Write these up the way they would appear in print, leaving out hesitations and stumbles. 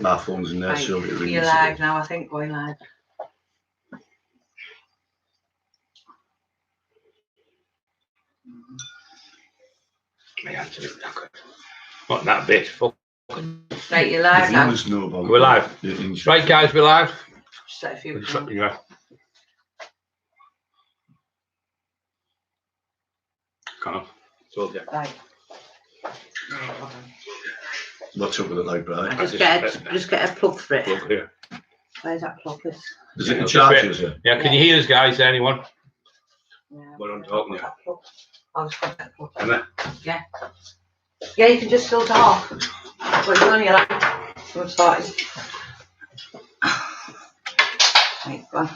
my phone's in there, Right, so it rings. you're live now, I think, going live. My answer is not good. Not that bit. Right, you're live now. We're live. Right, guys, we're live. Just let a few Yeah. Kind of. So, yeah. Right. What's up with it, like, Brian? Just get a plug for it. Plug here. Where's that plug? This? Is it in charges? Yeah, can you hear us, guys? Anyone? Yeah. What I'm talking about. I'll just get that plug. Am I? Yeah. Yeah, you can just still talk. But it's only like we're starting. Right, go on.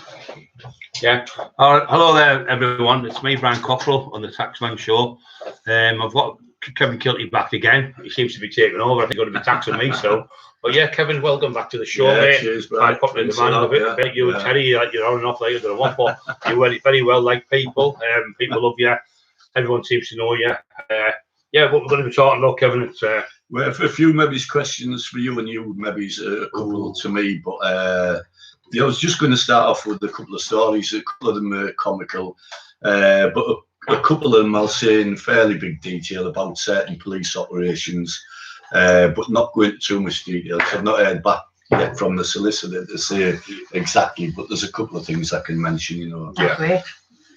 Yeah. All right. Hello there, everyone. It's me, Brian Cockrell, on the Taxman Show. I've got Kevin Kilty back again. He seems to be taking over. I think he's going to be taxing me. So, but yeah, Kevin, welcome back to the show, mate. Cheers, Brian. I popped in the man a bit. You and Terry, like you're on and off later than what, but you're very well liked people. People love you. Everyone seems to know you. Yeah, what we're going to be talking about, Kevin, it's well, for a few maybe questions for you and you, maybe a couple to me, but yeah, I was just going to start off with a couple of stories. A couple of them are comical, but a couple of them I'll say in fairly big detail about certain police operations, but not going into too much detail. I've not heard back yet from the solicitor to say exactly, but there's a couple of things I can mention, you know. That's great.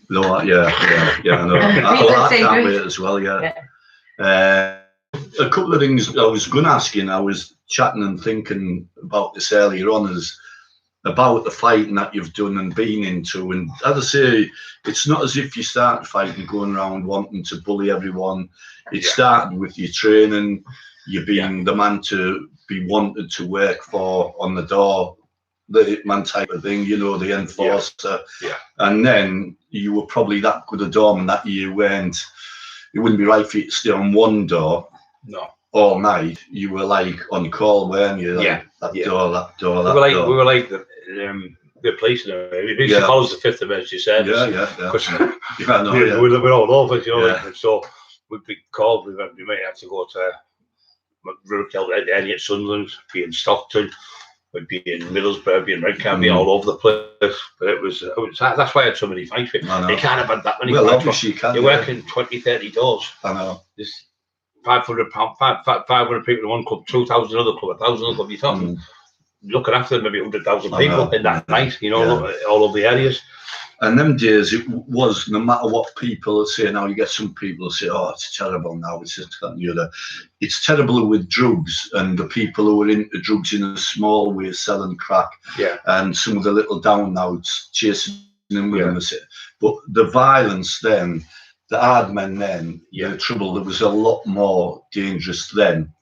No, yeah, I know. I can't wait as well, yeah. A couple of things I was going to ask you, and I was chatting and thinking about this earlier on, is about the fighting that you've done and been into. And as I say, it's not as if you started fighting going around wanting to bully everyone. It started with your training, you being the man to be wanted to work for on the door, the hitman type of thing, you know, the enforcer. And then you were probably that good a doorman that you weren't, it wouldn't be right for you to stay on one door all night. You were like on call, weren't you? Like that door, that door. We were like the police. We used to call us the Fifth Emergency Service. Because we're all over, you know. Like, so we'd be called. We might have to go to Eddie at Sunderland, be in Stockton. We'd be in Middlesbrough, be in Redcar, be all over the place. But it was that's why I had so many fights. You can't have had that many. Well, obviously you can. You're working 20, 30 doors. I know. There's 500 people in one club, 2,000 in another club, 1,000 in another club. You're talking looking after maybe 100,000 people in that night, you know, all over the areas. And them days, it was, no matter what people say now, you get some people say, oh, it's terrible now, it's just that and the other. It's terrible with drugs and the people who are into drugs in a small way, selling crack. And some of the little down and outs chasing them with them. But the violence then, the hard men then, the trouble, there was a lot more dangerous then.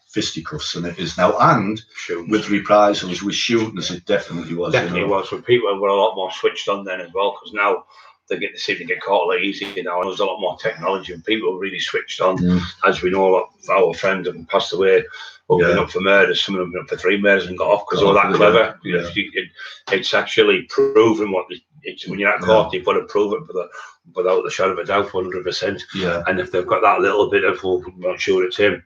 Fisticuffs than it is now, and with reprisals, with shootings, it definitely was. Definitely was. When people were a lot more switched on then as well, because now they seem to get caught a lot easier now. And there's a lot more technology, and people are really switched on. As we know, a lot of our friends have passed away, or been up for murders. Some of them been up for 3 murders and got off because they were that clever. It's actually proven what when you're at court, you've got to prove it without the shadow of a doubt, 100%. And if they've got that little bit of, well, I'm not sure it's him.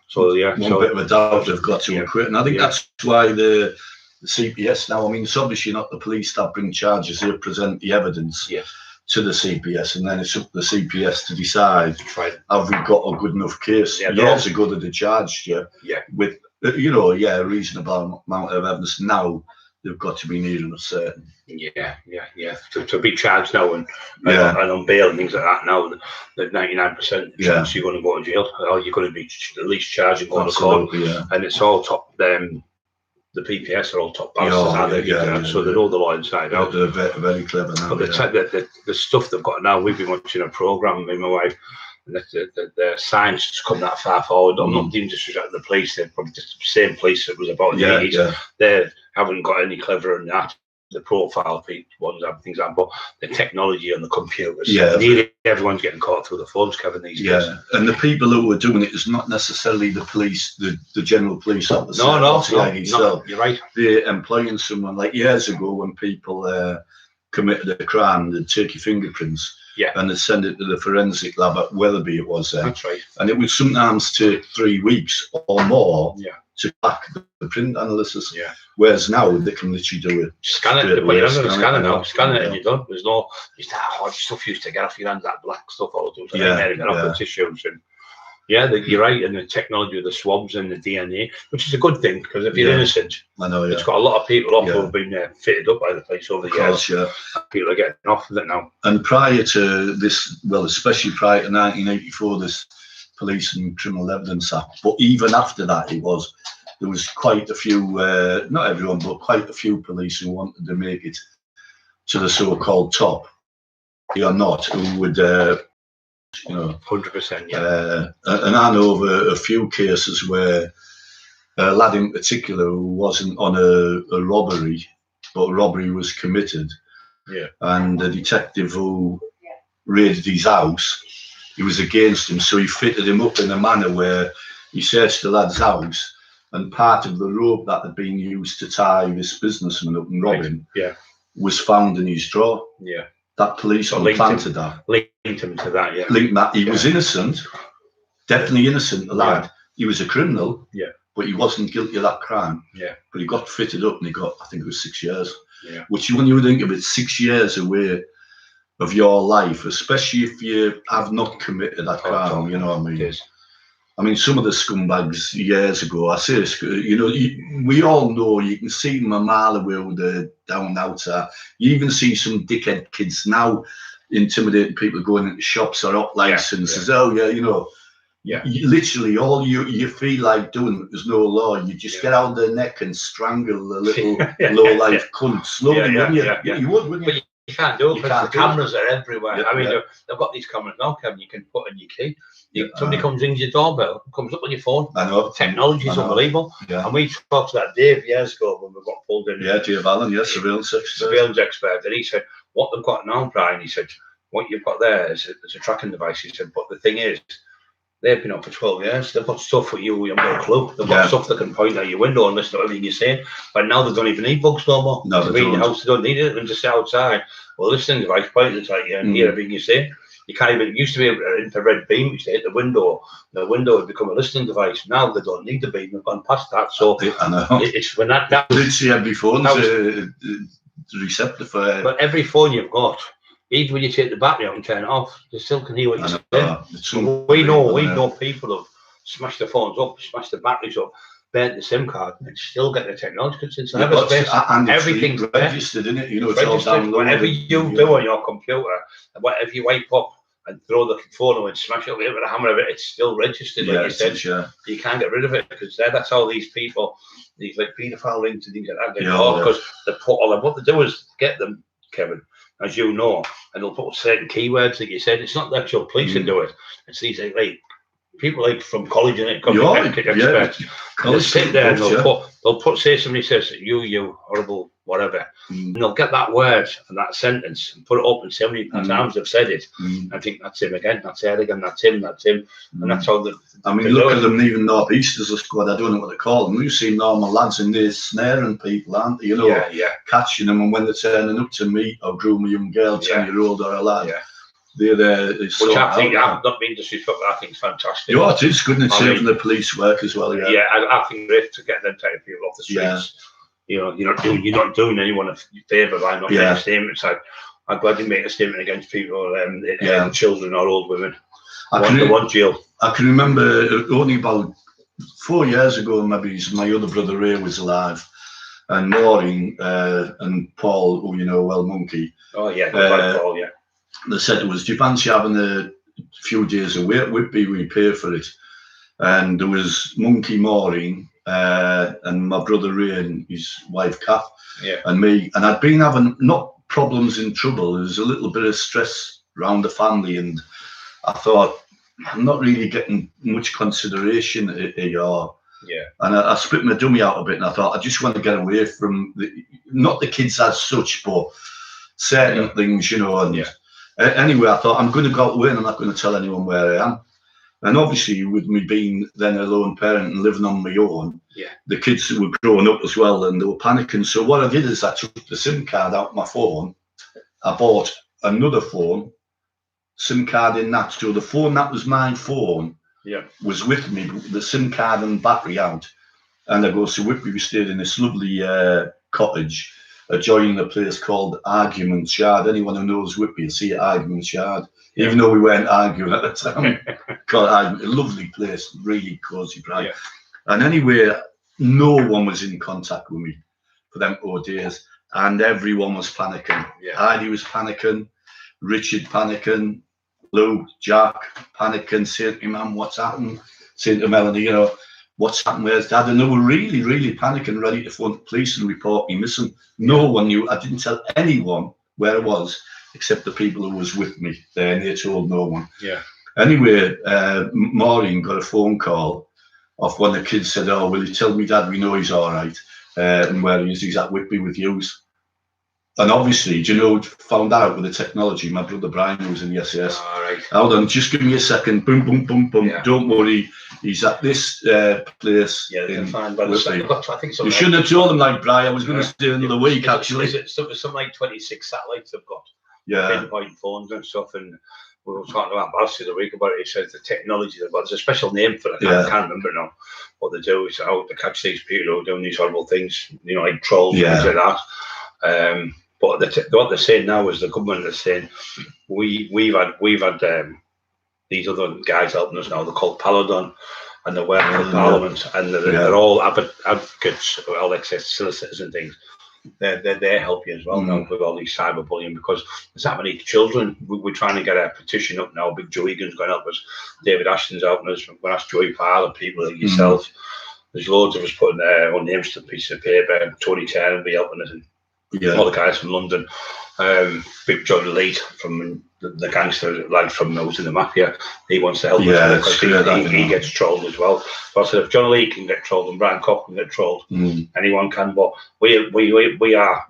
So one bit of a doubt they've got to acquit, and I think that's why the CPS now. I mean, it's obviously not the police that bring charges; they present the evidence to the CPS, and then it's up to the CPS to decide have we got a good enough case. Years ago, they'd charged you with a reasonable amount of evidence. Now they've got to be near enough certain. To be charged now and on bail and things like that now, the 99% chance you're going to go to jail, or you're going to be at least charged and going to court. And it's all top. The PPS are all top bosses, so they know the law inside out. They're very clever now. But the stuff they've got now, we've been watching a program with my wife. And the science has come that far forward. I'm not even just the police; they're probably just the same police that was about in the 80s. They haven't got any cleverer than that. The profile ones have things like that, but the technology and the computers. Nearly everyone's getting caught through the phones, Kevin, these days. And the people who are doing it is not necessarily the police, the general police officer. No, you're right. They're employing someone. Like years ago, when people committed a crime, they'd take your fingerprints. And they'd send it to the forensic lab at Wetherby, it was then. That's right. And it would sometimes take 3 weeks or more to back the print analysis. Yeah. Whereas now they can literally do it. Scan it. They straight put away, your hand on the scanner now. yeah. Scan it and you're done. There's no that hard stuff you used to get off your hands, that black stuff all the time. Yeah, Get off the tissues and. Yeah, you're right, and the technology of the swabs and the DNA, which is a good thing, because if you're innocent, I know, it's got a lot of people off who have been fitted up by the place over the years. Yeah. People are getting off of it now. And prior to this, well, especially prior to 1984, this Police and Criminal Evidence Act, but even after that, there was quite a few, not everyone, but quite a few police who wanted to make it to the so-called top, or not, who would, 100%, yeah. And I know of a few cases where a lad in particular who wasn't on a robbery, but a robbery was committed. Yeah. And the detective who raided his house, he was against him, so he fitted him up in a manner where he searched the lad's house, and part of the rope that had been used to tie this businessman up and rob him was found in his drawer. Yeah. That policeman planted that. Linked him to that, yeah. Linked that. He was innocent, definitely innocent, the lad. Yeah. He was a criminal, but he wasn't guilty of that crime. Yeah. But he got fitted up and he got, I think it was 6 years. Yeah. Which, when you think of it, 6 years away of your life, especially if you have not committed that crime, you know what I mean? I mean, some of the scumbags years ago, I say, we all know, you can see them a mile away with the down and outside. You even see some dickhead kids now intimidating people going into shops or up licenses. You, literally, all you feel like doing, there's no law. You just get out of their neck and strangle the little low-life cunt slowly, wouldn't you? You would, wouldn't you? You can't do it because the cameras are everywhere. Yeah, I mean, they've got these cameras now, Kevin, you can put in your key. Somebody comes, rings your doorbell, comes up on your phone. I know. Technology is unbelievable. Yeah. And we talked to that Dave years ago when we got pulled in. Yeah, Dave Allen, surveillance expert. And he said, what they've got now, Brian, he said, what you've got there is a tracking device. He said, but the thing is, they've been up for 12 years. They've got stuff for you haven't got a clue. They've got stuff that can point out your window and listen to everything you're saying. But now they don't even need bugs no more. No, they don't. In the house, they don't need it. And just outside, well, listening device points at you and hear everything you say. You can't even, it used to be an infrared beam which they hit the window. The window would become a listening device. Now they don't need the beam. They've gone past that. So I know. It's when that did see every phone's receptor for. But every phone you've got, even when you take the battery out and turn it off, they still can hear what you're saying. We know people have smashed the phones up, smashed the batteries up, burnt the SIM card, and still get the technology because it's cyberspace. And everything's registered, isn't it? It's all downloaded. Whatever you do on your computer, and whatever you wipe up and throw the phone away and smash it over with a hammer of it, it's still registered. Like you said, you can't get rid of it because that's how these people, these like paedophile rings and things like that, get caught because they put all of what they do is get them, Kevin, as you know, and they'll put certain keywords like you said. It's not the actual police that do it. It's these like people like from college and experts. They'll sit there and they'll put say somebody says you horrible whatever, and they'll get that word and that sentence and put it up and see how many times they've said it. I think that's him again, that's her again, that's him, and that's how I mean, look at them, even North East as a squad. I don't know what they call them. We've seen normal lads in there snaring people, aren't they? Catching them, and when they're turning up to meet or groom a young girl, 10-year-old or a lad. They're there. Which I think, I've not been disrespectful, I think it's fantastic. It is good, and it's for the police work as well. Yeah, I think great to get them type of people off the streets. You're not doing anyone a favour by not making a statement. It's like, I'm glad you make a statement against people, children or old women. I want jail. I can remember only about 4 years ago, maybe, my other brother Ray was alive, and Maureen and Paul, who you know well, Monkey. Oh yeah, Paul, yeah. They said to us, do you fancy having a few days away at Whitby? We pay for it. And there was Monkey, Maureen, and my brother Ray and his wife Kath, and me. And I'd been having not problems in trouble. There was a little bit of stress around the family, and I thought, I'm not really getting much consideration here. And I split my dummy out a bit, and I thought, I just want to get away from not the kids as such, but certain things, and anyway, I thought, I'm going to go away and I'm not going to tell anyone where I am. And obviously, with me being then a lone parent and living on my own, the kids were growing up as well and they were panicking. So what I did is I took the SIM card out of my phone. I bought another phone, SIM card in that. So the phone that was my phone was with me, the SIM card and battery out. And I go to Whitby. We stayed in this lovely cottage adjoining a place called Argument Yard. Anyone who knows Whitby will see Argument Yard, even though we weren't arguing at the time. Called a lovely place, really cosy, bright. And anyway, no one was in contact with me for them 4 days, and everyone was panicking. Heidi was panicking, Richard panicking, Lou, Jack panicking, saying to me, "Man, what's happened?" Saying to Melanie, you know, "What's happened? Where's Dad?" And they were really, really panicking, ready to phone the police and report me missing. No one knew. I didn't tell anyone where I was except the people who was with me there, and they told no one. Anyway, Maureen got a phone call off one of the kids, said, "Oh, will you tell me, Dad? We know he's all right, and where he is. He's at Whitby with yous." And obviously, you know, found out with the technology. My brother Brian, who was in the SAS. Hold on, just give me a second. Boom, boom, boom, boom. Don't worry, he's at this place. In Whitby. I think you shouldn't have told him like Brian. I was going to stay another week actually. Something like 26 satellites they've got. Pinpoint phones and stuff, and we were talking about Bass the other week about it. He says the technology they've got. There's a special name for it. I can't remember now. What they do is out to catch these people who are doing these horrible things, you know, like trolls and things like that. But what they're saying now is the government is saying we've had these other guys helping us now. They're called Paladon, and they're working for Parliament, and they're all advocates, all excess solicitors and things. They're helping as well now with all these cyberbullying, because there's that many children. We're trying to get a petition up now. Big Joe Egan's going to help us. David Ashton's helping us. We're going to ask Joey Parler, people like yourself. There's loads of us putting our names to a piece of paper. Tony Turner will be helping us. All the guys from London, Big John Lead from the gangster lad from those in the Mafia, he wants to help us because he gets trolled as well. So I said, if John Lee can get trolled and Brian Cock can get trolled, anyone can. But we are,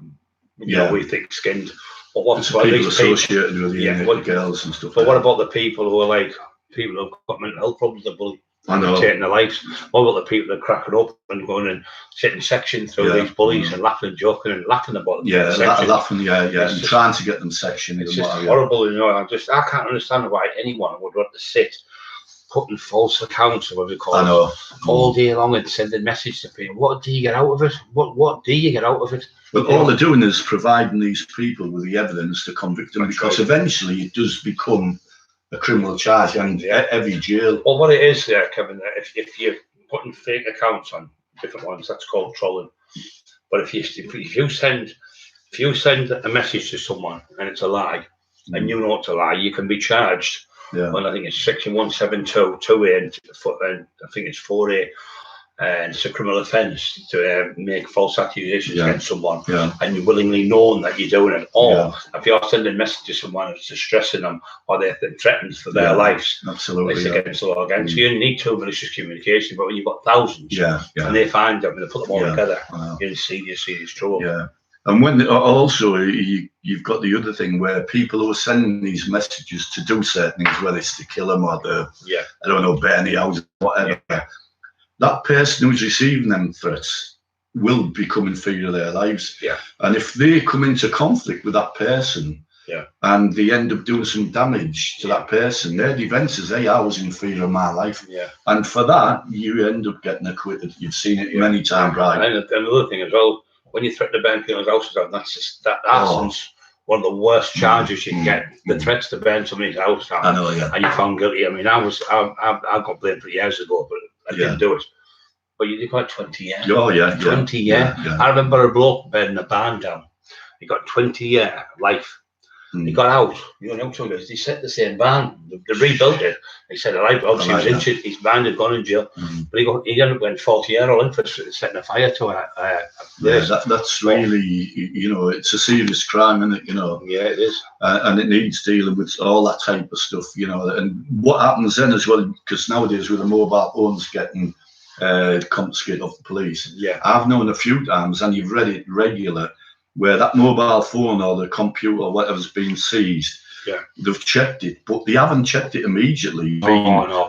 you know, we thick-skinned. But what's people associated with the girls and stuff. But what about the people who are like people who've got mental health problems that bully? Taking their lives. What about the people that crack it up and going and sitting section through these bullies and laughing and joking and laughing about them? Laughing, and trying to get them sectioned. It's just horrible, you know. I can't understand why anyone would want to sit putting false accounts or whatever you call it all day long and sending messages to people. What do you get out of it? What do you get out of it? Well, all they're doing is providing these people with the evidence to convict them, because eventually it does become a criminal charge, and every jail. Well, what it is, Kevin, if you're putting fake accounts on different ones, that's called trolling. But if you send a message to someone and it's a lie, and you know it's a lie, you can be charged. Well, I think it's section 172, 2A, and I think it's 4A. And it's a criminal offence to make false accusations against someone, and you willingly known that you're doing it. Or if you're sending messages to someone, it's distressing them, or they're threatened for their lives. Absolutely, it's against the law again. So you need 2 malicious communication, but when you've got thousands, and they find them and they put them all together, you're in serious trouble. And when also you've got the other thing where people who are sending these messages to do certain things, whether it's to kill them or to I don't know, burn the house, whatever. That person who's receiving them threats will become in fear of their lives. And if they come into conflict with that person, and they end up doing some damage to that person, their defence is, hey, I was in fear of my life. And for that, you end up getting acquitted. You've seen it many times, right? And another thing as well, when you threaten to burn people's houses down, that's one of the worst charges you can get. The threats to burn somebody's house down, and you're found guilty. I mean, I got blamed for years ago, but I didn't do it. But you got 20 years. 20 years. I remember a bloke burning a barn down. He got 20-year life. He got out. You know, he set the same barn. They rebuilt it. He said, obviously he was injured. His barn had gone in jail. But he ended up getting 40-year all in for setting a fire to it. That's really, you know, it's a serious crime, isn't it? You know. Yeah, it is. And it needs dealing with all that type of stuff, you know. And what happens then as well, because nowadays with the mobile phones getting confiscated off the police. I've known a few times, and you've read it regular, where that mobile phone or the computer or whatever's been seized, they've checked it, but they haven't checked it immediately.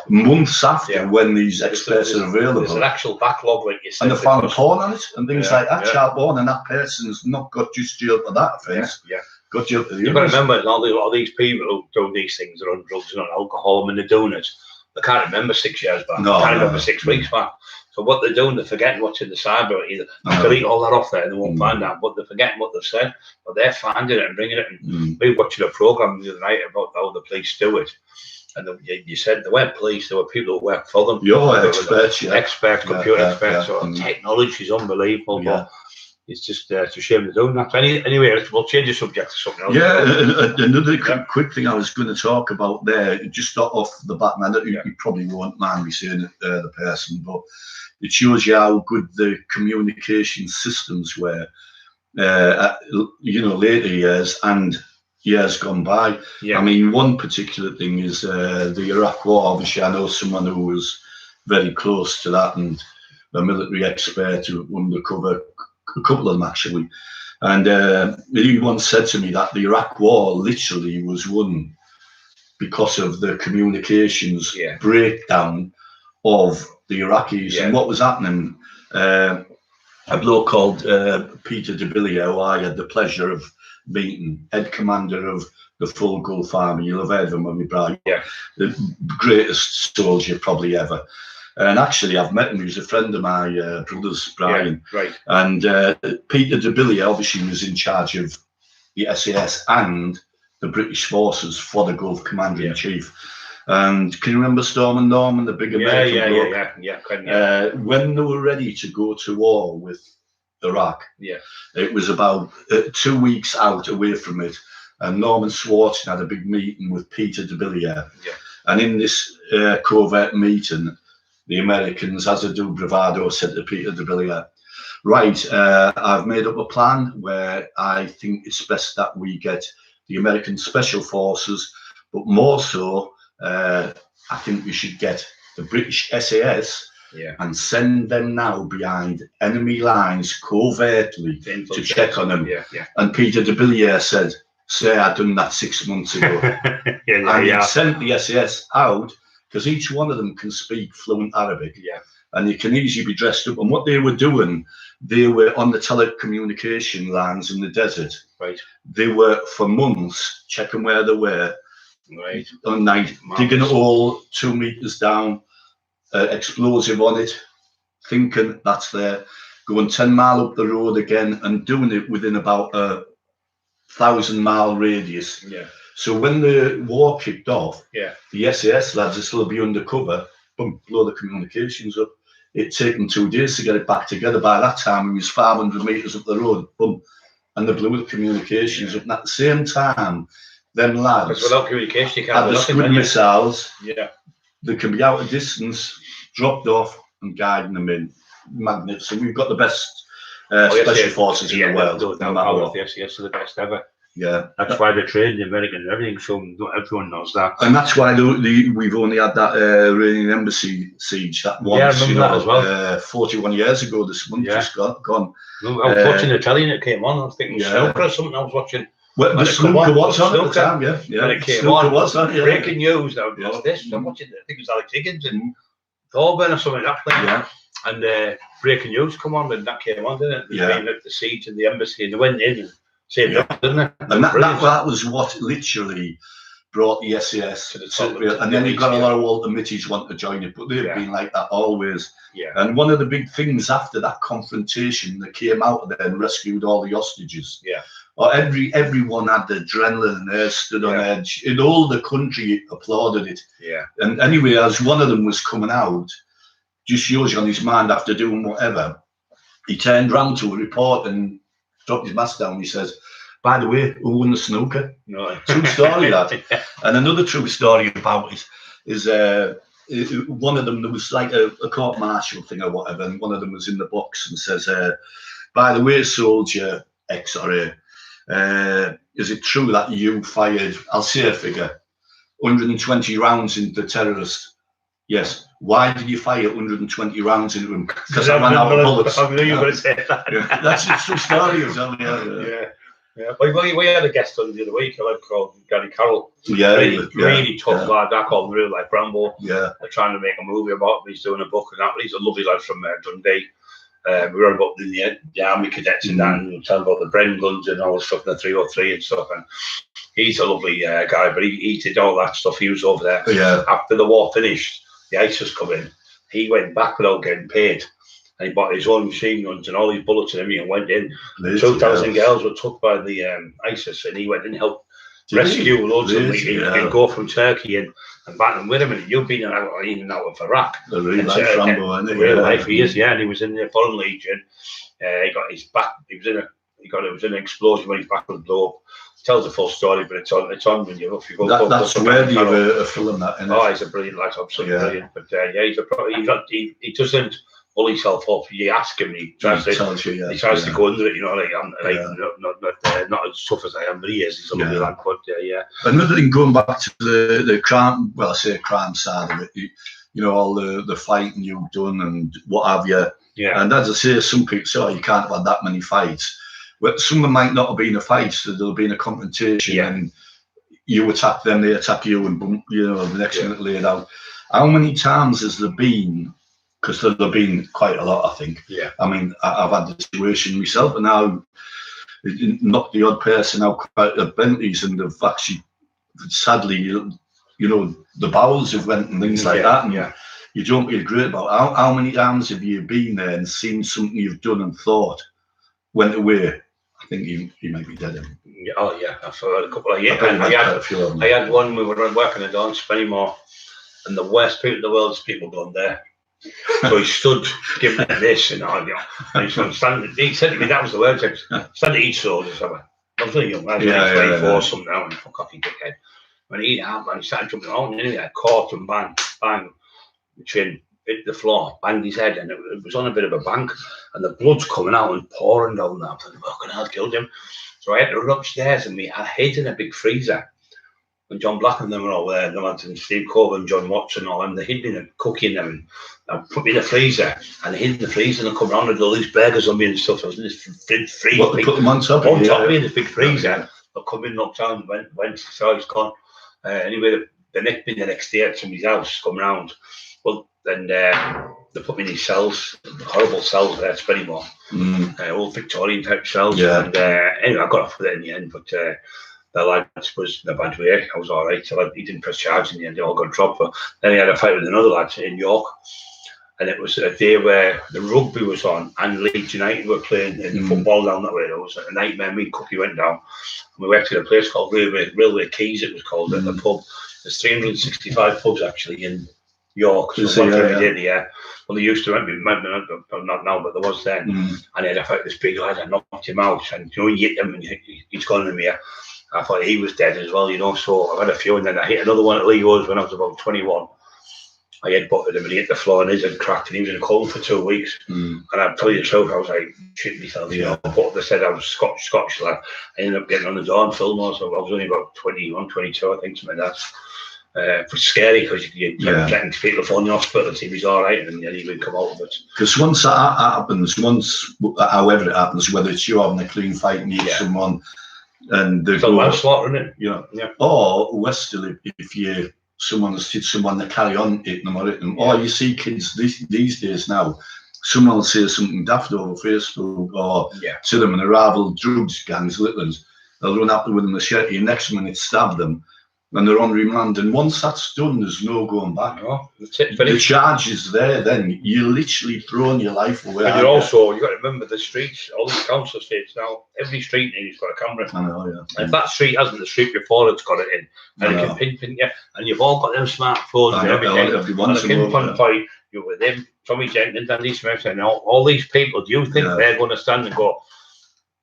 Months after when these experts are available. There's an actual backlog, like you said. And they found porn on it and things like that, child porn, and that person's not got just jailed for that offence. Got jailed for the You've got to remember, all these people who do these things are on drugs and on alcohol, and they're doing it. I can't remember 6 years back. I can't remember 6 weeks back. So what they're doing, they're forgetting what's in the cyber. Either delete all that off there and they won't find that, but they're forgetting what they've said. But they're finding it and bringing it. And we were watching a program the other night about how the police do it. And you said they weren't police, there were people who worked for them. Experts, experts, computer experts. So technology is unbelievable. But it's just it's a shame they're doing that. Anyway, we'll change the subject to something else. Yeah, another quick thing I was going to talk about there, just off the bat, man, you probably won't mind me saying it, the person, but it shows you how good the communication systems were, later years and years gone by. I mean, one particular thing is the Iraq War. Obviously, I know someone who was very close to that and a military expert who undercover a couple of them actually, and he once said to me that the Iraq War literally was won because of the communications breakdown of the Iraqis. And what was happening, a bloke called Peter de Villiers, who I had the pleasure of meeting, head commander of the full Gulf Army. You'll have heard of him, Brian. The greatest soldier probably ever. And actually, I've met him. He's a friend of my brother's, Brian. And Peter de Villiers obviously was in charge of the SAS and the British forces for the Gulf Commander-in-Chief. And can you remember Storm Norman, the big American bloke? When they were ready to go to war with Iraq, it was about 2 weeks out away from it. And Norman Swartzen had a big meeting with Peter de Villiers. And in this covert meeting, the Americans, as a do bravado, said to Peter de Villiers, right, I've made up a plan where I think it's best that we get the American Special Forces, but more so, I think we should get the British SAS and send them now behind enemy lines covertly to check on them. And Peter de Villiers said, "Sir, I'd done that 6 months ago." And he sent the SAS out, because each one of them can speak fluent Arabic, and they can easily be dressed up. And what they were doing, they were on the telecommunication lines in the desert. They were for months checking where they were. On night, digging a hole 2 meters down, explosive on it, thinking that's there, going 10 mile up the road again, and doing it within about a 1,000-mile radius. So when the war kicked off, the SAS lads will still be undercover, boom, blow the communications up. It'd taken 2 days to get it back together. By that time, it was 500 meters up the road, boom, and they blew the communications up. And at the same time, them lads, because without communication, you can't had the Scud missiles. They can be out of distance, dropped off, and guiding them in. Magnificent. We've got the best special forces in the world. No matter what. The SAS are the best ever. That's why they train the Americans and everything, so not everyone knows that. And that's why we've only had that Iranian embassy siege that once. I remember that as well. 41 years ago this month, just gone. I was watching the Italian, it came on. I was thinking snooker or something I was watching. Well, the snooker was on at the time, When it came on, was on, breaking news. Now, what's this? I'm watching, I think it was Alex Higgins and Thorburn or something like that. And breaking news come on, and that came on, didn't it? Like the siege and the embassy, and they went in and saved up, didn't it? And that was what literally brought the SAS to the top. And then you got a lot of Walter Mitties want to join it, but they've been like that always. And one of the big things after that confrontation, they came out of there and rescued all the hostages. Or everyone had the adrenaline and they stood on edge. And all the country applauded it. And anyway, as one of them was coming out, just shows you on his mind after doing whatever, he turned round to a reporter and dropped his mask down. He says, "By the way, who won the snooker?" True story, that. And another true story about it is one of them, there was like a court martial thing or whatever, and one of them was in the box and says, "By the way, soldier X or A, is it true that you fired, I'll say a figure, 120 rounds into the terrorist?" "Yes." "Why did you fire 120 rounds into him?" "Because I ran out of bullets." I knew you were going to say that. That's a true story. We had a guest on the other week, a lad called Gary Carroll. Really tough lad. I call him real life Rambo. They're trying to make a movie about him. He's doing a book and that. But he's a lovely lad from Dundee. We were about the army cadets and that, and telling about the Bren guns and all the stuff in the 303 and stuff. And he's a lovely guy, but he did all that stuff. He was over there. After the war finished, the ISIS come in he went back without getting paid. And he bought his own machine guns and all these bullets and everything and went in. 2,000 girls were took by the ISIS, and he went and helped rescue loads of them. He'd go from Turkey and back and with him, and you've been in and out of Iraq. The real life Rambo, isn't it? Real life, he is, yeah. And he was in the Foreign Legion. He got his back. It was in an explosion when his back was blown up. Tells the full story, but it's on when you look. You go. That's worthy of a film. That. Oh, he's a brilliant lad, absolutely brilliant. But yeah, he doesn't pull himself up. You ask him, he tries to go under it. You know, not as tough as I am, but he is. He's a lovely lad. But yeah. Another thing, going back to the crime. Well, I say crime side of it. You know, all the fighting you've done and what have you. Yeah. And as I say, some people say, "Oh, you can't have had that many fights." Well, some of them might not have been a fight, so there'll be a confrontation, and you attack them, they attack you, and boom, you know, the next minute laid out. How many times has there been? Because there'll have been quite a lot, I think. Yeah. I mean, I've had the situation myself, and now knocked the odd person out at Bentley's, and they've actually, sadly, you know, the bowels have went and things like that, and you don't feel great about. How many times have you been there and seen something you've done and thought went away? I think he might be dead. Oh yeah, I've heard a couple of years. I had one. We were working at Don Spennymoor, and the worst people in the world is people gone there. So he stood giving me this and all, you know, and he's standing. He said to me, that was the word. Stand to eat soldiers. I was really young. I was 24 something now, and fuck off, you dickhead. When he started jumping around, and anyway, I caught him, bang, the chin hit the floor, banged his head, and it was on a bit of a bank, and the blood's coming out and pouring down there. I thought, fucking hell, killed him. So I had to run upstairs, and I hid in a big freezer. And John Black and them were all there, and Steve Cove and John Watson and all them, they hid in a cookie in them, and I put me in the freezer, and I hid in the freezer, and I come around with all these burgers on me and stuff. I was in this freezer. What, they put them on top of me in this big freezer. I come in, knocked down, went, so he's gone. Anyway, they nicked me the next day at somebody's house, come round. Well, then they put me in these cells, horrible cells there at Spennymoor, old Victorian type cells. Yeah. And anyway, I got off with it in the end, but the lads was in a bad way. I was all right. So he didn't press charge in the end, they all got dropped. But then he had a fight with another lad in York. And it was a day where the rugby was on and Leeds United were playing in the football down that way. It was a nightmare. Me and Cookie went down. And we went to a place called Railway Keys, it was called, at the pub. There's 365 pubs actually in York. So one thing we did, well, they used to, maybe not now, but there was then. And then I thought this big lad, I knocked him out. And you know, you hit him and he's gone in me. I thought he was dead as well, you know. So I had a few, and then I hit another one at Leo's when I was about 21. I headbutted him and he hit the floor and his head cracked, and he was in a coma for 2 weeks. And I tell you the truth, I was like shitting myself, you know. But they said I was Scotch lad. I ended up getting on the Dawn film, so I was only about 21, 22, I think, something like that. It was scary because you're getting to people phone the hospital and see if he's all right, and then he would come out of it. Because once that happens, however it happens, whether it's you having a clean fight and you hit someone, and they're it's manslaughter, isn't it? You know, or worse still, if someone has hit someone, they carry on hitting them or hitting them. Or you see kids these days now, someone will say something daft over Facebook or to them, and a rival drugs gangs, little ones, they'll run after with them, the next minute stab them, and they're on remand. And once that's done, there's no going back. No, that's it. But the charge is there. Then you're literally throwing your life away. And you're also, you got to remember the streets. All these council estates now, every street in it's got a camera. I know, yeah. And if that street hasn't, the street before it's got it in, and it can pinpoint you. And you've all got them smartphones and everything. Everyone and a pinpoint you're with him, Tommy Jenkins, Andy Smith, and all these people. Do you think they're going to stand and go,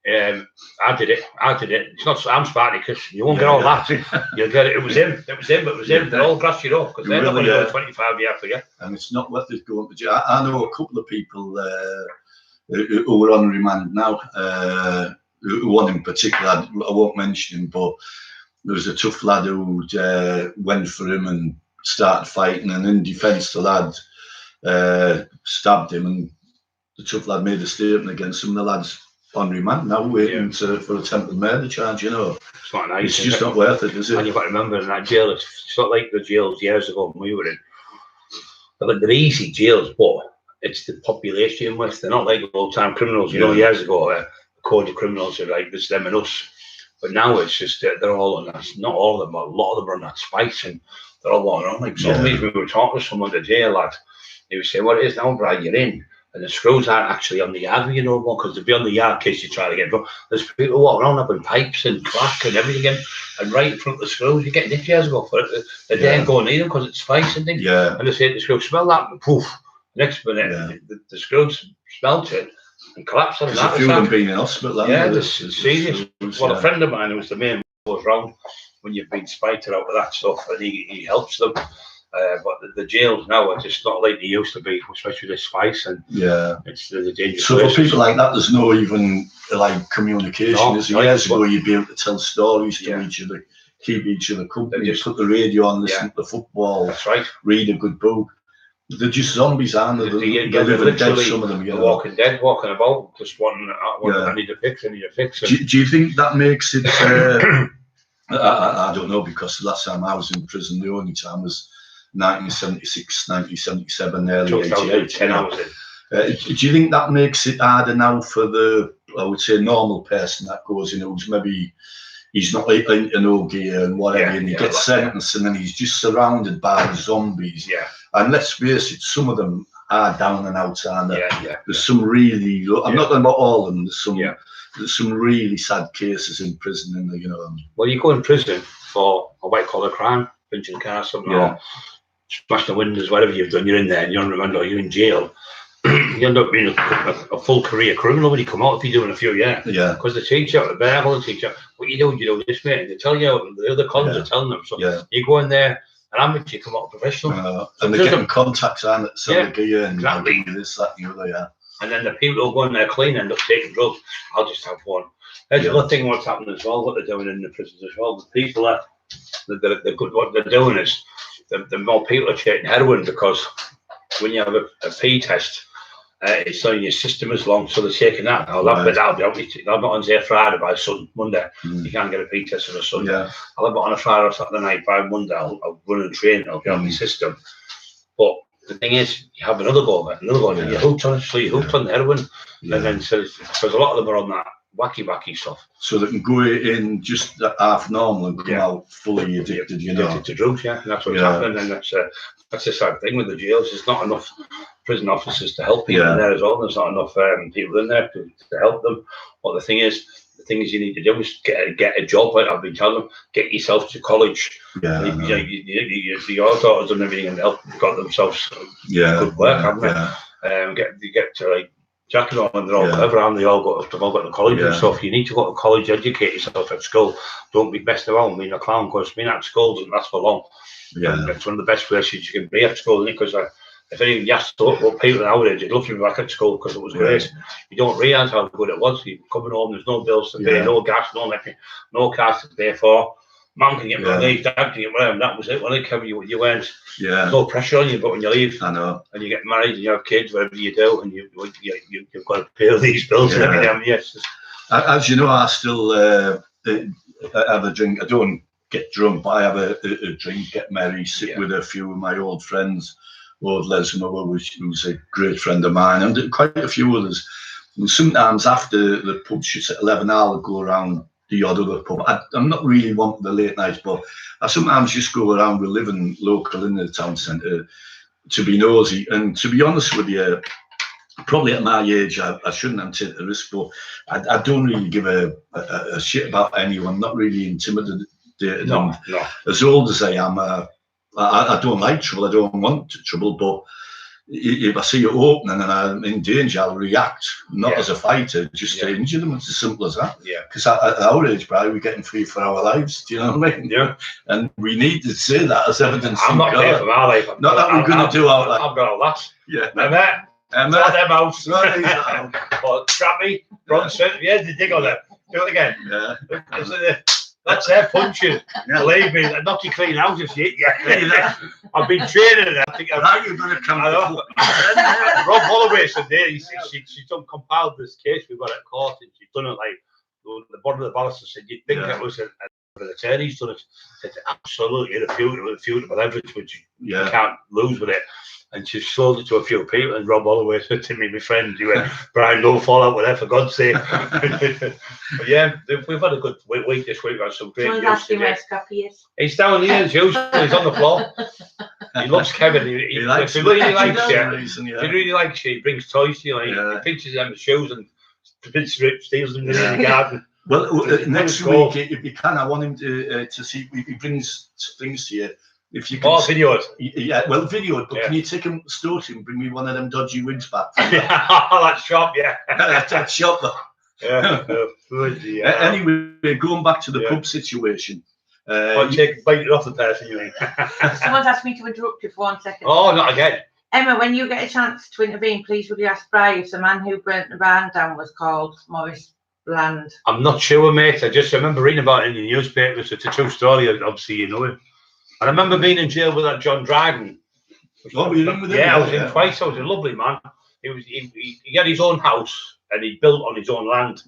I did it. It's not, I'm Spartacus. You won't get all that. You'll get it. It was him. They'll all grass you up because they're not going to go 25 years for you. And it's not worth it going to jail. I know a couple of people who are on remand now. One in particular, I won't mention him, but there was a tough lad who went for him and started fighting, and in defence the lad stabbed him, and the tough lad made a statement against him. The lad's on remand now, waiting for attempted murder charge, you know. It's not nice. It's just not worth it, is it? And you've got to remember, in that jail, it's not like the jails years ago when we were in. They're easy jails, but it's the population with. They're not like old-time criminals. You know, years ago, the code of criminals are like, it's them and us. But now it's just, they're all on that, not all of them, but a lot of them are on that spice, and they're all walking on. Like, some of these, we were talking to someone today, lad, He was saying, "What it is now, Brian, you're in, and the screws aren't actually on the yard with you no more, because they'd be on the yard in case you try to get drunk. There's people walking around having pipes and crack and everything, and right in front of the screws, you get nick years ago for it. They daren't go near them because it's spice and things. Yeah. And they say to the screw, smell that, and poof. Next minute, the screws smelt it and collapsed on that. There's a few of them being in hospital. Yeah, it's serious. Well, a friend of mine who was the main goes round when you've been spited out of that stuff, and he helps them. But the jails now are just not like they used to be, especially with spice, and it's the dangerous. So for people like that, there's no even like communication. No, years ago, you'd be able to tell stories to each other, keep each other company, just put the radio on, listen to the football. That's right. Read a good book. They're just zombies, aren't they? They're living dead, some of them. They're walking dead, walking about, just wanting, I need a fix, I need a fix. Do you think that makes it? I don't know, because the last time I was in prison, the only time was 1976, 1977, early 88. 10 hours in. Do you think that makes it harder now for the, I would say, normal person that goes in, who's maybe he's not into no gear and whatever, and he gets sentenced, and then he's just surrounded by zombies. Yeah. And let's face it, some of them are down and out, aren't they? There's some really, I'm not talking about all of them, there's some really sad cases in prison, and you know. Well, you go in prison for a white collar crime, pinching a car, something, or smash the windows, whatever you've done, you're in there, and you don't remember, you're in jail. You end up being a full career criminal when you come out, if you're doing a few years. Yeah. Because they teach you, the Bible teach you, what you do this, mate, and they tell you, the other cons are telling them. So you go in there, and amateur, you come out professional. And they're getting contacts on it, so the gear and exactly. This, that, and the other, And then the people who go in there clean end up taking drugs. I'll just have one. There's another thing what's happening as well, what they're doing in the prisons as well. The people they're good, what they're doing is, the more people are taking heroin, because when you have a P test, it's so your system is long, so they're taking that. I'll have it out. I'm not on there Friday by Monday. You can't get a P test on a Sunday. I'll have it on a Friday or Saturday night. By Monday, I'll run and train. I'll get on my system. But the thing is, you have another go of it, and you're hooked on it. So you're hooked on the heroin, and then because a lot of them are on that wacky stuff. So they can go in just half normal and come out fully addicted, addicted to drugs, and that's what's happening. And that's the sad thing with the jails. There's not enough prison officers to help people in there as well. There's not enough people in there to help them. But the thing is you need to do is get a job. Like I've been telling them, get yourself to college. Your daughters and everything, and got themselves good work, haven't they? Get to like Jack and all, and they're all clever, and they've all got to college and stuff. You need to go to college, educate yourself at school. Don't be messing around being a clown, because being at school doesn't last for long. It's one of the best places you can be at school, isn't it? Because if anything, you ask what people nowadays, they'd love to be back at school because it was great. You don't realise how good it was. You're coming home, there's no bills to pay, no gas, no electric, no cars to pay for. Mum can get relief, dad can get whatever, and that was it. When they cover you weren't, there's no pressure on you, but when you leave, I know, and you get married and you have kids, whatever you do, and you've got to pay all these bills and everything. As you know, I still have a drink. I don't get drunk, but I have a drink, get merry, sit with a few of my old friends. Lord Lesmore, who's a great friend of mine, and quite a few others. And sometimes after the pub shuts at 11, I'll go around the odd other pub. I'm not really wanting the late nights, but I sometimes just go around. We're living local in the town centre to be nosy. And to be honest with you, probably at my age, I shouldn't have taken the risk, but I don't really give a shit about anyone. I'm not really intimidated. No. As old as I am, I don't like trouble. I don't want trouble, but if I see it opening and I'm in danger, I'll react, not as a fighter, just to injure them. It's as simple as that. Because at our age, Brian, we're getting free for our lives. Do you know what I mean? And we need to say that as evidence. I'm not here for my life. Not that we're going to do our life. I've got a lass. Emma. Sort them out. Or Trappy, Bronson. The dig on it. Do it again. That's their punches. Believe me, they'll knock you clean out if you hit you. I've been training it. I think you're going to come. Rob Holloway said there, she's done compiled this case we've got at court, and she's done it like the bottom of the barrister said, you'd think it was an attorney's done it. It's absolutely irrefutable evidence, which you can't lose with it. And she sold it to a few people, and Rob Holloway said to me, my friend, you went, Brian, don't fall out with her, for God's sake. But we've had a good week this week. We've had some great news today. Where Scrappy is. He's down here, as usual. He's on the floor. He loves Kevin. He likes if he really likes you, reason, if he really likes you, he brings toys to you. Like, he pinches them shoes and steals them in the garden. Well, next week, if you can, I want him to see. He brings things to you. If you can, videos. Yeah, well, videos. But can you take him to him? Bring me one of them dodgy wigs back. That's sharp, yeah. That's sharp. Yeah. Anyway, going back to the pub situation. Bite it off the person, you mean? Someone's asked me to interrupt you for 1 second. Oh, not again. Emma, when you get a chance to intervene, please would you ask Bri if the man who burnt the barn down was called Maurice Bland? I'm not sure, mate. I just remember reading about it in the newspapers. It's a true story. Obviously, you know him. And I remember being in jail with that John Dryden. What were you in with him? Yeah, I was in twice. I was a lovely man. He had his own house and he built on his own land.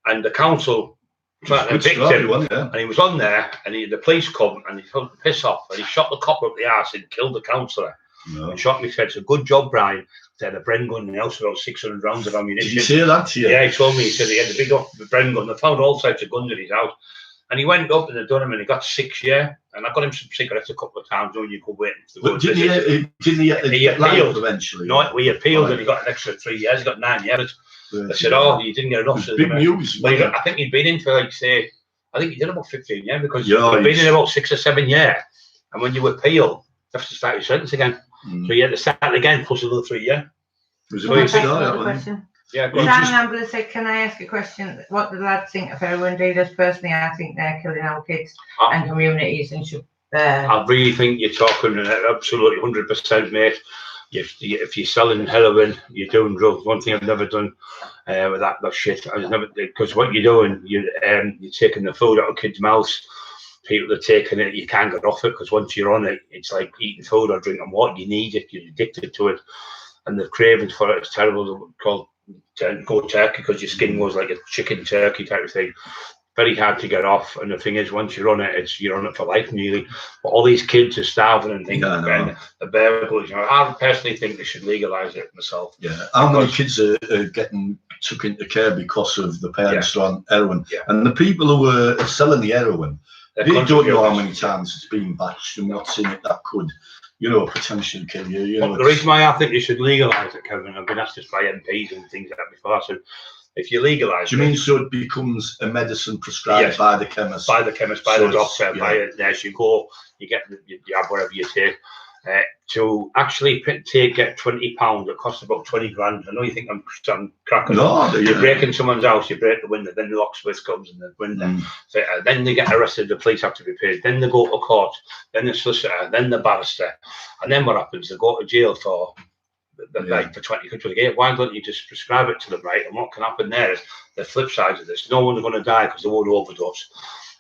And the council tried to evict him. And he was on there and the police come and he took the piss off and he shot the copper up the arse and killed the councillor. No. And shot me, said, "It's a good job, Brian." They had a Bren gun in the house with about 600 rounds of ammunition. Did you say that to you? Yeah, he told me. He said he had a big Bren gun. They found all types of guns in his house. And he went up and they done him and he got 6 years. And I got him some cigarettes a couple of times when you could wait. Didn't he appeal eventually? No, we appealed and he got an extra 3 years. He got 9 years. I said, "Oh, you didn't get enough." Big news. I think he'd been in for I think he did about 15 years because he'd been in about 6 or 7 years. And when you appeal, you have to start your sentence again. So you had to start again plus another 3 years. Question. Yeah, Sam Ambler said, "Can I ask a question? What do the lads think of heroin dealers? Personally, I think they're killing our kids and communities and should." I really think you're talking absolutely 100%, mate. If you're selling heroin, you're doing drugs. One thing I've never done with that shit, I was never, because what you're doing, you're taking the food out of kids' mouths. People are taking it, you can't get off it because once you're on it, it's like eating food or drinking water. You need it, you're addicted to it, and the cravings for it is terrible. It's called cold turkey because your skin goes like a chicken turkey type of thing. Very hard to get off, and the thing is, once you're on it, you're on it for life nearly. But all these kids are starving and things. And the burglars, I personally think they should legalise it myself. Yeah, how many kids are getting took into care because of the parents on heroin? Yeah. And the people who are selling the heroin, they don't know how many times it's been batched and what's in it that could, potentially kill you. The reason why I think you should legalise it, Kevin, I've been asked this by MPs and things like that before. So if you legalise it, do you mean so it becomes a medicine prescribed by the chemist? By the chemist, by the doctor, by a nurse. You go, you have whatever you take. To actually get £20, it costs about 20 grand. I know you think I'm cracking. No, you're breaking someone's house, you break the window, then the locksmith comes in the window. So, then they get arrested, the police have to be paid. Then they go to court, then the solicitor, then the barrister, and then what happens? They go to jail for for 20 quid. Why don't you just prescribe it to them, right? And what can happen there is the flip side of this: no one's going to die because they won't overdose.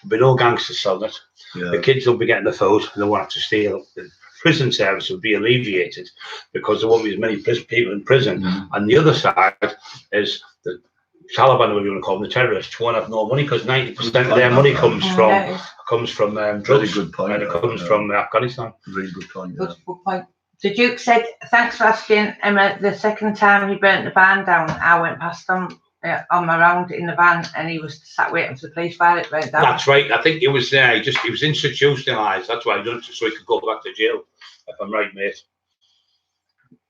There'll be no gangsters selling it. The kids will be getting the food, and they won't have to steal. The prison service will be alleviated because there won't be as many people in prison. And the other side is the Taliban, whatever you want to call them, the terrorists, won't have no money because 90% of their money comes from drugs. Very good point. And it comes from Afghanistan. Really good point. Good point. The Duke said, "Thanks for asking, Emma. The second time he burnt the van down, I went past him on my round in the van, and he was sat waiting for the police while it burnt down." That's right. I think it was there. He was institutionalised. That's why he done it so he could go back to jail. If I'm right, mate.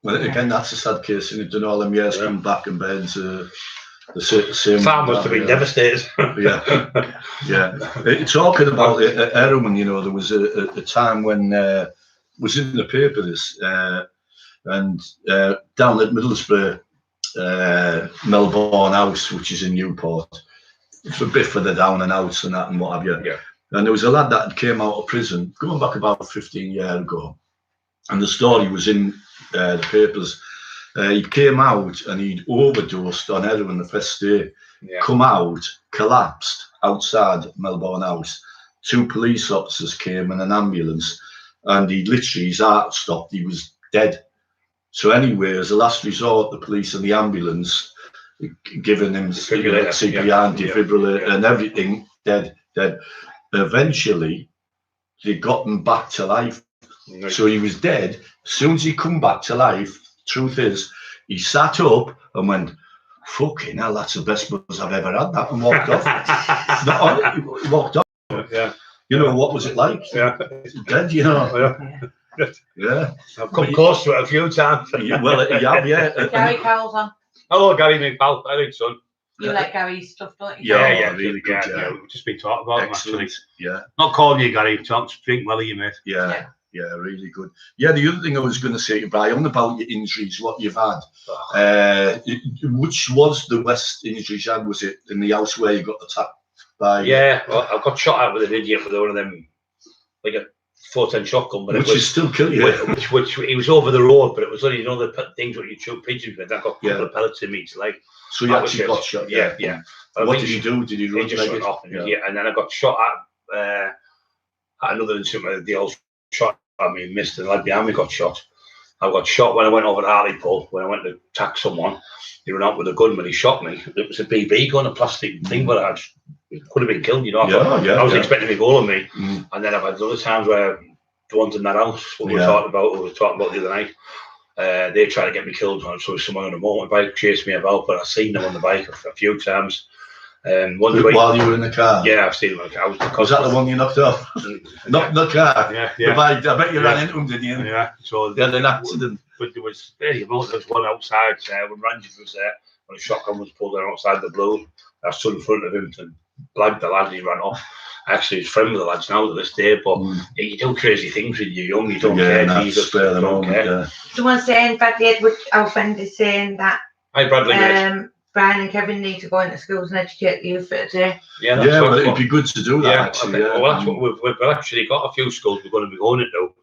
Well, again, that's a sad case, and he'd done all them years come back and bed to the same. Farm must have been devastated. Talking about heroin, there was a time when was in the papers and down at Middlesbrough, Melbourne House, which is in Newport. It's a bit further down and out and that and what have you. Yeah. And there was a lad that came out of prison, going back about 15 years ago. And the story was in the papers. He came out and he'd overdosed on heroin the first day. Yeah. Come out, collapsed outside Melbourne House. 2 police officers came and an ambulance. And his heart stopped. He was dead. So anyway, as a last resort, the police and the ambulance giving him CPR and defibrillator and everything, dead. Eventually, they got him back to life. Nice. So he was dead. As soon as he come back to life, truth is, he sat up and went, "Fucking hell, that's the best buzz I've ever had," that, and walked off. He walked off. Yeah. What was it like? Yeah. Dead, Yeah. I've come close to it a few times. Well, yeah. Gary Cowell's on. Hello, Gary, my pal. How are you, son? You like Gary's stuff, don't you? Yeah, really good. Yeah, We've just been talking about him, actually. Yeah. Not calling you Gary, drink well of you, mate. Yeah, really good. Yeah, the other thing I was going to say to Brian about your injuries, what you've had, which was the worst injuries you had? Was it in the house where you got attacked by? Yeah, well, I got shot at with an idiot with one of them, like a 410 shotgun, but which is still killing you. Which it was over the road, but it was only the things what you shoot pigeons with. I got a couple of pellets in me each leg. So you actually got shot. Yeah. What did you do? Did you run? Just went off, and then I got shot at another incident where the old shot at me and missed, and the lad behind me got shot. I got shot when I went over the Hartlepool, when I went to attack someone. He ran out with a gun when he shot me. It was a BB gun, a plastic thing, but I could have been killed, you know. I was expecting a goal on me. And then I've had other times where the ones in that house, what we were talking about the other night, they tried to get me killed. So someone on a motorbike chased me about, but I've seen them on the bike a few times. While you were in the car? Yeah, I've seen them. Was that the one you knocked off? Knocked the car? Yeah. I bet you ran into him, didn't you? Yeah. So they had an accident. But there was one outside when Ranges was there, when a shotgun was pulled out outside the blue. I stood in front of him to blag the lad and he ran off. Actually, he's friends with the lads now to this day, but you do crazy things when you're young, you don't care. You just don't care. Someone's saying, Bradley Edward, our friend, is saying that hi, Bradley, Brian and Kevin need to go into schools and educate the youth for it too. Yeah, well, it'd be good to do that, actually. Well, that's what we've actually got a few schools we're going to be going into.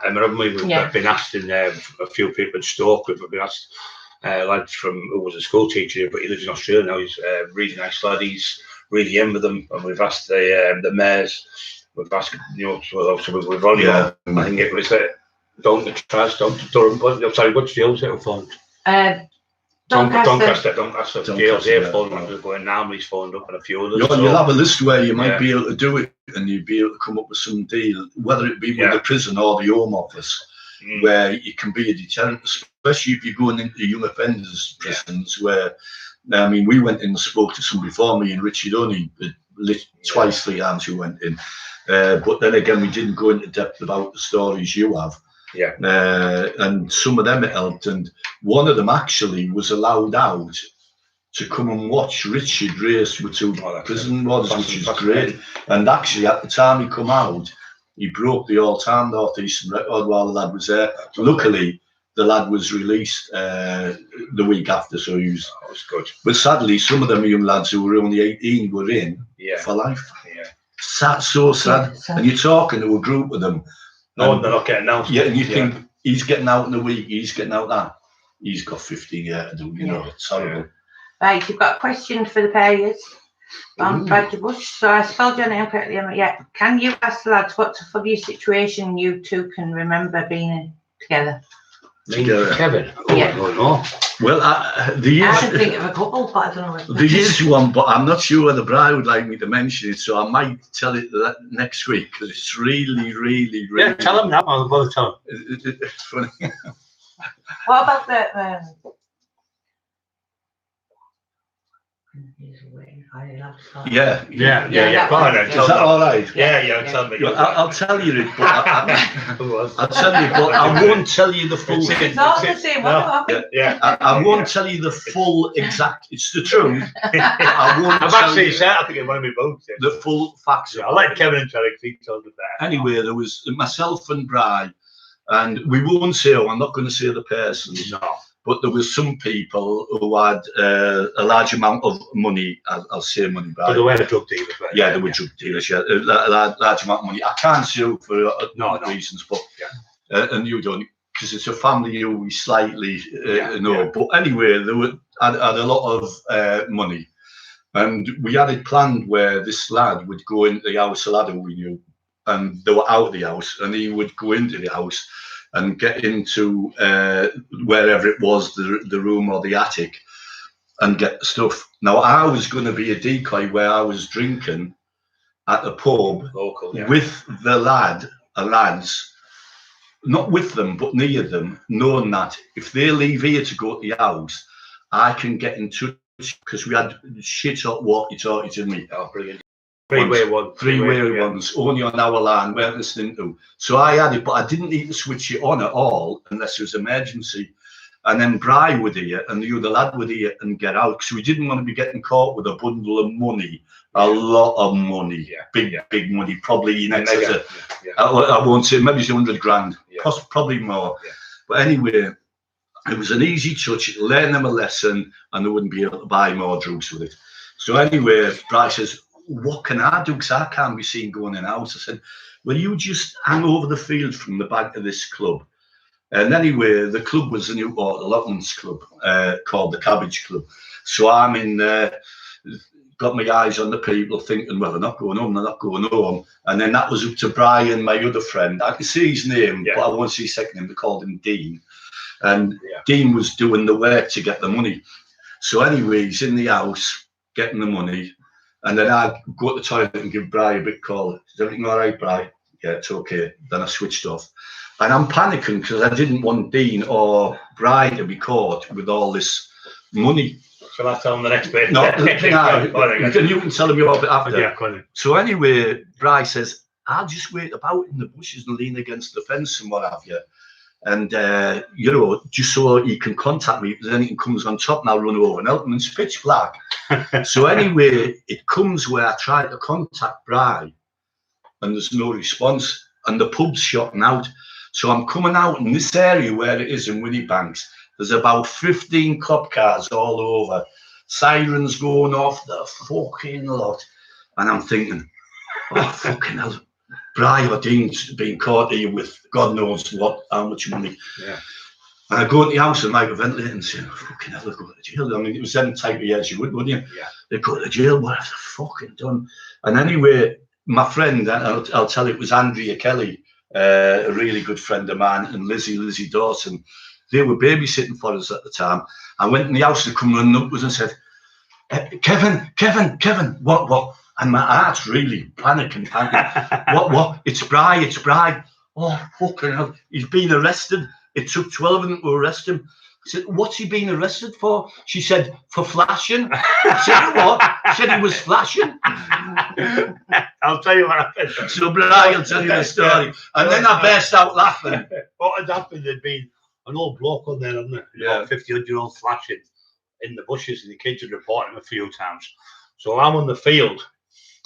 And we've been asked in a few people in Stoke, we've been asked, lad who was a school teacher, but he lives in Australia now, he's a really nice lad, he's really in with them, and we've asked the mayors, we've asked, so we've only got, I think it was don't Durham, what's the old little phone? Doncaster jails here phone, we're going Namley's phoned up and a few others. You'll have a list where you might be able to do it, and you'd be able to come up with some deal, whether it be with the prison or the Home Office, where you can be a deterrent, especially if you're going into young offenders prisons where, I mean, we went in and spoke to somebody before me, and Richard only twice 3 times we went in. But then again, we didn't go into depth about the stories you have. And some of them it helped, and one of them actually was allowed out to come and watch Richard race with 2 prison wards, which is great. And actually, at the time he come out, he broke the all-time North Eastern record while the lad was there. Luckily, the lad was released the week after, so he was. That was good. But sadly, some of them young lads who were only 18 were in for life. So sad. And you're talking to a group of them. No, they're not getting out. Yeah, and you think he's getting out in a week, he's getting out that. He's got 15 years to do, it's horrible. Right, you've got a question for the players on Bradley Bush. So I spelled your name correctly. Can you ask the lads what's a funniest situation you two can remember being in together? Kevin? I don't know. Well, I can think of a couple, but I don't know. There is one, but I'm not sure whether Brian would like me to mention it, so I might tell it next week, because it's really, really, really... Yeah, tell him now. I'll bother tell him. It's funny. What about the... Yeah. Go on then. Is that all right? Yeah, tell me. I'll tell you it, but I'll tell you, but I won't tell you the full. It's not the same. I won't tell you the full exact. It's the truth. I won't. I've actually said I think it might be both. The full facts. I'll let Kevin and Tarek tell the that. Anyway, there was myself and Bri, and we won't say. I'm not going to say the person. No. But there was some people who had a large amount of money. I'll say money, but they were drug dealers. Right? Yeah, they were drug dealers. Yeah, a large amount of money. I can't sue for reasons, but and you don't, because it's a family who we slightly know. But anyway, they had a lot of money, and we had it planned where this lad would go into the house, a lad who we knew, and they were out of the house, and he would go into the house and get into wherever it was, the room or the attic, and get stuff. Now, I was going to be a decoy where I was drinking at a pub with the lads, not with them, but near them, knowing that if they leave here to go to the house, I can get in touch, because we had shit hot walkie-talkies in me. Oh, brilliant. three-way ones, only on our line, weren't listening to. So I had it, but I didn't need to switch it on at all unless there was emergency. And then Bri would hear and the other lad would hear and get out, because we didn't want to be getting caught with a bundle of money, a lot of money, big money, probably in excess of, I won't say, maybe it's 100 grand, probably more. But anyway, it was an easy touch, learn them a lesson, and they wouldn't be able to buy more drugs with it. So anyway, Bri says, what can I do? Because I can't be seen going in and out. I said, well, you just hang over the field from the back of this club. And anyway, the club was the Newport Allotments Club, called the Cabbage Club. So I'm in there, got my eyes on the people, thinking, well, they're not going home, they're not going home. And then that was up to Brian, my other friend. I can see his name, but I won't see his second name. They called him Dean. And Dean was doing the work to get the money. So anyway, he's in the house getting the money. And then I go to the toilet and give Bri a big call. Is everything all right, Bri? Yeah, it's okay. Then I switched off. And I'm panicking because I didn't want Dean or Bri to be caught with all this money. Shall I tell him the next bit? No, you can tell him your bit after. Yeah, so anyway, Bri says, I'll just wait about in the bushes and lean against the fence and what have you. And, you know, just so he can contact me if there's anything comes on top, and I'll run over and help him. It's pitch black. So anyway, it comes where I try to contact Bri and there's no response, and the pub's shutting out. So I'm coming out in this area where it is in Winniebanks. There's about 15 cop cars all over, sirens going off, the fucking lot. And I'm thinking, oh, fucking hell, Bri or Dean's being caught here with God knows what, how much money. Yeah. And I go into the house and like a ventilator and say, oh, fucking hell, they'll go to jail. I mean, it was them type of years you would, wouldn't you? Yeah. They go to jail, what have they fucking done? And anyway, my friend, I'll tell you, it was Andrea Kelly, a really good friend of mine, and Lizzie Dawson. They were babysitting for us at the time. I went in the house to come running up with us and said, Kevin, what? And my heart's really panicking. What? It's Bri. Oh, fucking hell. He's been arrested. It took 12 of them to arrest him. I said, what's he been arrested for? She said, for flashing. I said, what? She said he was flashing. I'll tell you what happened. So Brian will tell you the story. And then I burst out laughing. What had happened, there'd been an old bloke on there, hadn't there? About 50-100-year-old flashing in the bushes, and the kids had reported him a few times. So I'm on the field,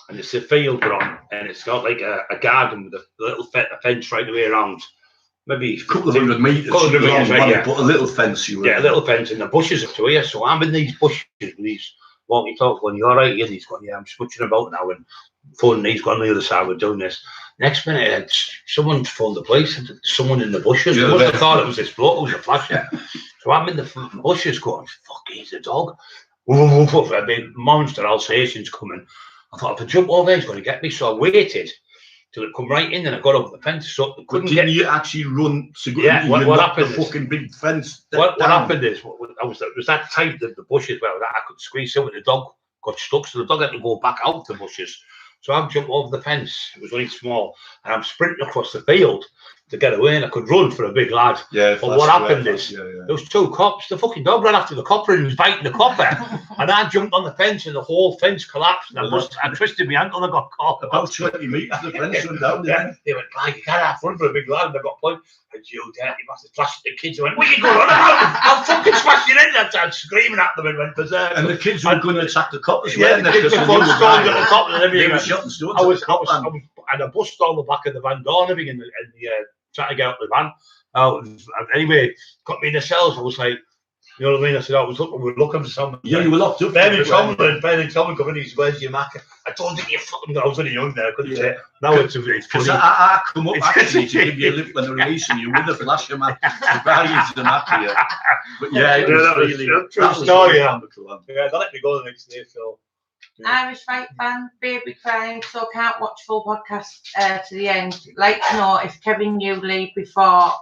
and it's a field we're on, and it's got like a garden with a little fence right the way around. Maybe a couple of hundred meters, right, but a little fence. A little fence, and the bushes up to here. So I'm in these bushes with these walkie-talkies going, you all right? And he's going, yeah, I'm switching about now, and phone, he's gone on the other side, we're doing this. Next minute, someone phoned the police, someone in the bushes. They must have thought it was this bloke who was a flasher. So I'm in the bushes going, fuck, he's a dog. A big monster Alsatian's coming. I thought, if I jump over, he's going to get me. So I waited till it come right in, and I got over the fence. So I couldn't get. You actually run to go? Yeah. What happened? The fucking big fence. What happened is, it was that tight that the bushes were that I could squeeze out, and the dog got stuck. So the dog had to go back out the bushes. So I jumped over the fence. It was only small, and I'm sprinting across the field to get away, and I could run for a big lad. Yeah. But what happened is, there was two cops. The fucking dog ran after the copper and was biting the copper, and I jumped on the fence, and the whole fence collapsed. And I twisted my ankle and I got caught. About 20 meters, the fence went down. Yeah. They went, like, you can't have fun for a big lad. And I got pointed. And you dirty bastard, flashed at the kids. I went, what are you going on about? I'm fucking smashing in that time, screaming at them and went berserk. And the kids were going to attack the cops. Yeah, the kids were going strong at the top and everything. They were shot and stones. And I busted all the back of the van door and everything, and trying to get out the van. Anyway, got me in the cells. I was like, you know what I mean? I said, we were looking for someone. Yeah, you were locked up. Ben Tomlin come in, he's, where's your Mac? I don't think you fucking got. I was only young there, I couldn't say. Now it's funny. I come up actually to give you a lift when they're releasing you with a flasher, man. The values the Mac here. But yeah, it was really. True story, yeah. They let me go the next day, so. Yeah. Irish fight fan, baby crying, so can't watch full podcast to the end. Like to know if Kevin knew Lee before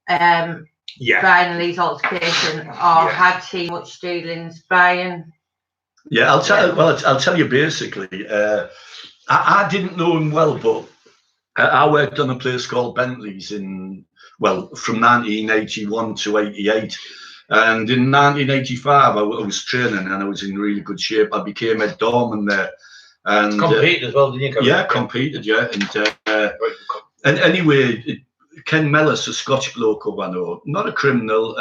Brian and Lee's altercation, or had he much dealings, Brian? Yeah, I'll tell you basically. I didn't know him well, but I worked on a place called Bentley's from 1981 to 88. And in 1985, I was training and I was in really good shape. I became a doorman there. And competed as well, didn't you? Yeah, competed, yeah. And anyway, Ken Mellis, a Scotch bloke who I know, not a criminal.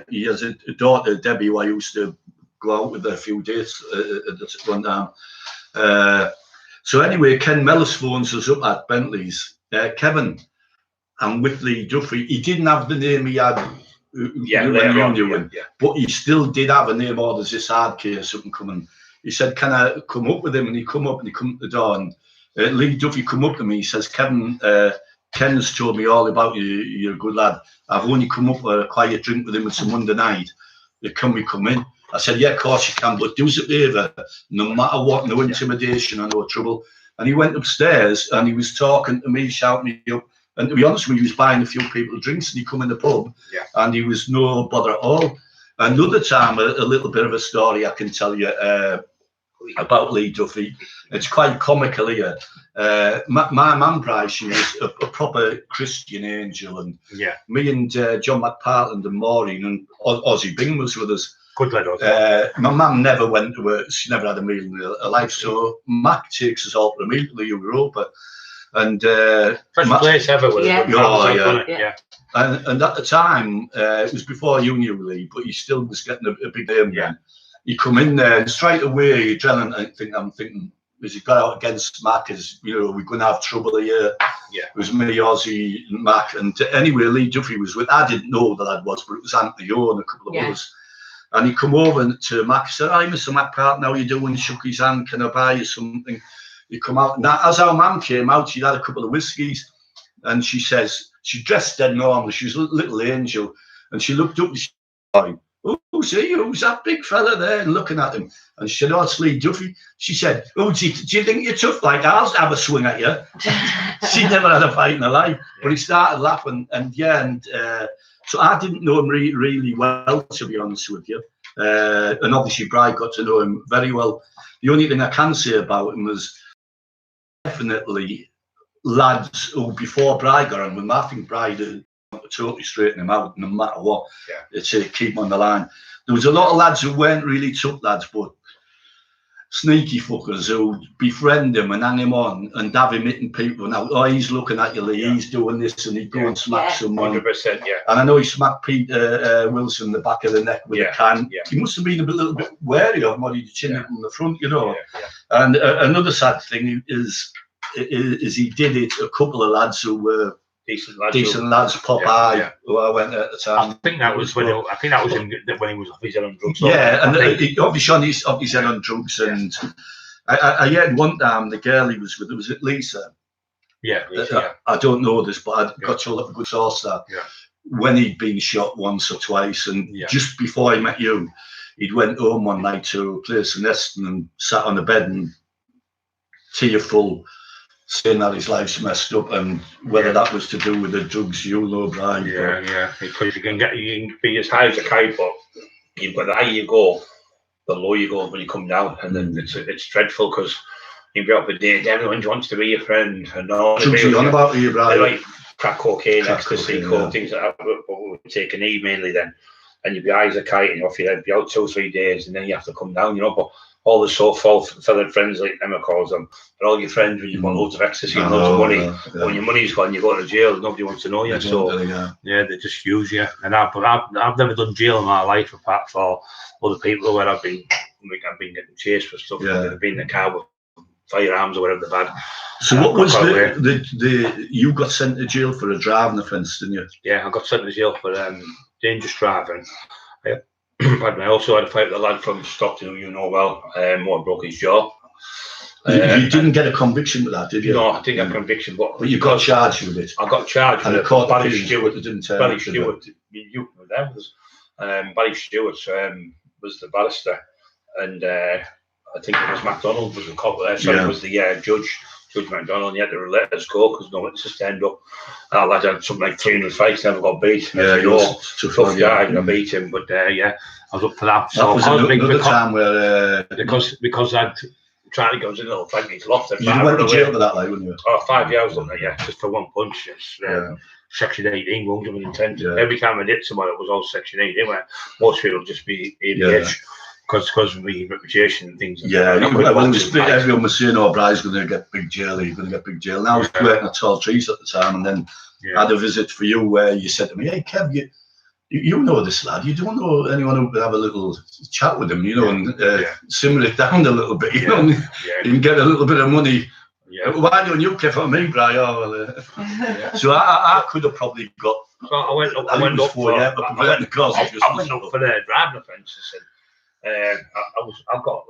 He has a daughter, Debbie, who I used to go out with a few days at one time. So anyway, Ken Mellis phones us up at Bentley's. Kevin, I'm with Lee Duffy. He didn't have the name he had when you knew him, but he still did have a name. Or there's this hard case, something coming. He said, "Can I come up with him?" And he come up to the door, and Lee Duffy come up to me. He says, "Kevin, Ken's told me all about you. You're a good lad. I've only come up for a quiet drink with him. It's a Monday night. Can we come in?" I said, "Yeah, of course you can, but do us a favour, no matter what, no intimidation or no trouble." And he went upstairs and he was talking to me, shouting me up. And to be honest with you, he was buying a few people drinks, and he come in the pub, and he was no bother at all. Another time, a little bit of a story I can tell you about Lee Duffy. It's quite comical here. My mum, Bryce, she was a proper Christian angel, and me and John McPartland and Maureen and Ozzy Bingham was with us. Good lad. My mum never went to work. She never had a meal in her life. So Mac takes us all for a meal to the Europa. And best place ever. And at the time, it was before you knew Lee, but he still was getting a big name then. He come in there and straight away, I'm thinking, as he got out against Mac, as you know, we're going to have trouble here. It was me, Ozzy, and Mac. And anyway, Lee Duffy was with. I didn't know that I was, but it was Anthony O and a couple of others. And he come over to Mac, said, "Hi, Mr. McPart, how you doing?" Shook his hand. "Can I buy you something?" He come out, and as our mum came out, she'd had a couple of whiskies, and she says, she dressed dead normal. She was a little angel, and she looked up and she said, "Who's that big fella there?" And looking at him, and she said, "Oh, it's Lee Duffy." She said, "Oh, do you think you're tough? Like I'll have a swing at you." She never had a fight in her life, but he started laughing, and so I didn't know him really well, to be honest with you. And obviously, Bride got to know him very well. The only thing I can say about him was definitely lads who, before Bride got on with him, I think Bride totally straighten him out no matter what. To keep him on the line. There was a lot of lads who weren't really tough lads, but sneaky fuckers who befriend him and hang him on and have him hitting people. Now, he's looking at you, Lee, he's doing this, and he'd go and smack someone. 100%, And I know he smacked Peter Wilson in the back of the neck with a can. He must have been a little bit wary of him, or he'd chin him from the front, you know. And another sad thing is he did it. A couple of lads who were decent lads, Popeye, who I went at the time. I think that was when he was off his head on drugs. He obviously off his head on drugs, and I heard one time the girl he was with, was it Lisa? I don't know this, but I got told up a good source that when he'd been shot once or twice, and just before he met you, he'd went home one night to a place in Eston and sat on the bed and tearful, saying that his life's messed up, and whether that was to do with the drugs, you'll know, Brian. Because you can be as high as a kite, but the higher you go, the lower you go when you come down, and then it's dreadful because you'll be up a date, everyone wants to be your friend, and all. Drugs you on about you, Brian? They like crack cocaine, ecstasy, coke, things like that, but we'll take an E mainly then, and you'll be high as a kite, and off your head, be out 2 or 3 days, and then you have to come down, you know, but all the so-called feathered friends, like Emma calls them, are all your friends when you've got loads of ecstasy and loads of money. When your money's gone, you go to jail, nobody wants to know you. So they just use you. And I've never done jail in my life apart for other people where I've been getting chased for stuff. I've been in the car with firearms or whatever they've had. So what was you got sent to jail for a driving offence, didn't you? Yeah, I got sent to jail for dangerous driving. I also had a fight with a lad from Stockton who you know well, what broke his jaw. You didn't get a conviction with that, did you? No, I didn't get a conviction, but you got charged with it. I got charged with it. Barry Stewart didn't tell Barry Stewart, you were there with us. Barry Stewart was the barrister, and I think it was MacDonald was the cop. Was the judge. Judge McDonald, he had to let us go because no witnesses turned up. Our lad had something like 300 fights, never got beat. He was tough guy, and I beat him. But I was up for that. So that was another time where because I'd tried to go into little Frankie's loft. You went to jail for that, like, wouldn't you? Oh, 5 years on there, just for one punch. It's Section 18, wounded with intent. Every time I hit someone, it was all Section 18. Where most people would just be in the edge. because of my reputation and things. Yeah, everyone was saying, "Oh, Brian's going to get big jail. He's going to get big jail." And I was working at Tall Trees at the time, and then I had a visit for you where you said to me, "Hey, Kev, you know this lad. You don't know anyone who could have a little chat with him, you know, and simmer it down a little bit, you know, and you can get a little bit of money." Yeah. Why don't you care for me, Brian? So I could have probably got. So I went up for the driving offences, and I've got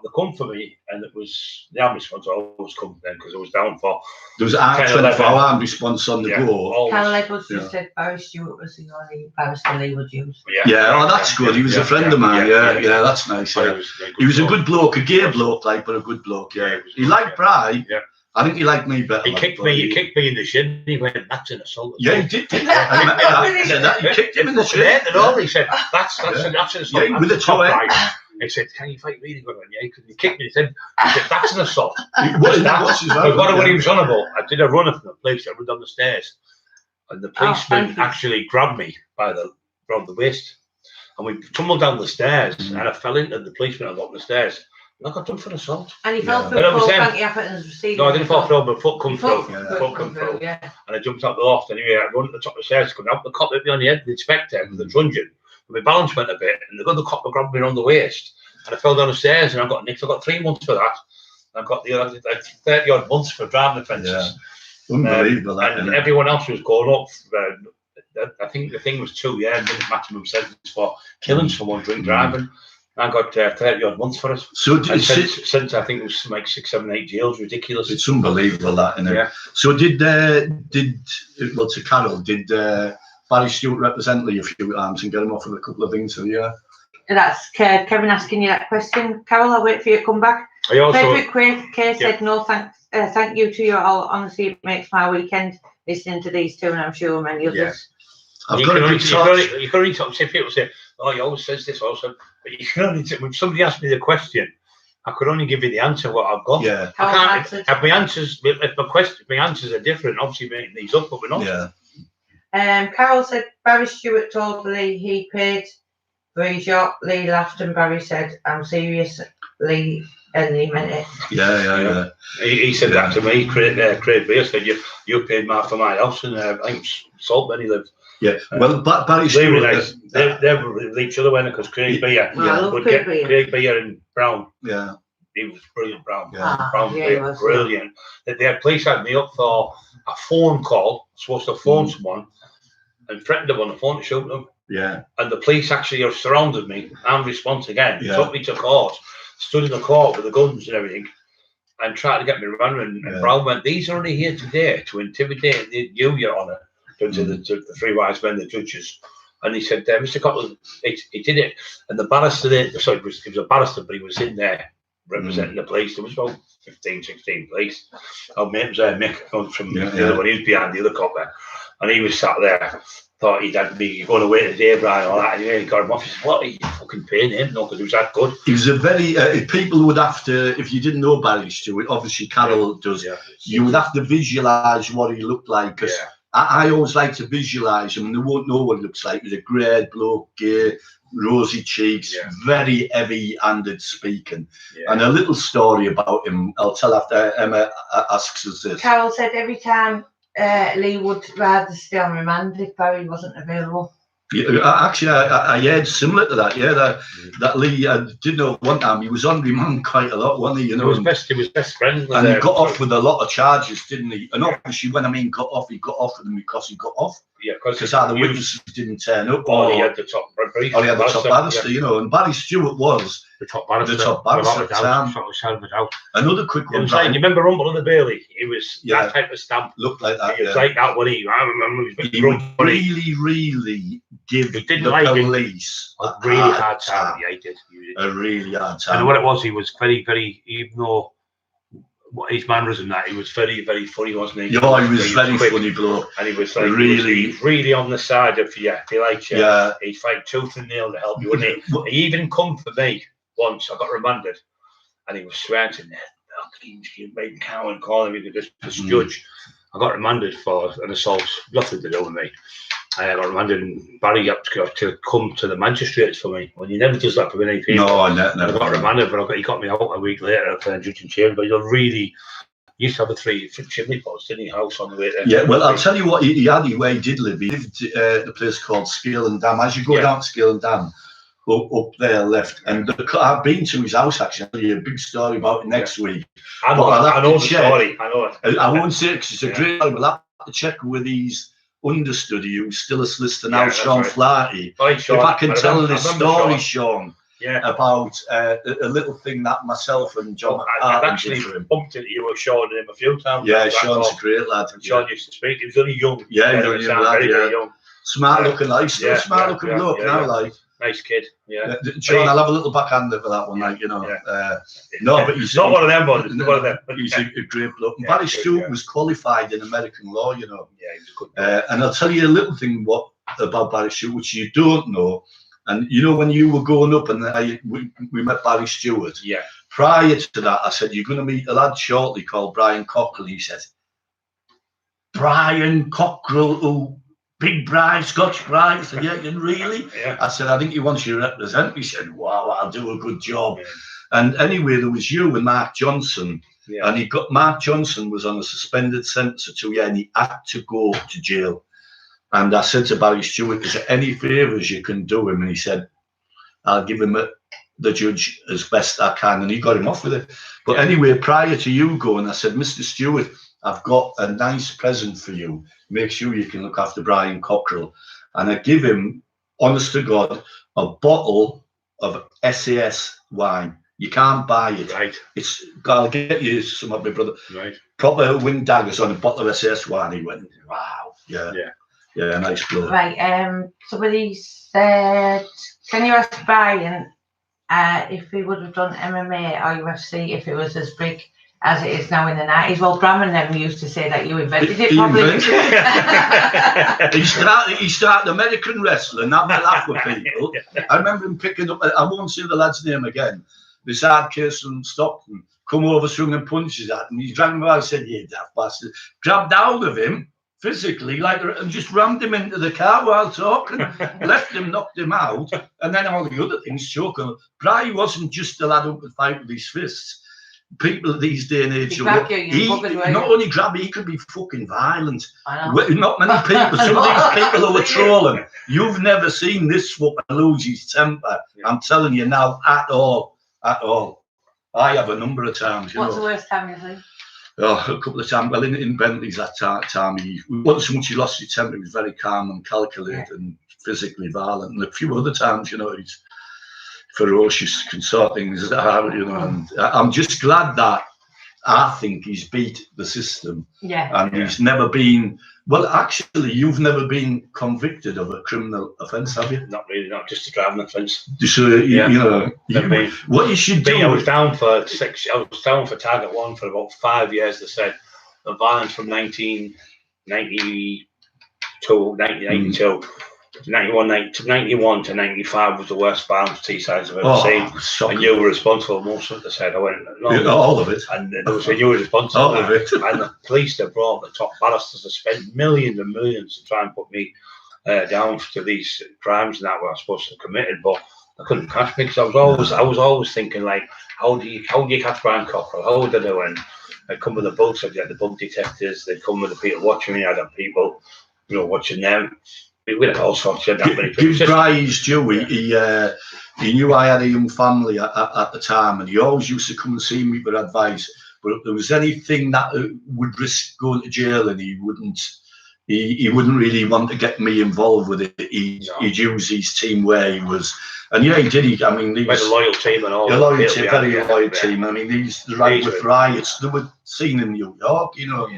they come for me, and it was the armed response always come then because I was down for. There was 24-hour armed response on the go. Carol was just said Barry Stewart was the only barrister they would use. Yeah, that's good. He was a friend of mine. Yeah, that's nice. Yeah. He was a good bloke, a gay bloke, but a good bloke. Yeah, he liked Brian. Yeah. I think he liked me better. He kicked me in the shin. He went, "That's an assault." Yeah, he did. I remember that. He kicked him in the shin. He said, "That's an assault." Yeah, with a toe. He said, "Can you fight really good?" Yeah, he kicked me. He said, "That's an assault." What he was on about? I did a run from the place. I ran down the stairs, and the policeman actually grabbed me around the waist, and we tumbled down the stairs, and I fell into the policeman. I got on the stairs. I got done for an assault. And he fell through the No, I didn't fall through, but foot come through. Foot come through. And I jumped up the loft, and anyway, I run to the top of the stairs, coming out. The cop hit me on the head, the inspector, with the truncheon. My balance went a bit, and the other cop grabbed me around the waist, and I fell down the stairs, and I got nicked. I got 3 months for that. I got the 30-odd months for driving offences. Yeah. Unbelievable. And everyone else was going up. I think the thing was 2 years maximum sentence for killing someone drink driving. I got 30-odd months for it. So since I think it was like 6, 7, 8 jails, ridiculous. It's unbelievable that, isn't it? Yeah. So did to Carol, did Barry Stewart represent Lee a few times and get him off with a couple of things for the year? That's Kevin asking you that question. Carol, I'll wait for you to come back. Frederick Kay said no thanks. Thank you to you all. Honestly, it makes my weekend listening to these two, and I'm sure many others. You can only talk to people say, "Oh, he always says this also," but you can only when somebody asks me the question, I could only give you the answer what I've got. Yeah. I can't. If my answers are different, obviously making these up, but we're not. Yeah. Carol said Barry Stewart told Lee he paid for his yacht. Lee laughed, and Barry said, "I'm serious, Lee," and he meant it. Yeah. He said that to me. Craig Beer said, "You paid for my house," and I think Salt when he lived. Yeah, well, Barry Stewart, they were with each other when because Craig Beer, Craig Beer and Brown. Yeah, he was brilliant. Brown, Brown, he was brilliant. The police had me up for a phone call. Supposed to phone someone and threatened them on the phone to shoot them. Yeah, and the police actually surrounded me and response again. Took me to court, stood in the court with the guns and everything, and tried to get me running. And Brown went, "These are only here today to intimidate you, Your Honour." To the 3 wise men, the judges, and he said, "Mr. Cottle, he did it." And the barrister there, he was a barrister, but he was in there representing the police. There was about 15, 16 police. Our mate was there, Mick, from the other one. He was behind the other cop there, and he was sat there. Thought he'd had me going away today, Brian, all that. And he got him off. He said, "What? Are you fucking paying him?" No, because he was that good. He was a very. People would have to, if you didn't know Barry Stewart, obviously Carol does. Yeah. You would have to visualise what he looked like, because. I always like to visualise him, and they won't know what he looks like. He's a grey bloke, gay, rosy cheeks, very heavy-handed speaking. And a little story about him, I'll tell after Emma asks us this. Carol said every time Lee would rather stay on remand if Barry wasn't available. Yeah, actually, I heard similar to that. Yeah, that Lee did know one time he was on remand quite a lot, wasn't he? You know, he was best friends with and he got off with a lot of charges, didn't he? And obviously, when I mean got off with them because he got off. Yeah, because either witnesses didn't turn up, or he had the top brief, or he had the top barrister, you know. And Barry Stewart was the top barrister at the time. Another quick one. You remember Rumble and the Bailey? He was that type of stamp. Looked like that. He was like that when I remember. He would really give the police a really hard time. Yeah, he did. A really hard time. And what it was, he was very, even though his mannerism that he was very, very funny, wasn't he? Yeah, he was very funny bloke. And he was like really on the side of he liked you. Yeah. He'd fight tooth and nail to help you, wouldn't he? He even come for me once. I got remanded, and he was swearing to me, "You made cow and calling me this judge." I got remanded for an assault, nothing to do with me. I got remanded, and Barry had to come to the magistrates for me. Well, he never does that for many people. No, I got remanded, but he got me out a week later for judge and chair. But he used to have a three chimney pots in his house on the way there. Yeah, well, I'll tell you what he had where he did live. He lived at a place called Scale and Dam. As you go down to Scale and Dam, up there left, and I've been to his house actually. I'll tell you a big story about it next week. I know the story. I know it. I won't say it because it's a great story. We'll have to check with his understudy, who's still a solicitor now, Sean Flaherty. If I can tell this story, Sean, about a little thing that myself and John I've actually bumped into you with Sean and him a few times. Yeah, Sean's a great lad. Sean used to speak. He was only young. Yeah, he was very young. Smart looking, still smart looking look now, like. Nice kid, Sean, I'll have a little backhander for that one, like, you know. No, but he's not one of them, but one of them. He's a great bloke. Barry Stewart was qualified in American law, you know. Yeah, he was a good bloke. And I'll tell you a little thing about Barry Stewart, which you don't know. And you know, when you were growing up and we met Barry Stewart. Yeah. Prior to that, I said, you're going to meet a lad shortly called Brian Cockrell. He said, Brian Cockrell, who... Big Brian, Scotch Brian. I said, yeah, really? Yeah. I said, I think he wants you to represent me. He said, wow, I'll do a good job. Yeah. And anyway, there was you and Mark Johnson. Yeah. And Mark Johnson was on a suspended sentence of 2 years and he had to go to jail. And I said to Barry Stewart, is there any favours you can do him? And he said, I'll give him the judge as best I can. And he got him off with it. But anyway, prior to you going, I said, Mr. Stewart, I've got a nice present for you. Make sure you can look after Brian Cockrell. And I give him, honest to God, a bottle of SAS wine. You can't buy it. Right. I'll get you some of my brother. Right. Proper wing daggers on a bottle of SAS wine. He went, wow. Yeah. Nice bloke. Right. Somebody said, can you ask Brian if he would have done MMA or UFC if it was as big as it is now in the 90s? Well, Bram and them used to say that you invented it, probably. He started American wrestling, having a laugh with people. I remember him picking up, I won't say the lad's name again, this hard case from Stockton, come over swinging punches at him. He dragged him out, I said, you daft bastard. Grabbed hold of him physically, and just rammed him into the car while talking, left him, knocked him out, and then all the other things choking. Brian wasn't just a lad who could fight with his fists. People these day and age, not only grab, he could be fucking violent. Not many people, some of these people who are trolling, you've never seen this fucker lose his temper. I'm telling you now, at all. I have a number of times. What's the worst time you've seen? Oh, a couple of times. Well, in Bentley's that time, he wasn't so much he lost his temper, he was very calm and calculated and physically violent. And a few other times, you know, he's ferocious, can sort things out, you know. And I'm just glad that I think he's beat the system. And he's never been, well, actually, you've never been convicted of a criminal offence, have you? Not really, not just a driving offence. So, you know, what you should do. I was down for Target 1 for about 5 years. They said the violence from 1992, 91 to 95 was the worst violence Teessides I've ever seen. Shocking. And you were responsible for most of it, they said. I went, no, all of it. And they said you were responsible all of it. And the police, they brought the top barristers to spend millions and millions to try and put me down to these crimes and that were supposed to have committed, but they couldn't catch me because I was always thinking, like, how do you catch Brian Cockrell? How would they do? And I'd come with the bugs, I'd get the bug detectors, they'd come with the people watching me, I'd have people, you know, watching them. We had all sorts of that. Give Brian his due. He knew I had a young family at the time, and he always used to come and see me for advice. But if there was anything that would risk going to jail, and he wouldn't really want to get me involved with it. He'd use his team where he was, and he did. I mean, he was a loyal team and all. A loyal team, very loyal team. I mean, these right with riots they were seen in New York, you know.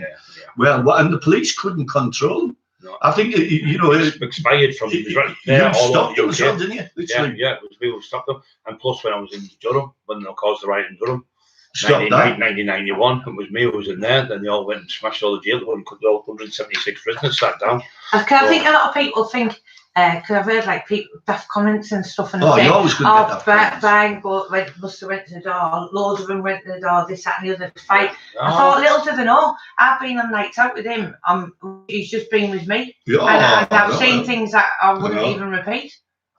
Well, and the police couldn't control them. No. I think you know it's expired from you stopped them, didn't you? Literally. Yeah, we stopped them. And plus, when I was in Durham, when they caused the riot in Durham, 1991, it was me who was in there. Then they all went and smashed all the jail. 176 prisoners sat down. I think a lot of people think Because I've heard like people daft comments and stuff, and you're always going to get that. Brian must have went to the door. Loads of them went to the door. This, that, and the other to fight. I thought, little do they know, I've been on nights out with him. He's just been with me, and I've seen things that I wouldn't even repeat.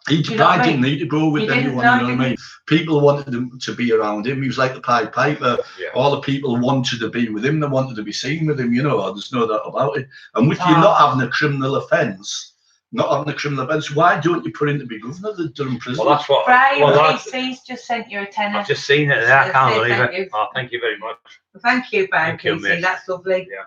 I didn't need to go with anyone, you know what I mean? People wanted him to be around him. He was like the Pied Piper. Yeah. All the people wanted to be with him. They wanted to be seen with him, you know. There's no doubt about it. And with you not having a criminal offence, why don't you put in to be governor of the Durham prison? Well, that's what. Brian, he's just sent you a tenner. I've just seen it there. I can't believe it. Oh, thank you very much. Thank you, Brian. That's lovely. Yeah.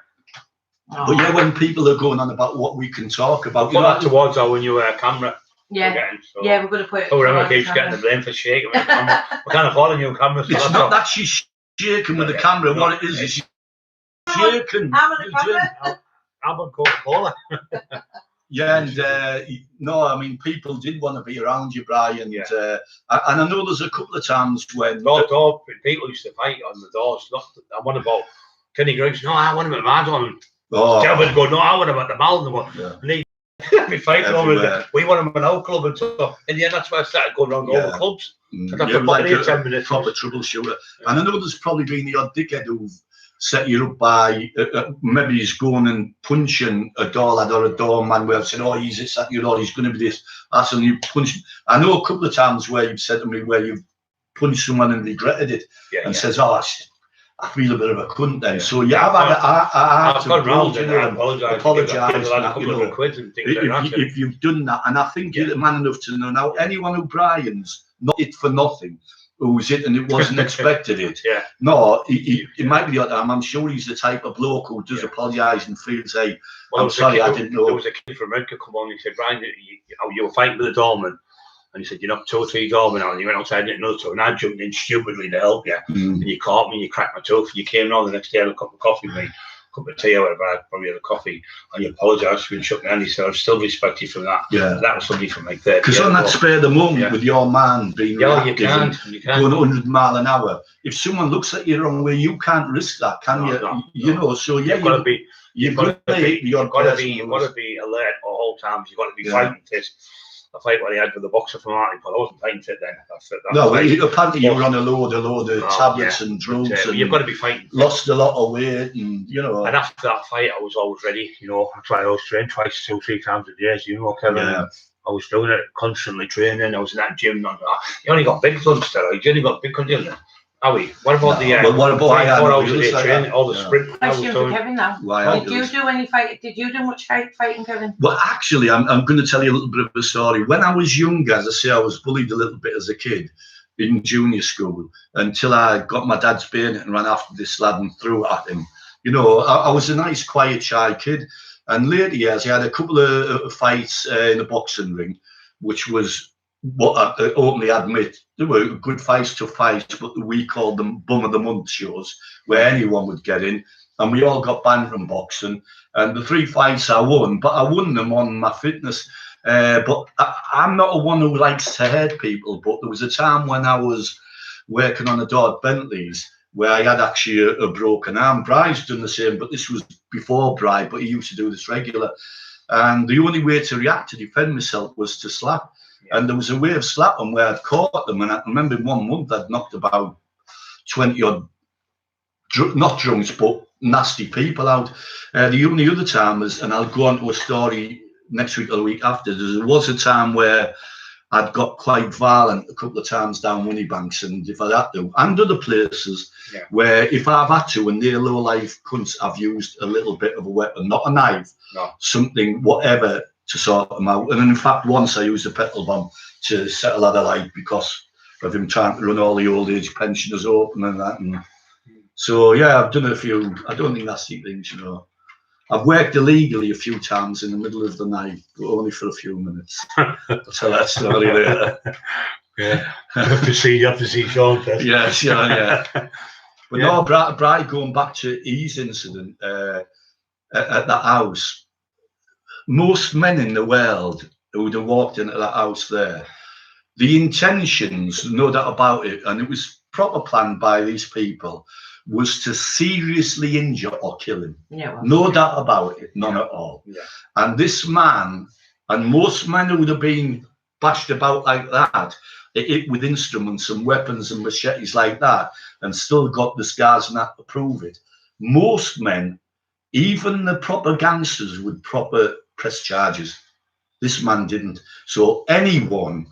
But yeah, when people are going on about what we can talk about, put that towards our new camera. Yeah, we're going to put it. Whoever keeps getting the blame for shaking with the camera. We can't afford a new camera. So it's not that she's shaking with the camera. What it is she's shaking. I'm on the camera. I'm on Coca-Cola. Yeah, and no, I mean, people did want to be around you, Brian. Yeah. And I know there's a couple of times when people used to fight on the doors. I want about Kenny Griggs. No, I want him at Madon. Gentlemen go, no, I want him at the Malden. We fighting over it. We want him at our club and stuff. In the end, that's why I started going around all the clubs. You're like a proper troubleshooter. And I know there's probably been the odd dickhead who've set you up by maybe he's going and punching a door lad or a doorman where I've said, oh, he's at your door, he's going to be this. That's when you punch. I know a couple of times where you've said to me where you've punched someone and regretted it and says, oh, I feel a bit of a cunt then. So yeah, I've gone round and apologise. If you've done that, and I think you're man enough to know now, anyone who Brian's not it for nothing, who's it and it wasn't expected it. Yeah. No, it might be the other time. I'm sure he's the type of bloke who does apologise and feels, hey, I'm sorry, I didn't know. There was a kid from Redcar come on and he said, Brian, you were fighting with a doorman. And he said, you knocked 2 or 3 doormen out, and you went outside and didn't know so. And I jumped in stupidly to help you. And you caught me and you cracked my tooth. You came round the next day, I had a cup of coffee with me, a cup of tea or whatever, I probably had a coffee. And you apologised for being shook my hand. He said, I still respect you for that. Yeah. That was somebody from like that. Because on that spur of the moment with your man being you can't going 100 mile an hour, if someone looks at you the wrong way, you can't risk that, can you? No. You know, so yeah, you've got to be alert at all times. You've got to be fighting this. I fight what he had with the boxer from Hartlepool. I wasn't fighting it then. Apparently you were on a load of tablets and drugs. And you've got to be fighting. Lost a lot of weight, and you know. And after that fight, I was always ready. You know, that's why I was training twice, 2 or 3 times a day. As you know, Kevin. Yeah. I was doing it constantly, training. I was in that gym. You only got big on steroids. You only got big on doing it. What about the? But what about 4 hours a day training? All the sprint. Question for Kevin now. Did you do any fight? Did you do much fighting, Kevin? Well, actually, I'm going to tell you a little bit of a story. When I was younger, as I say, I was bullied a little bit as a kid in junior school until I got my dad's bayonet and ran after this lad and threw it at him. You know, I was a nice, quiet, shy kid. And later years, I had a couple of fights in the boxing ring, which was what I openly admit, they were good fights, tough fights, but we called them bum of the month shows, where anyone would get in, and we all got banned from boxing. And the 3 fights I won, but I won them on my fitness. But I'm not a one who likes to hurt people, but there was a time when I was working on a door at Bentley's where I had actually a broken arm. Bry's done the same, but this was before Bry, but he used to do this regular. And the only way to react to defend myself was to slap. And there was a way of slapping where I'd caught them, and I remember in 1 month I'd knocked about 20 odd, not drunks, but nasty people out. The only other time is, and I'll go on to a story next week or the week after, there was a time where I'd got quite violent a couple of times down Moneybanks, and if I had to, and other places where if I've had to, and they're low life cunts, I've used a little bit of a weapon, not a knife, something, whatever, to sort them out. And in fact, once I used a petrol bomb to set a ladder light because of him trying to run all the old age pensioners open and that. And so yeah, I've done a few, I don't think nasty things, you know. I've worked illegally a few times in the middle of the night, but only for a few minutes. I'll tell that story later. Yeah, you have to see Sean first. Yes, yeah. But no, Bri, going back to his incident at that house, most men in the world who would have walked into that house there, the intentions, no doubt about it, and it was proper planned by these people, was to seriously injure or kill him. No doubt about it, none at all. Yeah. And this man And most men who would have been bashed about like that, with instruments and weapons and machetes like that, and still got the scars and that to prove it. Most men, even the proper gangsters, would proper press charges. This man didn't. So anyone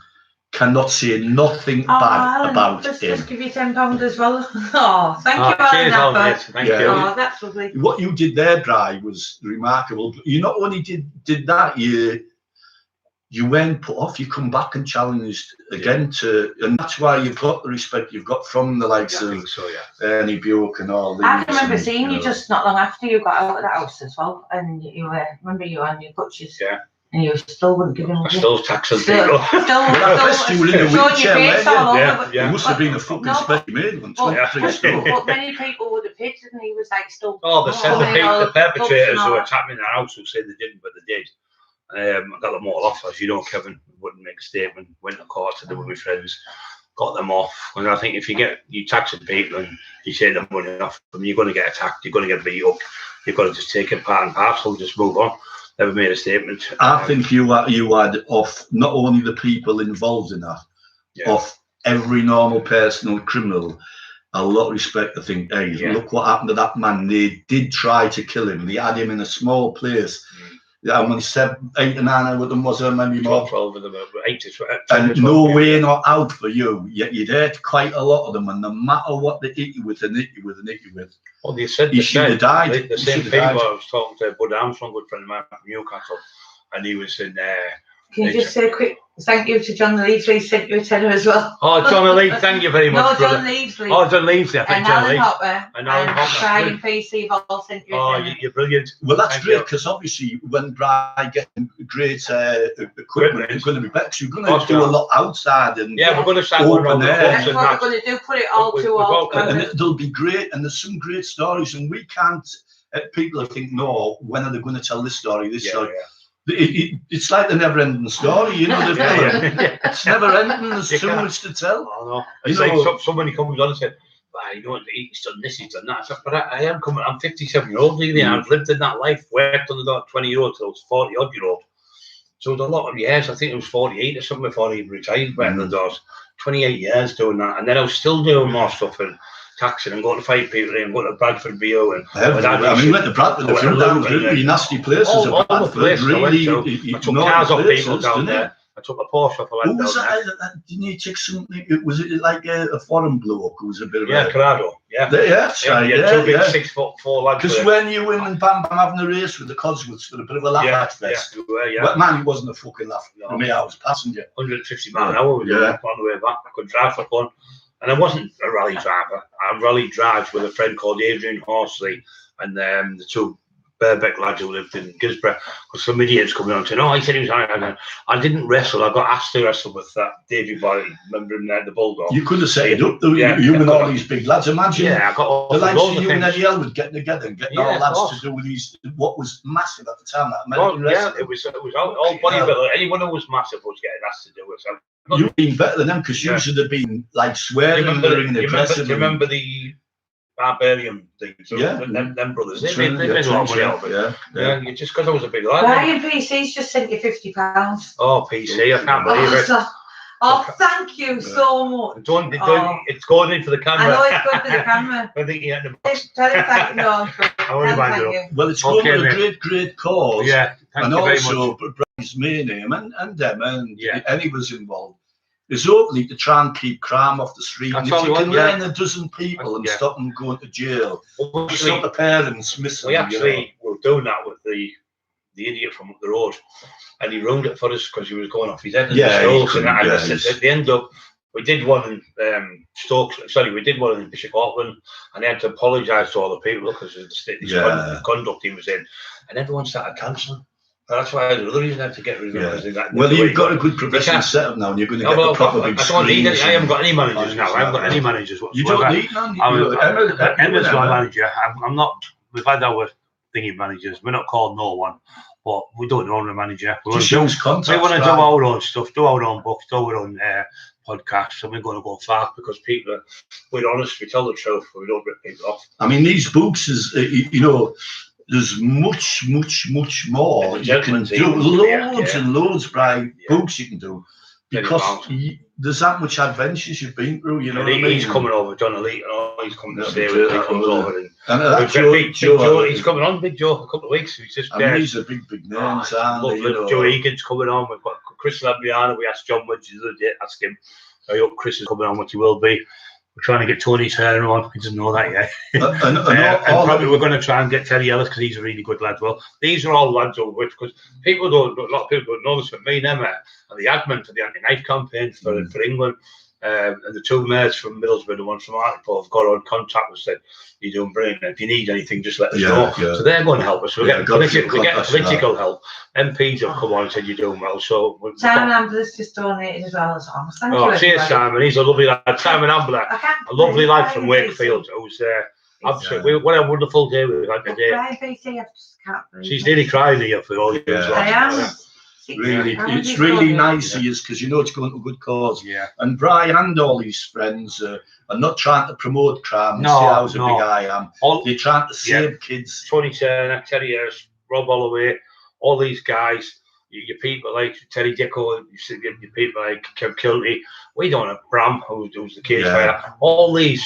cannot say nothing bad Alan, about let's him. just give you £10 as well. Oh, thank you, Cheers, Alan. Alan, thank you. Oh, that's lovely. What you did there, Bri, was remarkable. But you not only did that, you weren't put off. You come back and challenged again and that's why you've got the respect you've got from the likes of Ernie Bjork and all these. I can remember seeing you just not long after you got out of the house as well, and you were, remember you on your crutches. Yeah. And you still wouldn't give him a still taxing people. You were in a wheelchair, weren't you? It must have been a fucking special made one. But many people would have hit, and he was like still. Oh, the perpetrators who were tapping in their house who said they didn't, but they did. I got them all off, as you know. Kevin wouldn't make a statement. Went to court to do with my friends. Got them off. And I think if you taxing people and you say the money off them, you're going to get attacked. You're going to get beat up. You've got to just take it part and parcel, just move on. Never made a statement. I think you had off not only the people involved in that, off every normal person or criminal, a lot of respect. I think, hey, look what happened to that man. They did try to kill him. They had him in a small place. How many, 7, 8 or 9 of them was there? Maybe more. 12 of them, 8 to 12. And no way not out for you. Yet you'd hurt quite a lot of them, and no matter what they hit you with, and hit you with, and hit you with. Well, they said he should have died. The same people I was talking to Bud Armstrong, good friend of mine from Newcastle, and he was in there. Can you just say a quick thank you to John Leavesley? He sent you a tenner as well. Oh, John Leavesley, thank you very much. No, John Leavesley. Oh, John Leavesley, I think John Leavesley. And Alan Hopper. And PC have all sent you a tenner. You're brilliant. Well, that's great, because obviously when Brian gets great equipment, it's going to be better. You're going to do a lot outside. And we're going to start open there. That's what we're going to do, put it all to all. And it'll be great, and there's some great stories, and we can't, people think, no, when are they going to tell this story, this story? It's like the never-ending story, you know. It's never-ending. There's too much to tell. I know. It's like somebody comes on and said, "Well, you know, he's done this, he's done that." I said, "But I am coming. I'm 57-year-old, really. I've lived in that life. Worked on the 20-year-old till I was 40-odd-year-old. So it was a lot of years. I think it was 48 or something before he retired. Working the doors, 28 years doing that, and then I was still doing more stuff and taxing and going to fight people and going to Bradford BO and we went to Bradford, really nasty places. All the places really, I took cars off people down there. I took a Porsche off a land down there. Didn't you take something? Was it like a foreign bloke who was a bit of Corrado, two big 6'4" lads. Because when you were in Bam Bam having a race with the Cosworths for a bit of a laugh at fest, but man, it wasn't a fucking laugh. For me, I was passenger. 150 miles an hour on the way back. I could drive for fun. And I wasn't a rally driver. I rally drives with a friend called Adrian Horsley and the two Birbeck lads who lived in Gisborough. Because some idiots coming on saying, "Oh, he said he was alright." I didn't wrestle. I got asked to wrestle with that Davy Boy. Remember him there, the Bulldog? You could have set it up, though. You and all these big lads. Imagine I got the likes of you and Eddie Elwood getting together and getting all lads to do with these, what was massive at the time. That American wrestling. It was all bodybuilder. Anyone who was massive was getting asked to do it. So you've been better than them, because you should have been like swearing and aggressive. Do you remember the Barbarian thing? So them brothers. They made a lot of money out of it. Yeah, just because I was a big lad. Brian PC's just sent you £50. Oh, PC, I can't believe it. Oh, thank you so much. It's going in for the camera. I know it's good for the camera. I think you had the box. Tell him thank you. No, thank you. Well, it's going to a great cause. Yeah, thank you very much. And also, Brian's main aim, and them, and any was involved, is hopefully to try and keep crime off the street. That's and if you can learn a dozen people and stop them going to jail, stop the parents missing. We actually were doing that with the idiot from up the road, and he ruined it for us because he was going off his head. And at the end up, we did one in we did one in Bishop Auckland, and he had to apologise to all the people because of the conduct he was in, and everyone started cancelling. That's why there's another reason I had to get rid of it. Well, you've got a good professional setup now, and you're going to get the proper big screen. I haven't got any managers now. I haven't got any managers whatsoever. You don't need none. Emma's my manager. I'm not. We've had our thingy managers. We're not called no one, but we don't own a manager. We want to do our own stuff, do our own books, do our own podcasts, and we're going to go far because people we're honest, we tell the truth, we don't rip people off. I mean, these books is, there's much more you can do. Loads and loads by books you can do. Because there's that much adventures you've been through, you know what I mean? He's coming over, John Elite, he's coming to stay with me, he comes over. And Joe, he's coming on, Big Joe, a couple of weeks. He's just these are big names, aren't they? Joe Egan's coming on, we've got Chris Labriana, we asked John Wedge the other day, ask him, I hope Chris is coming on, what he will be. We're trying to get Tony Turner on. We doesn't know that yet. And probably we're going to try and get Terry Ellis because he's a really good lad. Well, these are all lads over which, because a lot of people don't know this, but me and Emma and the admin for the anti-knife campaign for England, and the two mates from Middlesbrough, the one from Hartlepool, have got on contact and said, "You're doing brilliant. If you need anything, just let us know." So they're going to help us. We get political help. MPs have come on and said you're doing well. So Simon Ambler's just donated as well as almost. Thank you. Cheers, Simon. He's a lovely lad. Simon Ambler, a lovely lad from Wakefield, who's absolutely. What a wonderful day we've had today. Brian BT, I just can't believe She's nearly crying here for all you. I am. Really, it's really nice of you because you know it's going to a good cause. Yeah. And Brian and all his friends are not trying to promote crime and say how big I am. They're trying to save kids. Tony Turner, Terry Harris, Rob Holloway, all these guys, your people like Terry Dicko, your people like Kev Kilty. We don't have Bram, who's the case fighter. All these,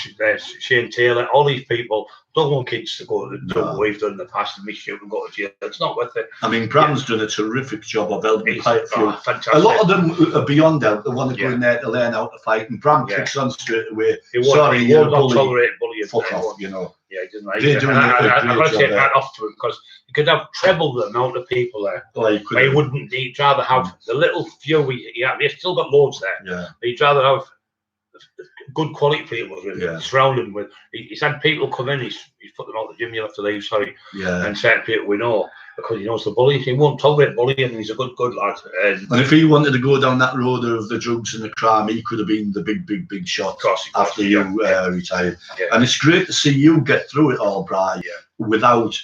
Shane Taylor, all these people don't want kids to go to what we've done in the past and misshoot and go to jail. It's not worth it. I mean, Bram's done a terrific job of helping fight through. Fantastic. A lot of them are beyond help. They want to go in there to learn how to fight, and Bram kicks on straight away. He won't tolerate bullying. Fuck off, you know. Yeah, he doesn't like it. I've got to take that off to him because you could have treble the amount of people there. He wouldn't. He'd rather have the little few. He's still got loads there. Yeah. He'd rather have good quality people surrounding with. He's had people come in. He's put them out the gym. You have to leave. Sorry. Yeah. And certain people we know because he knows the bullying. He won't tolerate bullying. He's a good lad. And if he wanted to go down that road of the drugs and the crime, he could have been the big shot after you retired. Yeah. And it's great to see you get through it all, Brian. Yeah. Without,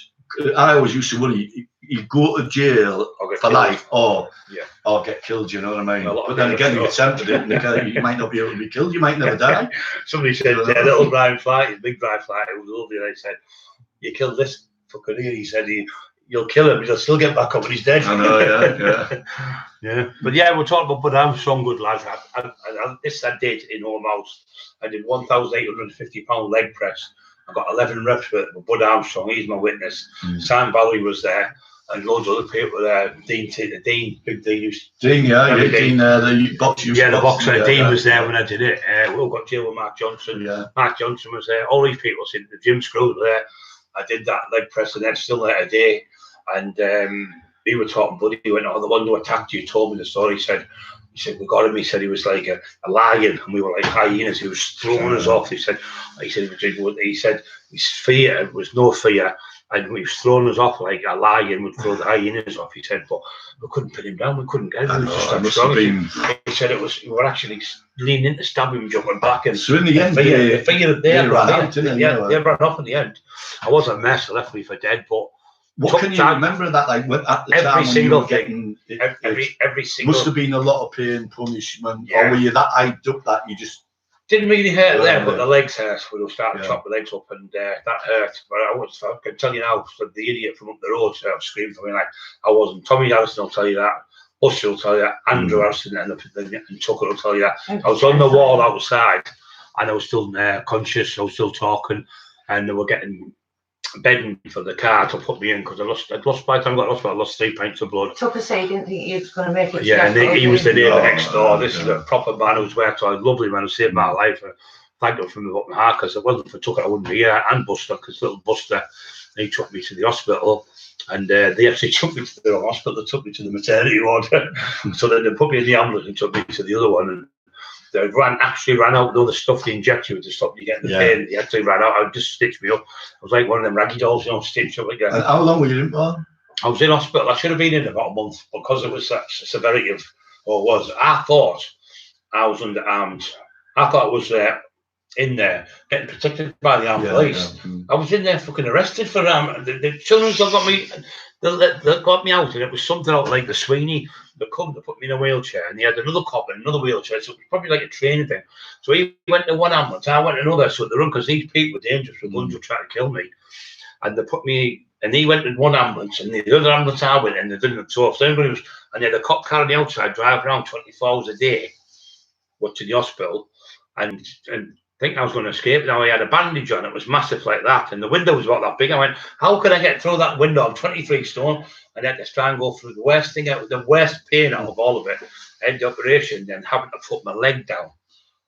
I always used to worry. You go to jail for life or get killed, you know what I mean? But then again, you get tempted, you might not be able to be killed, you might never die. Somebody said, little Brian Flight, big Brian Flight, it was lovely, they said, you killed this fucker here, he said, you'll kill him, but he'll still get back up when he's dead. I know, yeah. But yeah, we're talking about, but I'm some good lads. I did in home house. I did 1,850 pound leg press. I got 11 reps with Bud Armstrong, he's my witness. Sam Valley was there. And loads of other people there. Dean, Big Dean Dean, the boxer. Yeah, the boxer. Dean was there when I did it. We all got jail with Mark Johnson. Yeah. Mark Johnson was there. All these people said the Jim Screw were there. I did that leg press and then still there today. And we were talking, buddy. He went, "Oh, the one who attacked you told me the story." He said, we got him. He said he was like a lion, and we were like hyenas. He was throwing us off. He said his fear was no fear. And we was throwing us off like a lion would throw the hyenas off. He said, but we couldn't pin him down. We couldn't get him. He said we were actually leaning in to stab him, jumping back. And so in the end, they ran off in the end. I was a mess. I left me for dead. But what can you remember of that? Like at the time when you were getting every single must have been a lot of pain, punishment, or were you that hyped up that you just didn't really hurt there, but the legs hurt. We were starting to chop the legs up, and that hurt. But I can tell you now, the idiot from up the road screamed for me like I wasn't. Tommy Harrison will tell you that. Usher will tell you that. Andrew Harrison and Tucker will tell you that. I was on the wall outside, and I was still conscious. I was still talking, and they were getting bedding for the car to put me in because I'd lost by the time I got hospital. I lost 3 pints of blood. Tucker said he didn't think he was going to make it. Yeah, and he was the neighbour next door. This is a proper man who's worked for a lovely man who saved my life. Thank him from the bottom of my heart because if it wasn't for Tucker, I wouldn't be here. And Buster, because little Buster, he took me to the hospital. And they actually took me to the wrong hospital. They took me to the maternity ward. So then they put me in the ambulance and took me to the other one. And they actually ran out with all the stuff they inject you to stop you getting the pain. They actually ran out. I just stitched me up. I was like one of them raggy dolls, stitched up again. And how long were you in for? I was in hospital. I should have been in about a month because it was such severity of, I thought I was underarmed. I thought I was in there getting protected by the armed police. I was in there fucking arrested for the children got me. They got me out, and it was something out like the Sweeney. They put me in a wheelchair, and he had another cop in another wheelchair. So it was probably like a training thing. So he went to one ambulance, I went to another. So they run because these people were dangerous with guns were trying to kill me, and they put me And he went in one ambulance, and the other ambulance I went in, they didn't tow off. So everybody was, and they had a cop car on the outside driving around 24 hours a day, to the hospital, and thinking I was going to escape. Now I had a bandage on, it was massive like that, and the window was about that big. I went, how can I get through that window? I'm 23 stone, and I had to try and go through the worst thing out, the worst pain out of all of it. I had the operation, then having to put my leg down.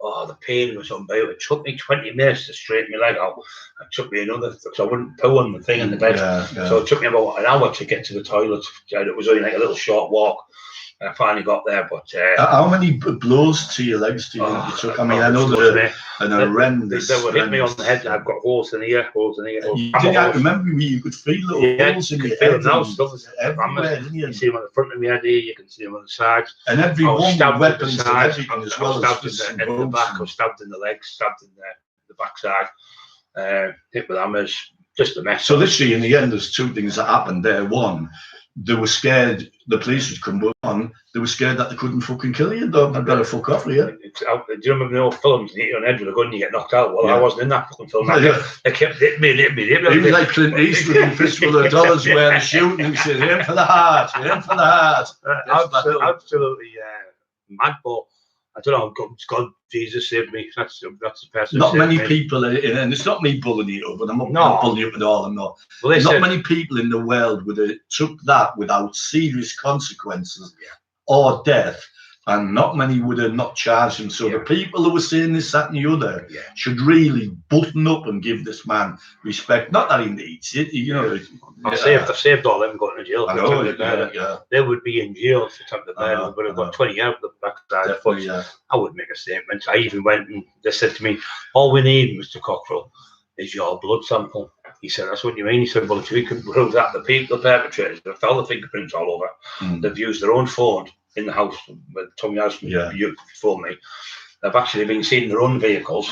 Oh, the pain was unbelievable. It took me 20 minutes to straighten my leg out. It took me another, because I wouldn't poo on the thing in the bed. So it took me about an hour to get to the toilet. It was only like a little short walk. And I finally got there, but... how many blows to your legs do you think you took? I mean, I know they're an horrendous... They were hitting me on the head, and I've got holes in here, holes in here. I remember you could feel little holes in your head. Now, everywhere, you see them on the front of my head here, you can see them on the sides. And every one with weapons and everything as well. I was stabbed in the back, I was stabbed in the legs, stabbed in the backside, hit with hammers, just a mess. So literally, in the end, there's two things that happened there. One, they were scared the police would come, but on, they were scared that they couldn't fucking kill you. They'd better fuck off with you. Do you remember the old films? You hit you on the head with a gun, you get knocked out. Well, I wasn't in that fucking film. They kept hitting me. He was like Clint Eastwood in Fistful of Dollars, where they're shooting and he said, "Aim for the heart, aim for the heart." Absolutely mad, but I don't know. God, Jesus saved me. That's the person. Not many people, and it's not me bullying you up, but I'm not bullying you up at all. I'm not. Well, not many people in the world would have took that without serious consequences or death, and not many would have not charged him. So the people who were saying this, that, and the other should really button up and give this man respect. Not that he needs it, you know. I've saved all them going to jail. I know, they would be in jail for attempted murder, but I've got 20 years on the backside. I would make a statement. I even went and they said to me, all we need, Mr. Cockrell, is your blood sample. He said, that's what you mean? He said, well, if we can prove that, the perpetrators, they've found the fingerprints all over. They've used their own phone in the house with Tommy House, you phoned me. They've actually been seen in their own vehicles.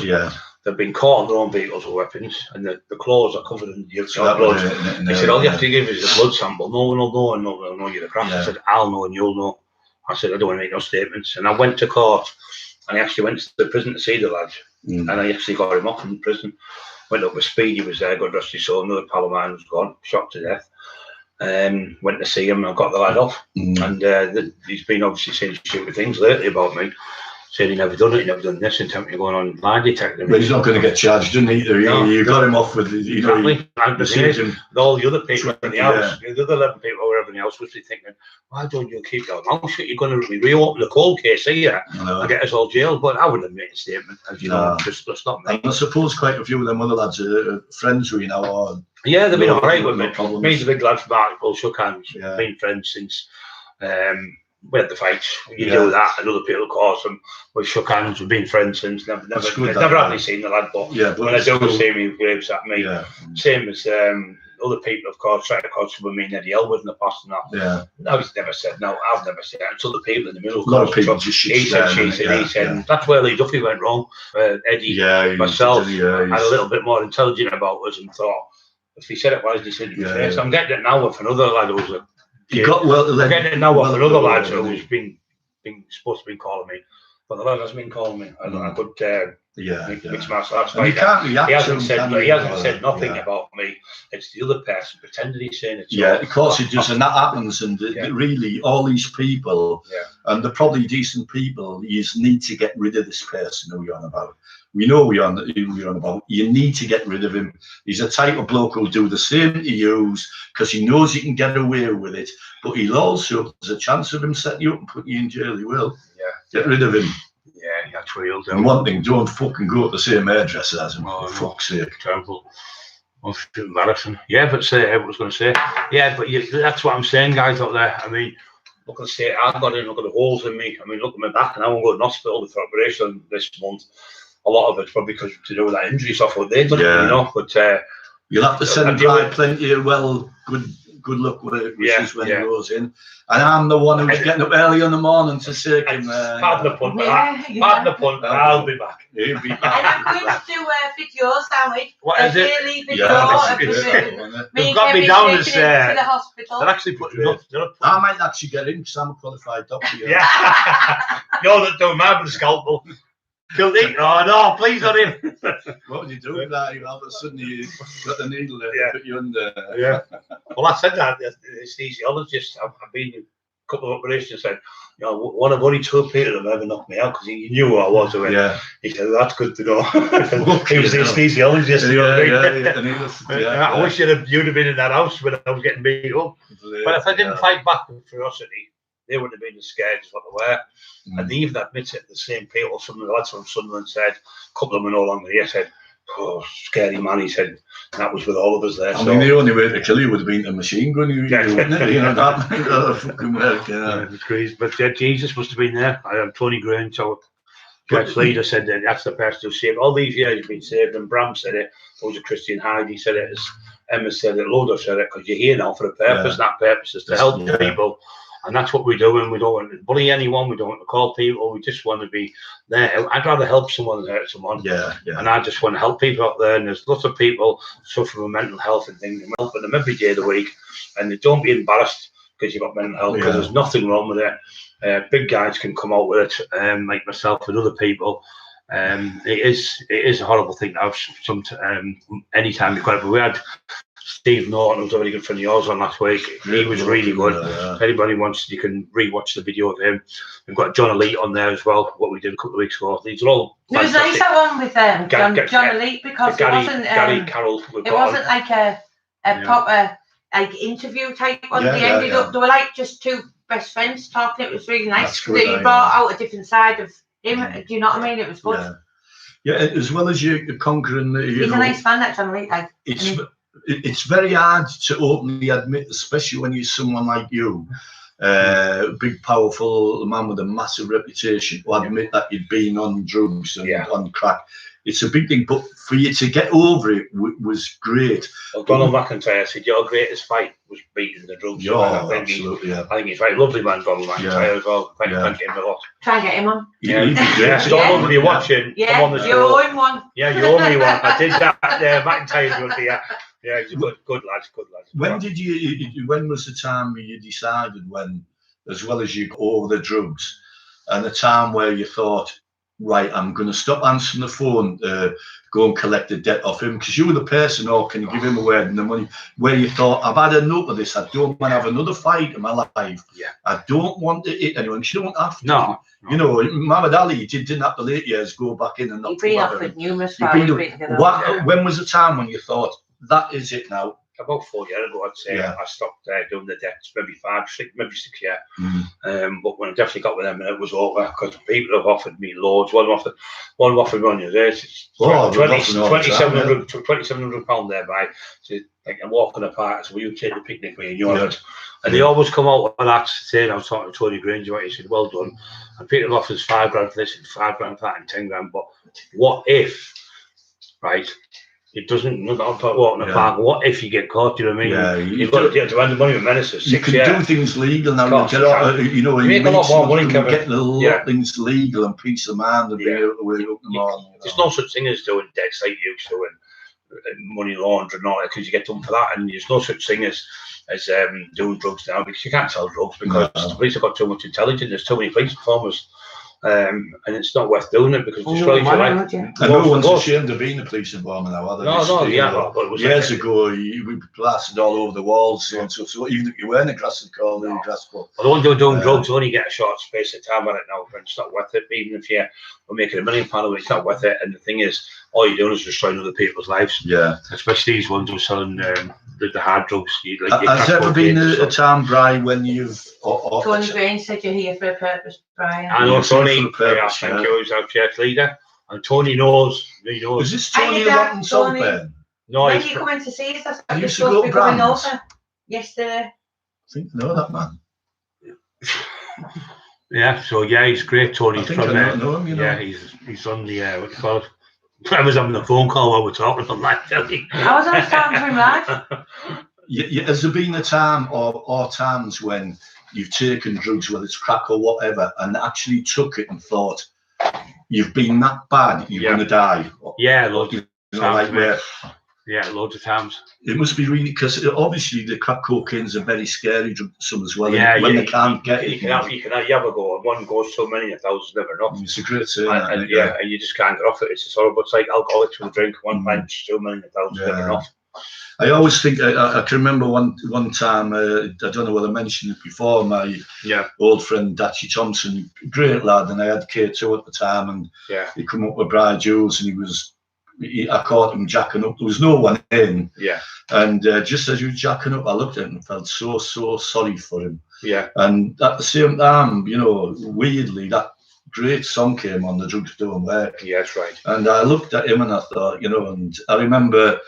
They've been caught in their own vehicles with weapons, and the clothes are covered in your blood. He said, all you have to give is a blood sample. No one will know, and no one will know you're the crack. I said, I'll know and you'll know. I said, I don't want to make no statements. And I went to court, and I actually went to the prison to see the lad, and I actually got him off from prison. Went up with Speedy, was there, God rest his soul. Another pal of mine was gone, shot to death. Went to see him and got the lad off. And he's been obviously saying stupid things lately about me, saying he never done it, he never done this, and tempting me going on lie detector. But he's not going to get charged, didn't he? You got him off with, you know, all the other people in the house, the other 11 people who were in the house, was thinking, why don't you keep your mouth shut? You're going to reopen the cold case here and get us all jailed. But I wouldn't have made a statement, as you know, just not me. And I suppose quite a few of them other lads are friends with you now. Or yeah, they've been all right with me. Me, the big lad from Markville, shook hands. Been friends since we had the fights. You do that, and other people cause them. We shook hands. We've been friends since. Never actually seen the lad, but when I do see him, he waves at me. Same as other people, of course, try to cause with me and Eddie Elwood in the past and that. No, he's never said no. I've never said that. It's other people in the middle. A lot of people just he said, she said, he said. That's where Lee Duffy went wrong. Eddie, myself, had a little bit more intelligent about us and thought, if he said it, why did he say it in your face? I'm getting it now with another lad who's a I'm getting it now with another lad who's been supposed to be calling me, but the lad hasn't been calling me. I could mix myself. He hasn't said nothing about me. It's the other person pretending he's saying it. Of course it does, and that happens. And really, all these people, and they're probably decent people, you just need to get rid of this person who you're on about. We know who you're on about. You need to get rid of him. He's a type of bloke who'll do the same to you because he knows he can get away with it. But he'll also, there's a chance of him setting you up and putting you in jail. He will. Get rid of him. Yeah, that's what he'll do. And one thing, don't fucking go to the same hairdresser as him. For fuck's sake. Terrible. Oh, embarrassing. Yeah, but I was going to say. Yeah, but that's what I'm saying, guys out there. I mean, look at the state I've got in. Look at the holes in me. I mean, look at my back, and I won't go to the hospital for operation this month. A lot of it's probably because to do with that injury stuff what they done, you know. But you'll have to send him plenty of good luck with it, when he goes in. And I'm the one who's getting up early in the morning to say him. Pardon the punt, but I'll be back. He'll be back. And I'm going to do videos, Sammy. What is it? They've got me down as to the hospital. They're actually putting up. I might actually get in because I'm a qualified doctor. You're not doing my scalpel. Guilty? Oh no, please on him. What would you do with that? All of a sudden you got the needle there, put you under. Yeah. Well, I said that the anesthesiologist. I've been in a couple of operations. Said, you know, one of only 2 people that have ever knocked me out because he knew who I was. Yeah. He said, that's good to know. He was the anesthesiologist. I wish you'd have been in that house when I was getting beat up. But if I didn't fight back with ferocity, they wouldn't have been as scared as what they were. And they even admit it. The same people, some of the lads from Sunderland said, a couple of them were no longer here, said, oh, scary man. He said, that was with all of us there. I mean, the only way to kill you would have been a machine gun, wouldn't it? You know, that fucking work, It was crazy. But Jesus must have been there. I had Tony Grange, our church leader, said that that's the person who saved. All these years he's been saved, and Bram said it. There was a Christian Hyde, he said it. Emma said it, Lodo said it, because you're here now for a purpose, and that purpose is to help people. And that's what we're doing. We don't want to bully anyone. We don't want to call people. We just want to be there. I'd rather help someone than hurt someone. And I just want to help people out there. And there's lots of people suffering with mental health and things. I'm helping them every day of the week. And they don't be embarrassed because you've got mental health, because there's nothing wrong with it. Big guys can come out with it, like myself and other people. It is a horrible thing to have anytime you've got it. But we had Steve Norton, who's a very good friend of yours, on last week. He was really good. If anybody wants, you can re-watch the video of him. We've got John Elite on there as well, what we did a couple of weeks ago. These are all It was nice, that one with John Elite, because Gary, it wasn't Gary Carroll. It wasn't like a proper like interview type one. They ended up, they were like just 2 best friends talking. It was really nice. He brought out a different side of him. Do you know what I mean? It was good. Yeah, as well as you conquering the. He's a nice fan, that John Elite. Like, it's very hard to openly admit, especially when you're someone like you, big, powerful man with a massive reputation, to admit that you'd been on drugs and on crack. It's a big thing, but for you to get over it was great. Well, Donald McIntyre said your greatest fight was beating the drugs. I think he's very lovely man, Donald McIntyre as well. Thank him a lot. Try and get him on. Donald, when you're watching, come on the show. You owe him one. Yeah, you owe me one. I did that. McIntyre's good here. Yeah, he's a good lad. When was the time where you decided, when, as well as you got over the drugs, and the time where you thought, right, I'm going to stop answering the phone, go and collect the debt off him, because you were the person, or can you give him a word and the money, where you thought, I've had enough of this, I don't want to have another fight in my life. I don't want to hit anyone, because you don't have to. No. You know, Muhammad Ali didn't have to late years go back in and not. He'd been off with numerous fights. When was the time when you thought, that is it now? About 4 years ago, I'd say. I stopped doing the debts, maybe 6 years. But when I definitely got with them, it was over, because people have offered me loads. One offered me on your race, £2,700 thereby. So, like, I'm walking apart, so will you take the picnic with me and yours? And they always come out with that, saying, I was talking to Tony Grange about it, he said, well done. And Peter offers £5 grand for this and £5 grand for that and 10 grand. But what if, right? It doesn't walk in the park. What if you get caught? Do you know what I mean? You've got to get to earn the money with menaces. You can do things legal now. You know, you make a lot more money, Kevin. Get things legal and peace of mind and be able to wake up in the morning. There's no such thing as doing debts like you used to and money laundering and all that, because you get done for that. And there's no such thing as doing drugs now, because you can't sell drugs, because the police have got too much intelligence. There's too many police performers. And it's not worth doing it, because it destroys your life. And no one's ashamed of being a police informer now, are they? No, but it was years ago, we plastered all over the walls, so even if you weren't a grass call, the grass call. Well, the ones who are doing drugs only get a short space of time on it now, and it's not worth it. Even if you're making £1 million, it's not worth it. And the thing is, all you're doing is destroying other people's lives. Especially these ones who are selling the hard drugs. Has there ever been a time, Brian, when you've... Tony Grange said you're here for a purpose, Brian. I know Tony. Thank you. He's our church leader. And Tony knows. He knows. Is this Tony Rotten Saltburn? No, when you come in to see us, I used to go to Brands over yesterday. I think I know that man. He's great, Tony. I think I know him, you know. Yeah, he's on the, what do you call it? I was having a phone call while we're talking on that. I was on to him live. Has there been a time or times when you've taken drugs, whether it's crack or whatever, and actually took it and thought, you've been that bad, you're going to die? Yeah, look. You know, like where Yeah, loads of times. It must be really, because obviously the crack cocaine's a very scary drug to some as well. Yeah, when they can't get it. You can have a go. One goes so many, a thousand's never enough. It's a great saying. And you just can't get off it. It's just horrible. It's like alcoholics with a drink. One pint, 2 million, a thousand's never enough. I always think, I can remember one time, I don't know whether I mentioned it before, my old friend Datchy Thompson, great lad, and I had K2 at the time, and he come up with Brian Jules, and I caught him jacking up. There was no one in. Yeah. And just as he was jacking up, I looked at him and felt so sorry for him. Yeah. And at the same time, you know, weirdly, that great song came on, The Drugs Don't Work. Yeah, that's right. And I looked at him and I thought, you know, and I remember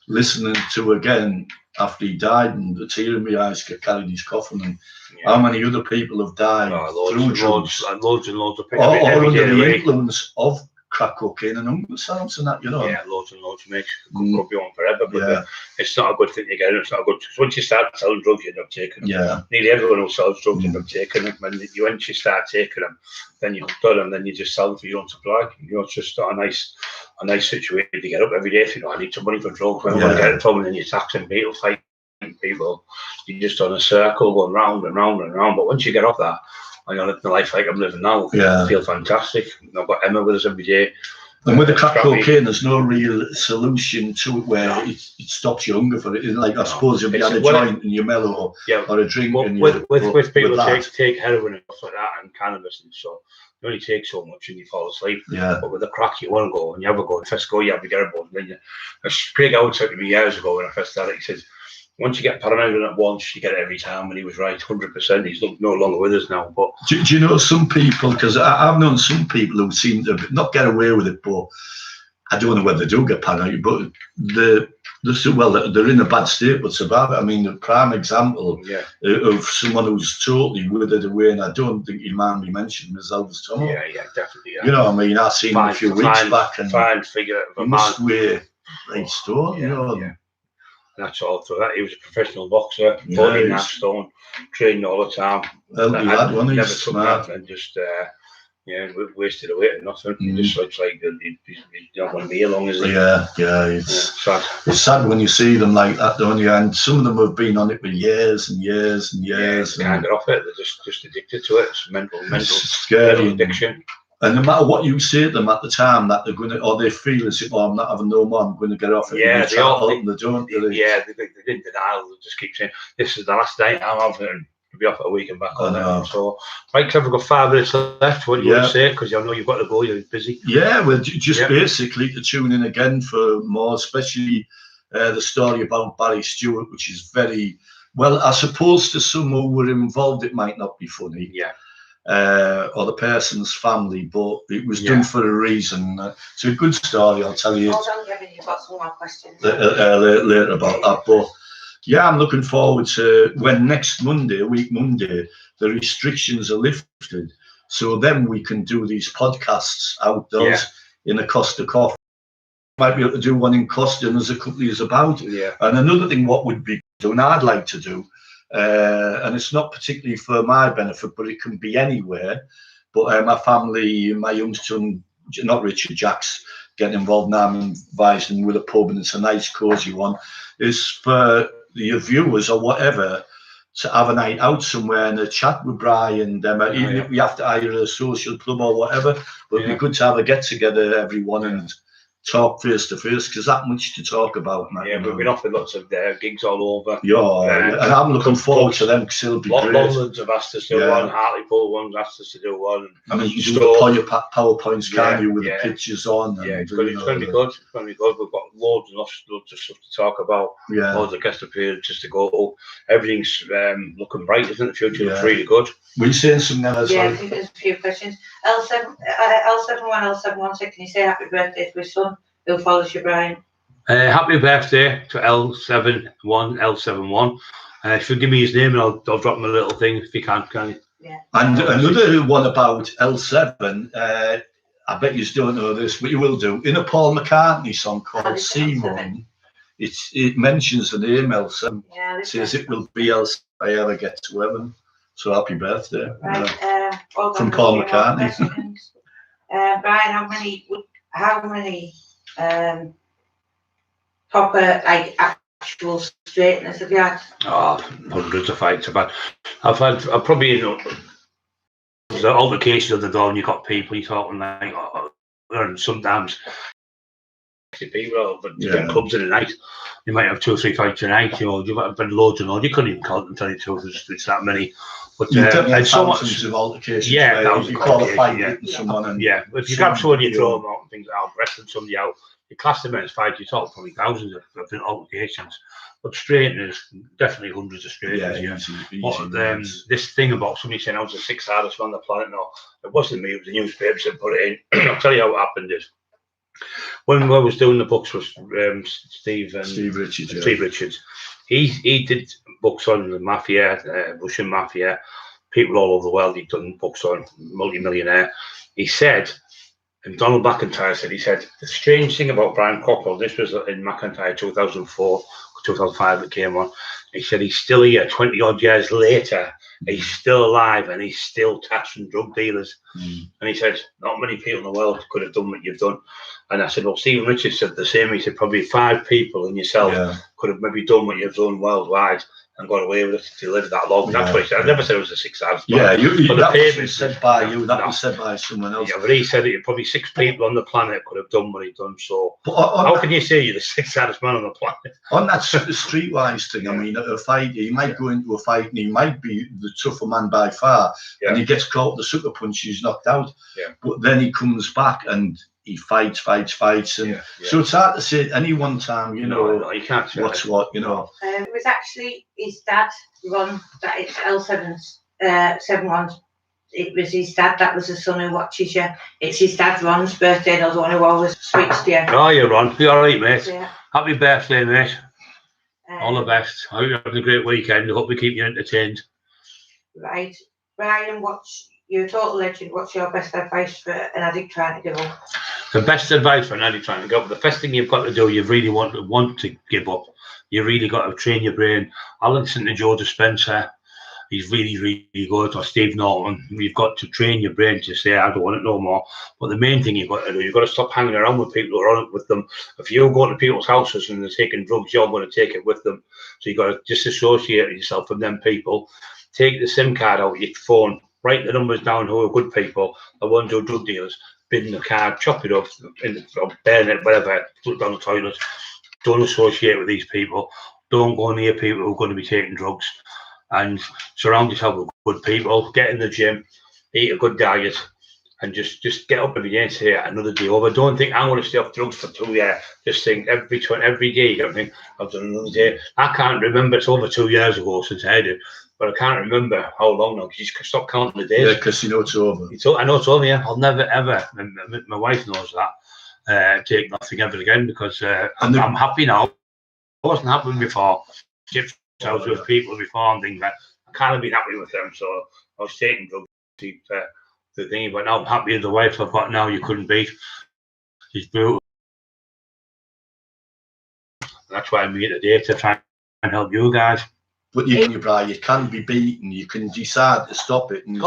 listening to again after he died, and the tear in my eyes carried his coffin, and how many other people have died through drugs, loads and loads of people, or under the influence of crack cocaine and themselves and that, you know. Yeah, loads and loads, mate. Could be on forever, but it's not a good thing to get. It's not a good. Once you start selling drugs, you end up taking them. Yeah. Nearly everyone who sells drugs ends up taking them. Once you start taking them, then you've done them. Then you just sell them for your own supply. You know, it's just not a nice situation to get up every day. If you know, I need some money for drugs, where I'm going to get it from, and then you're taxing people, fighting people. You're just on a circle going round and round and round. But once you get off that, I'm living the life like I'm living now. I feel fantastic. I've got Emma with us every day. And with the crack cocaine, there's no real solution to it where it stops your hunger for it. Like, I suppose if you had a joint and you're mellow, or a drink. Well, with people take heroin and stuff like that, and cannabis and stuff, you only take so much and you fall asleep. Yeah. But with the crack, you want to go, and you have a go. First go, you have to get a buzz. And then Craig Howard said to me years ago when I first started, he says, once you get paranoid at once, you get it every time, and he was right, 100%. He's no longer with us now. But do you know some people, because I've known some people who seem to not get away with it, but I don't know whether they do get paranoid, but they're in a bad state but survive it. I mean, the prime example of someone who's totally withered away, and I don't think you mind me mentioning, is Elvis Tomo. Yeah, definitely. Yeah. You know what I mean? I seen him a few weeks back, and he must weigh right stone, you know. Yeah. That's all through that. He was a professional boxer, 14.5 stone, trained all the time. Never took that, and just wasted away and nothing. He just looks like he's not going to be here long, is he? Yeah. It's sad. It's sad when you see them like that, don't you? And some of them have been on it for years and years and years. They can't get off it. They're just addicted to it. It's mental scary addiction. And no matter what you say to them at the time, that they're going to, or they feel as if, oh, I'm not having no more, I'm going to get off it. Yeah, they don't. Yeah, they didn't denial. They just keep saying, this is the last day I'm having it, and you'll be off at a week and back on it. So, right, Clive, we've got 5 minutes left. What do you want to say? Because I know you've got to go, you're busy. Yeah, well, just basically to tune in again for more, especially the story about Barry Stewart, which is very, well, I suppose to some who were involved, it might not be funny. Yeah. Or the person's family, but it was done for a reason. It's a good story, I'll tell you. Hold on, Kevin, you've got some more questions. Later about that, but yeah, I'm looking forward to when next Monday, the restrictions are lifted, so then we can do these podcasts outdoors in a Costa Coffee. Might be able to do one in Costa, and there's a couple of years about. Yeah. And another thing, what would be done, I'd like to do, and it's not particularly for my benefit, but it can be anywhere. But my family, my young son, not Richard, Jack's getting involved now. I'm advising with a pub, and it's a nice, cosy one. Is for your viewers or whatever to have a night out somewhere and a chat with Brian. Even if we have to hire a social club or whatever, but it'd be good to have a get together, everyone, and talk face to face, because that much to talk about, man. Yeah, we've been offered lots of gigs all over. And I'm looking forward to them, because it'll be great. London's have asked us to do one, Hartlepool one's asked us to do one. I mean, you do the PowerPoints, can't you, with the pictures on? Yeah, it's going to be good. It's going to be good. We've got loads of stuff to talk about. Loads of guest appearances to go. Everything's looking bright, isn't it? The future looks really good. Were you saying something else? Yeah, I think there's a few questions. L71L716, can you say happy birthday to his son who follows you, Brian? Happy birthday to L71. If you give me his name, and I'll drop him a little thing if you can you? Yeah. And another one about L7, I bet you don't know this, but you will do. In a Paul McCartney song called Simon, it mentions the name L7. Yeah, it says it will be L7 if I ever get to heaven. So happy birthday. Right, from Paul McCartney. Brian, how many proper, like, actual straighteners have you had? Oh, hundreds of fights I've probably, you know, there's an altercation of the door and you've got people you're talking like, and sometimes people, but different clubs in the night, you might have 2 or 3 fights a night, you know, you've had loads and loads, you couldn't even count them, tell you the truth, it's that many. But and so much of altercations. Yeah, you call a fight hitting someone, and if you grab someone, you throw them out and things like that, wrestling somebody out, you class them as fights, you talk probably thousands of different altercations. But straighteners, definitely hundreds of straighteners. Easy, this thing about somebody saying I was the 6th hardest man on the planet, no, it wasn't me, it was the newspapers that put it in. I'll tell you how it happened is, when I was doing the books with Steve Richards. Steve Richards, he did books on the mafia, Russian mafia, people all over the world. He'd done books on multi-millionaire. He said, and Donald McIntyre said, he said, the strange thing about Brian Cockle, this was in McIntyre 2004, 2005 that came on, he said he's still here 20 odd years later, he's still alive and he's still taxing drug dealers. And he said, not many people in the world could have done what you've done. And I said, well, Stephen Richards said the same. He said, probably 5 people and yourself could have maybe done what you've done worldwide and got away with it to live that long. That's what he said. I never said it was a 6 hours. But that was said by you. That was said by someone else. Yeah, but he said that probably 6 people on the planet could have done what he'd done. So how can you say you're the 6th hardest man on the planet? On that streetwise thing, I mean, a fight, he might go into a fight and he might be the tougher man by far, and he gets caught with the sucker punch, he's knocked out. But then he comes back and he fights, and so it's hard to say any one time, you know, no, you can't say what's what, you know. It was actually his dad, Ron, that it's L71. It was his dad, that was the son who watches you. It's his dad, Ron's birthday, another one who always speaks to you. Oh, you're Ron. You're all right, mate. Happy birthday, mate. All the best. I hope you're having a great weekend. I hope we keep you entertained. Right. Brian, you're a total legend. What's your best advice for an addict trying to give up? The best advice for an addict trying to give up, the first thing you've got to do, you really want to give up. You really got to train your brain. I listen to Joe Dispenza. He's really, really good. Or Steve Norton. You've got to train your brain to say, I don't want it no more. But the main thing you've got to do, you've got to stop hanging around with people who are on it with them. If you go to people's houses and they're taking drugs, you're going to take it with them. So you've got to disassociate yourself from them people. Take the SIM card out of your phone. Write the numbers down who are good people, the ones who are drug dealers, bin the card, chop it up, burn it, whatever, put it down the toilet. Don't associate with these people. Don't go near people who are going to be taking drugs. And surround yourself with good people. Get in the gym, eat a good diet, and just get up every day and say another day over. Don't think I'm going to stay off drugs for 2 years. Just think every day you got to think I've done another day. I can't remember. It's over 2 years ago since I did. But I can't remember how long now, because you just stop counting the days. Yeah, because you know it's over. I know it's over, yeah. I'll never, ever, my wife knows that, take nothing ever again, because I'm happy now. I wasn't happy before. I was with people before and things like that. I can't have been happy with them, so I was taking drugs to keep the thing. But now I'm happy with the wife I've got now, you couldn't beat. She's brutal. That's why I'm here today, to try and help you guys. But you can be beaten. You can decide to stop it, and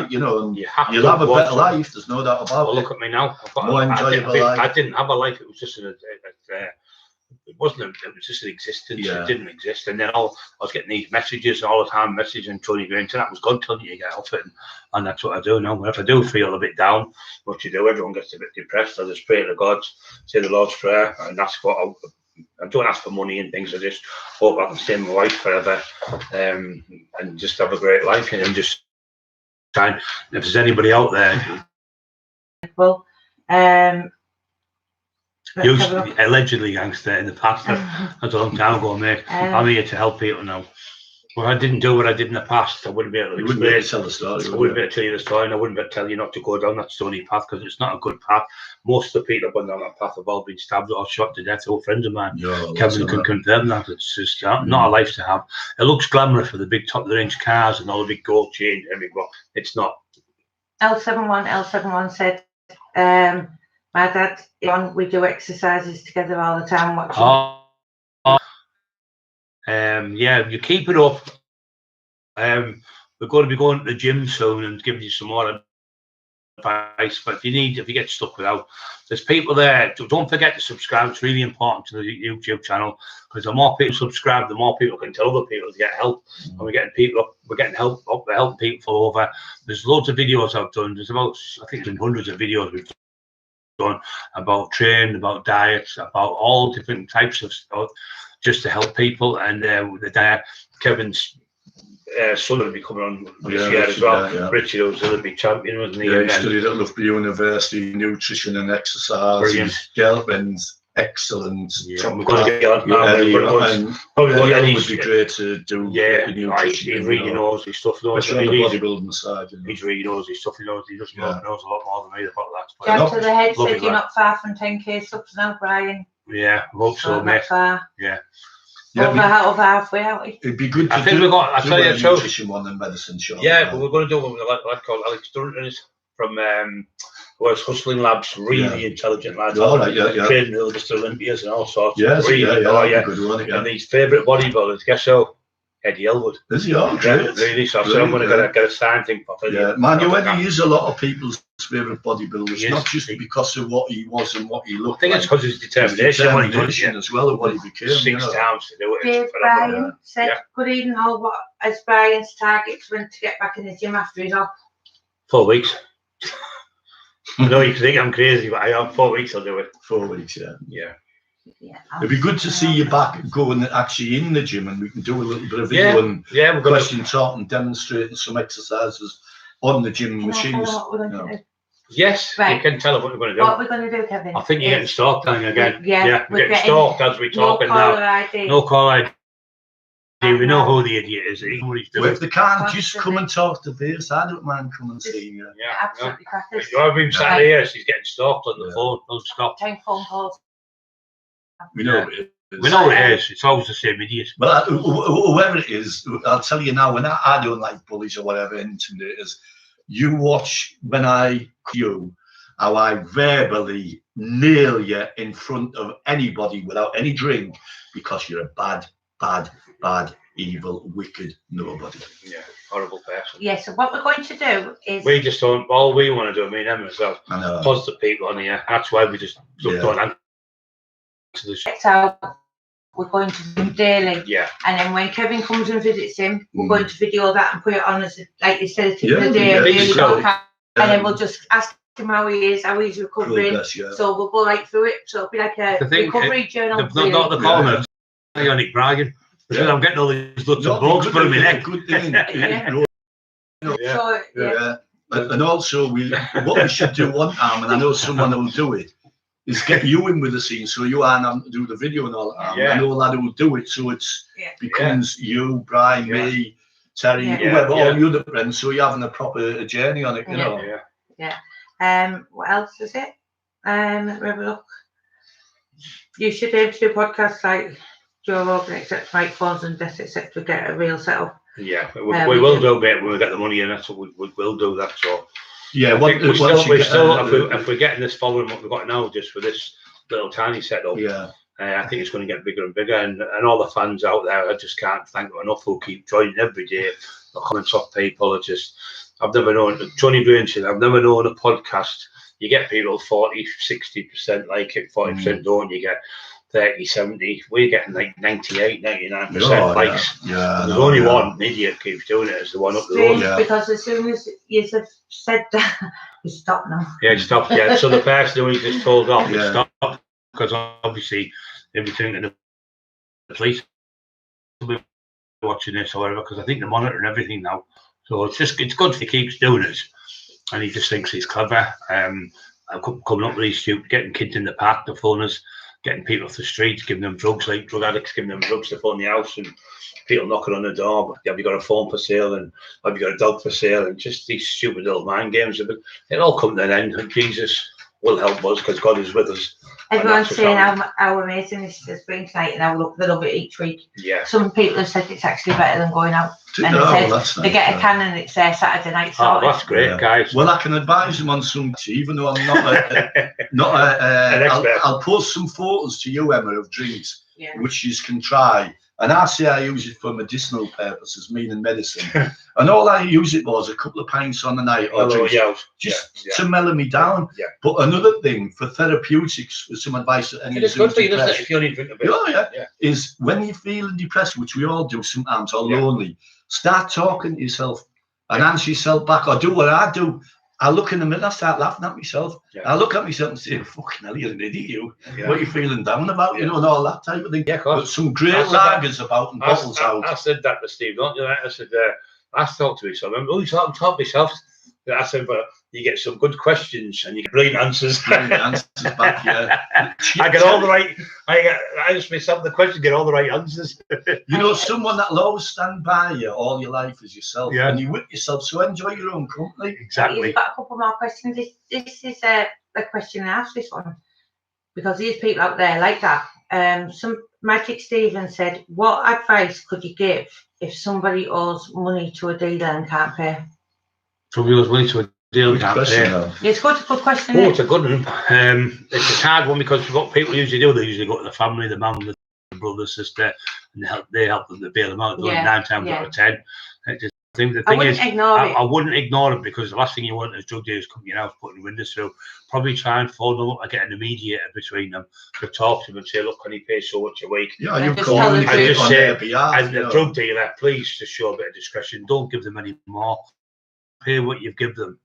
you know, and you'll have a better life. There's no doubt about it. Look at me now. I've got more enjoyable life. I didn't have a life. It was just it was just an existence. It didn't exist. And then I was getting these messages all the time, messaging Tony Green, and that was God telling you to get off it. And that's what I do now. If I do feel a bit down, what you do, everyone gets a bit depressed. I just pray to God, say the Lord's Prayer, and that's what I don't ask for money and things. I just hope I can stay with my wife forever, and just have a great life, and just try. And if there's anybody out there, well, you allegedly gangster in the past. That's a long time ago, mate. I'm here to help people now. Well, I didn't do what I did in the past. I wouldn't be able to explain. You wouldn't be able to tell the story. I wouldn't be able to tell you the story, and I wouldn't be able to tell you not to go down that stony path, because it's not a good path. Most of the people who have gone down that path have all been stabbed or shot to death. All friends of mine. Kevin can confirm that. It's just not a life to have. It looks glamorous for the big top of the range cars and all the big gold chains and everything. It's not. L71 said, my dad, we do exercises together all the time. Watching. Yeah, you keep it up. We're going to be going to the gym soon and giving you some more advice, but if you get stuck without, there's people there. Don't forget to subscribe. It's really important to the YouTube channel, because the more people subscribe, the more people can tell other people to get help. And we're getting help up, we're helping people over. There's loads of videos I've done. There's about, I think, hundreds of videos we've done about training, about diets, about all different types of stuff, just to help people. And the diet, Kevin's son will be coming on this year as well. Yeah. Richard was a big champion, wasn't he? Yeah, he studied at Loughborough University, nutrition and exercise. Brilliant. His girlfriend's excellent. Yeah, we're going to get on. It would be great to do. He really knows his stuff. Especially on the bodybuilding side. He really knows his stuff. He just knows a lot more than me about that. Jack to the head said you're not far from 10k subs now, Brian. Yeah, I hope so, mate. Yeah. Over halfway, aren't we? It'd be good to I tell you, nutrition one and medicine show. Yeah, but we're going to do one with a lad called Alex Durton from World's Hustling Labs, really intelligent lads. Oh, right, Training Mr. Olympias and all sorts. Yes, really, good one, And his favourite bodybuilders, guess who? Eddie Elwood. Is he? Oh, great. Really, so I said I'm going to get a signed thing for him. Yeah, man, Eddie is a lot of people's favourite bodybuilders, not just because of what he was and what he looked like. I think it's because of his determination, as well, of what he became. 6 times to do it. Brian said, good evening, all. What is Brian's target to get back in the gym after he's off? 4 weeks. I know you think I'm crazy, but I have 4 weeks. I'll do it. 4 weeks, yeah. Yeah. It'd be good to see you back going actually in the gym, and we can do a little bit of video and question talk and demonstrating some exercises on the gym machines. Yes, right. You can tell us what we're going to do. What we're going to do, Kevin? I think you're getting stalked again. Yeah, we're getting stalked as we're talking now. No caller ID. We know who the idiot is. Well, if they can't, just come and talk to this. I don't mind coming and seeing you. Yeah, absolutely crackers. I've been sat here, she's getting stalked on the phone, non-stop. 10 phone calls. We know it is. We know it is. It's always the same idiot. Well, whoever it is, I'll tell you now, when I don't like bullies or whatever, intimidators, you watch when I cue how I verbally nail you in front of anybody without any drink, because you're a bad, evil, wicked nobody. Yeah, horrible person. Yeah, so what we're going to do is... We just don't... All we want to do, me and Emma myself, I know. Positive people on here. That's why we just don't answer the shit. So we're going to do them daily. Yeah. And then when Kevin comes and visits him, we're going to video that and put it on as, like you said, a tip of the day. And then we'll just ask him how he is, how he's recovering. So we'll go right through it. So it'll be like a recovery journal. Not the corner. Ionic bragging. Because I'm getting all these lots of blokes putting me neck. Good thing. And also, what we should do one time, and I know someone will do it, is get you in with the scene, so you and do the video and all that. I know a lad who will do it, so it becomes you, Brian, me, Terry, whoever, all the other friends, so you're having a proper journey on it, you know. What else is it? Let me have a look. You should be able to do podcasts like Joe Rogan, except microphones and desks, except to get a real setup. Yeah, we will do a bit when we get the money in. That's what we will do that. So yeah, if we're getting this following what we've got now, just for this little tiny setup, I think it's going to get bigger and bigger. And all the fans out there, I just can't thank them enough who keep joining every day. The comments off people. I've never known. Johnny Brain said, I've never known a podcast. You get people 40-60% like it, 40% don't. You get 30-70, we're getting like 98-99% likes. There's only one idiot keeps doing it, it's the one up the road. Because as soon as you have said that, you stop now. Yeah, it stopped. Yeah, so the person who just told off, it stopped, because obviously everything in the police will be watching this or whatever, because I think they're monitoring everything now. So it's good if he keeps doing it, and he just thinks he's clever. I'm coming up with these stupid, getting kids in the park, the phoners, getting people off the streets, giving them drugs, like drug addicts, giving them drugs to phone the house, and people knocking on the door. Have you got a phone for sale? And have you got a dog for sale? And just these stupid little mind games. It'll all come to an end. And Jesus will help us, because God is with us. Everyone's saying how amazing this has been tonight, and how they love it each week. Yeah. Some people have said it's actually better than going out. And they get a can and it's there Saturday night. Oh, that's great, guys. Well, I can advise them on some, even though I'm not an expert. I'll post some photos to you, Emma, of drinks which you can try And I say I use it for medicinal purposes, meaning medicine. And all I use it was a couple of pints on the night or just to mellow me down. Yeah. But another thing for therapeutics, with some advice that any of it's good for you, doesn't it, if you only drink a bit. Is when you're feeling depressed, which we all do sometimes, or lonely, start talking to yourself and answer yourself back, or do what I do. I look in the mirror, I start laughing at myself. I look at myself and say, fucking hell, you're an idiot, you. What are you feeling down about, you know, and all that type of thing. Yeah, of course. But some great lagers about and bottles out. I said that to Steve, don't you? I said, I thought to myself, I'm really talking to myself. I said, but you get some good questions and you get brilliant answers. Brilliant answers back, I get all the right, I ask myself the question, get all the right answers. You know, someone that'll always stand by you all your life is yourself. And you whip yourself, so enjoy your own company. Exactly. You've got a couple more questions. This is a question I asked this one, because there's people out there like that. Some Magic Stephen said, what advice could you give if somebody owes money to a dealer and can't pay? Somebody owes money to a dealer and can't pay. It's good question. Oh, it's a good one. It's a hard one because what people usually do, they usually go to the family, the mum, the brother, sister, and they help them to bail them out. 9 times out of 10. The thing is, I wouldn't ignore it, because the last thing you want is drug dealers coming to your house, putting windows through. Probably try and phone them up and get an mediator between them to talk to them and say, look, can you pay so much a week? Yeah, you communicate on their behalf. And the drug dealer, please just show a bit of discretion. Don't give them any more. Pay what you give them.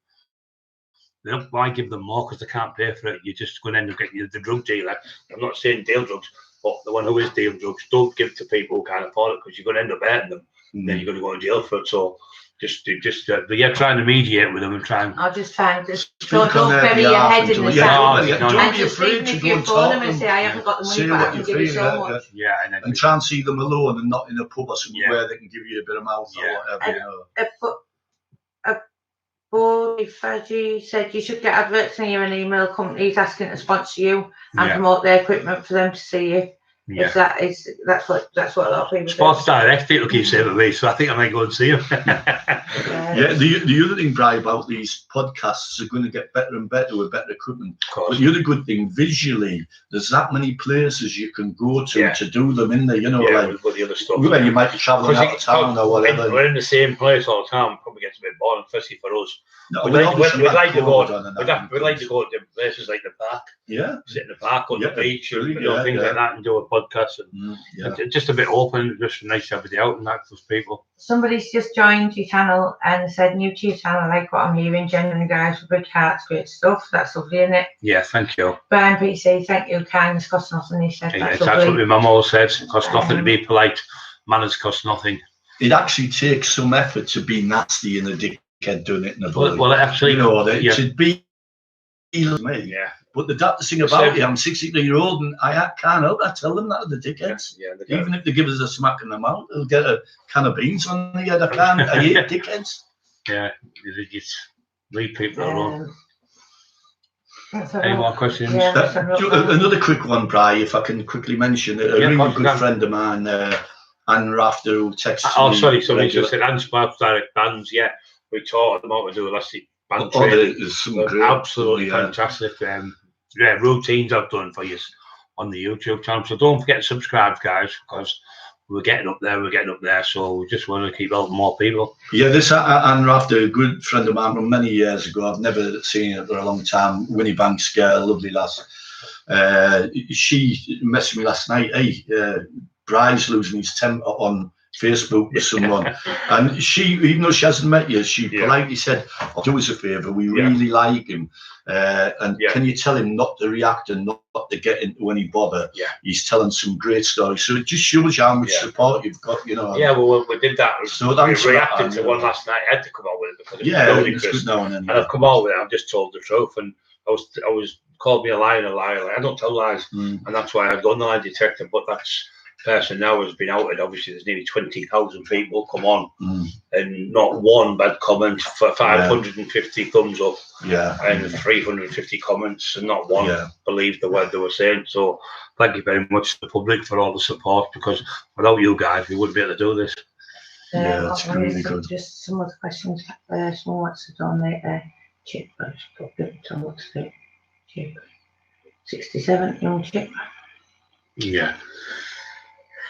Why give them more? Because they can't pay for it. You're just going to end up getting the drug dealer. I'm not saying deal drugs, but the one who is dealing drugs, don't give to people who can't afford it, because you're going to end up hurting them. Then you're going to go to jail for it. So but yeah, trying to mediate with them and try and. I'll just find don't bury your head in the sand. Don't be afraid to go and talk to them and say, I haven't got the money, but I can give you so much. Yeah, and try and see them alone and not in a pub or somewhere where they can give you a bit of mouth or whatever. Faji said you should get adverts in your email companies asking to sponsor you and promote their equipment for them to see you. That's what a lot of people Sports Direct, people keep saying to me, so I think I might go and see him. The other thing, Brian, about these podcasts are going to get better and better with better equipment. But the other good thing, visually, there's that many places you can go to do them in there, you know, like with the other stuff. Where you might be travelling out of town or whatever. We're in the same place all the time, probably gets a bit boring, especially for us. No, we'd like to go to places like the park. Sit in the park on the beach, things like that, and do a podcast. And just a bit open, just nice to have it out and that for people. Somebody's just joined your channel and said, new to your channel, like what I'm hearing, genuine guys with big hearts, great stuff. That's lovely, isn't it? Yeah, thank you. Brian PC, thank you. Kindness costs nothing, he said. That's what my mum always said. It costs nothing to be polite. Manners cost nothing. It actually takes some effort to be nasty and a dickhead doing it in a bully. Well, actually, you know, to be me. Yeah. But the thing about it, I'm 63-year-old and I can't help. I tell them that the dickheads. Even if they give us a smack in the mouth, they'll get a can of beans on the head. I hate dickheads. Yeah, just leave people alone. Any more questions? Another quick one, Bri, if I can quickly mention. A really good friend of mine, Anne Rafter, who texted me. Oh, sorry, somebody just said Anne Sparks Direct Bands. Yeah, we taught them how to do elastic band training. There's some great, absolutely fantastic routines I've done for you on the YouTube channel. So don't forget to subscribe, guys, because we're getting up there. So we just want to keep helping more people. Yeah, this Anne Rafter, a good friend of mine from many years ago. I've never seen her for a long time. Winnie Banks girl, lovely lass. She messaged me last night. Hey, Brian's losing his temper on Facebook with someone, and she, even though she hasn't met you, she politely said, "I'll do us a favour. We really like him, and can you tell him not to react and not to get into any bother? He's telling some great stories." So it just shows you how much support you've got, you know. Yeah, well, we did that. So we reacted to one last night. I had to come out with it because it was good and I've come out with it. I've just told the truth, and I was called me a liar. Like, I don't tell lies, and that's why I've done the lie detector. But that's person now has been outed. Obviously, there's nearly 20,000 people come on, and not one bad comment for 550 thumbs up, and 350 comments, and not one believed the word they were saying. So, thank you very much to the public for all the support, because without you guys, we wouldn't be able to do this. Yeah, that's really good. Just some other questions. Someone wants to donate a chip. What's the chip? 67 young chip. Yeah.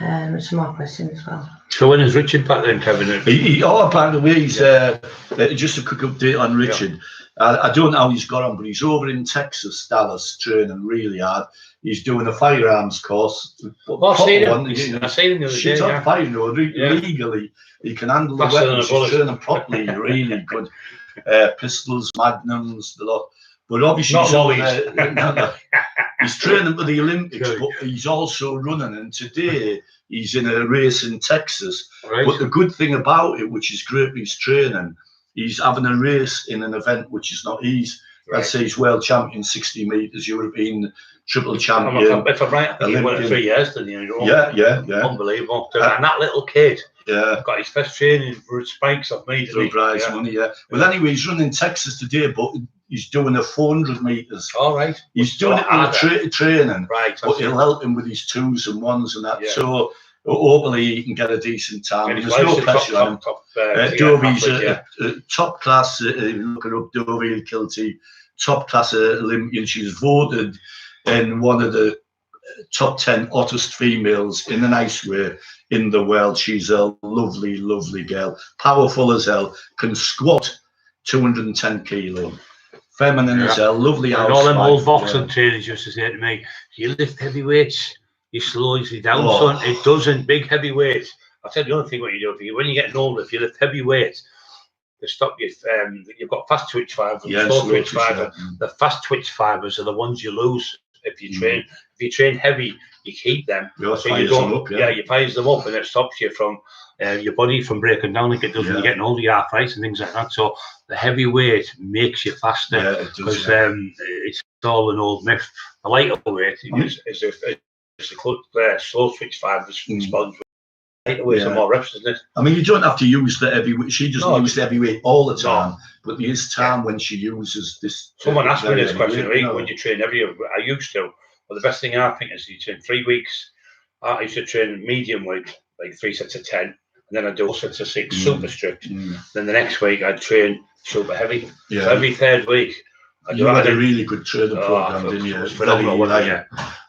Some more questions as well. So when is Richard back then, Kevin? By the way, he's just a quick update on Richard. I don't know how he's got on, but he's over in Texas, Dallas, training really hard. He's doing a firearms course. I seen him the other day. Shit on fire, legally. He can handle the weapons. He's training properly, really good. Pistols, magnums, the lot. But obviously, he's training for the Olympics, but he's also running. And today, he's in a race in Texas. Right. But the good thing about it, which is great, he's training, he's having a race in an event which is not easy. Right. I'd say he's world champion 60 metres, European triple champion. If I'm right, he won it 3 years, didn't he? Yeah. Unbelievable. And that little kid got his first training for spikes off me. For prize money, Well, anyway, he's running Texas today, but he's doing a 400 metres. All right. He's doing it in training. Right. But it'll help him with his 2s and 1s and that. Yeah. So hopefully he can get a decent time. There's no pressure on him. Dobie's a top class, look her up, Dobie Kilty, top class Olympian. She's voted in one of the top 10 hottest females in a nice way in the world. She's a lovely, lovely girl, powerful as hell, can squat 210 kilo, feminine as hell, lovely house. And all them old boxing trainers used to say to me, you lift heavy weights, you slow you down, son. It doesn't. Big heavy weights. I'll tell you the other thing what you do. When you're getting older, if you lift heavy weights, they stop you. You've got fast twitch fibers, slow twitch fibers. The fast twitch fibers are the ones you lose if you train. If you train heavy, you keep them. So you don't. You fires them up, and it stops you from your body from breaking down like it does when you're getting older, your arthritis and things like that. So the heavy weight makes you faster because it's all an old myth. The lighter weight is a slow twitch fibers sponge. Lighter weight are more reps, isn't it? I mean, you don't have to use the heavy weight. She doesn't use the heavy weight all the time, but there is time when she uses this. Someone asked me this question, when you train every year. I used to. Well, the best thing I think is you train 3 weeks. I used to train medium weight, like 3 sets of 10, and then I'd do 4 sets of 6, super strict. Then the next week I'd train super heavy. So every 3rd week. You had a really good training program, didn't you?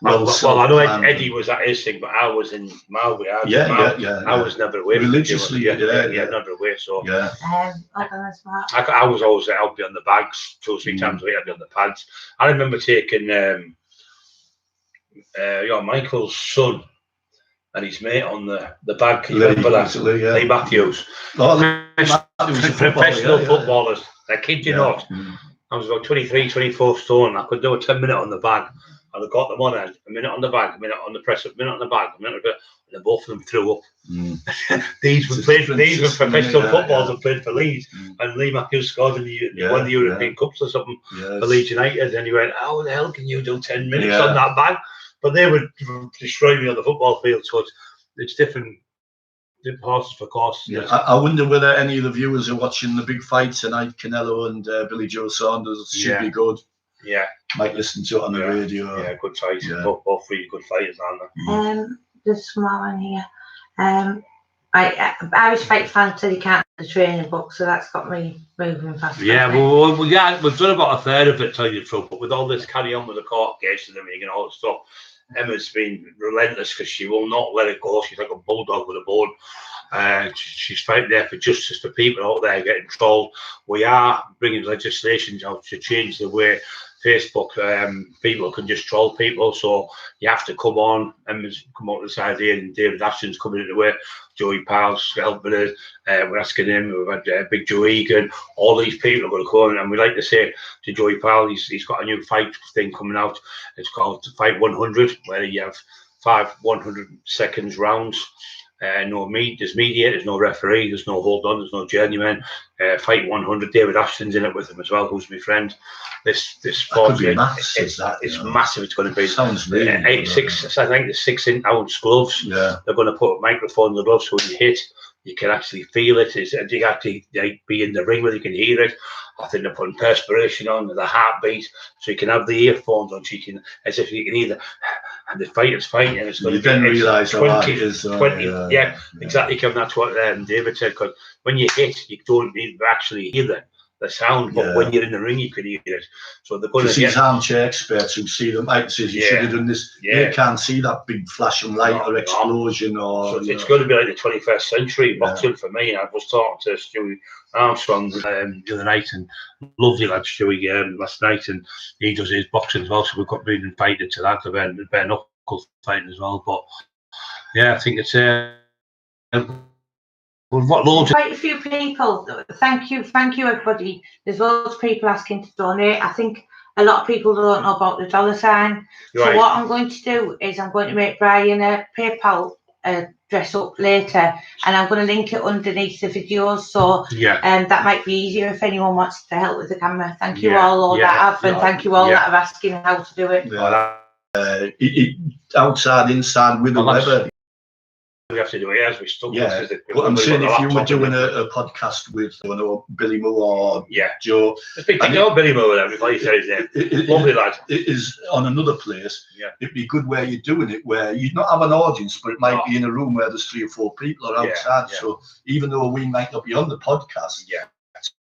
Well, I know Eddie was at his thing, but I was in Maui. I was never away. Religiously, never away. So I was always I'd be on the bags 2 or 3 times a week. I'd be on the pads. I remember taking Michael's son and his mate on the bag. Can you remember that? Lee Matthews. Professional footballers. I kid you not. I was about 23, 24 stone. I could do a 10-minute on the bag. And I got them on a minute on the bag, a minute on the press, a minute on the bag, a minute on the, and then both of them threw up. These were professional footballers that played for Leeds. And Lee Matthews scored in one of the European Cups or something for Leeds United. And he went, how the hell can you do 10 minutes on that bag? But they would destroy me on the football field. So it's different horses for course. I wonder whether any of the viewers are watching the big fight tonight. Canelo and Billy Joe Saunders should be good. Might listen to it on the radio. Good fight. Both really good fighters, aren't they? There's some more on here. Irish fight fans said you can't do the training book, so that's got me moving fast. We've done about a third of it, tell you the truth, but with all this carry on with the court cases and everything and all that stuff, Emma's been relentless because she will not let it go. She's like a bulldog with a bone. She's fighting there for justice for people out there getting trolled. We are bringing legislation out to change the way Facebook people can just troll people. So you have to come on. Emma's come out with this idea, and David Ashton's coming into it. Joey Powell's helping us. We're asking him. We've had Big Joe Egan. All these people are going to come, and we like to say to Joey Powell, he's got a new fight thing coming out. It's called Fight 100, where you have 5 100-second rounds. There's mediators, no referee, there's no hold on, there's no journeyman. Fight 100. David Ashton's in it with him as well, who's my friend. This sport, it's massive. It's going to be. Sounds really I think the 6-ounce gloves. They're going to put a microphone in the gloves, so when you hit, you can actually feel it. You actually be in the ring where you can hear it. I think they're putting perspiration on, the heartbeat, so you can have the earphones on, so you can, as if you can hear and the fighter's fighting. And it's going to then realise how hard it is. Exactly, Kevin. That's what David said. Because when you hit, you don't even actually hear them. the sound, but when you're in the ring, you can hear it. So they're going to see armchair experts who see them. Like says, you should have done this. You can't see that big flashing light or explosion or. So it's going to be like the 21st century boxing for me. I was talking to Stewie Armstrong the other night, and lovely lad Stewie last night, and he does his boxing as well. So we've got been invited to that. The bare knuckle fighting as well. But yeah, I think it's we've got loads. Quite a few people. Thank you, everybody. There's loads of people asking to donate. I think a lot of people don't know about the $sign. Right. So what I'm going to do is I'm going to make Brian a PayPal dress up later, and I'm going to link it underneath the videos. So that might be easier if anyone wants to help with the camera. Thank you all that have, and thank you all that are asking how to do it. Outside, inside, with the weather. We have to do it as we still. But I'm saying if you were doing a podcast with Billy Moore or Joe, Billy Moore, everybody says that. Lovely lad. It is on another place. It'd be good where you're doing it, where you'd not have an audience, but it might be in a room where there's 3 or 4 people or outside. So even though we might not be on the podcast,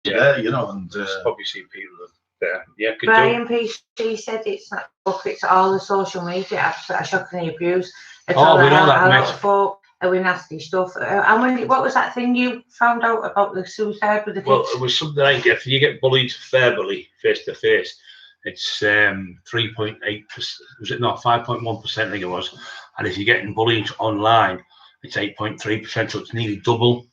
and probably see people there. Brian PC said it's not book, it's all the social media apps that are shockingly abused. We know that. With nasty stuff. And what was that thing you found out about the suicide with the kids? Well, it was something like if you get bullied, fair bully, face to face, it's 3.8%. Was it not 5.1%? I think it was. And if you're getting bullied online, it's 8.3%. So it's nearly double.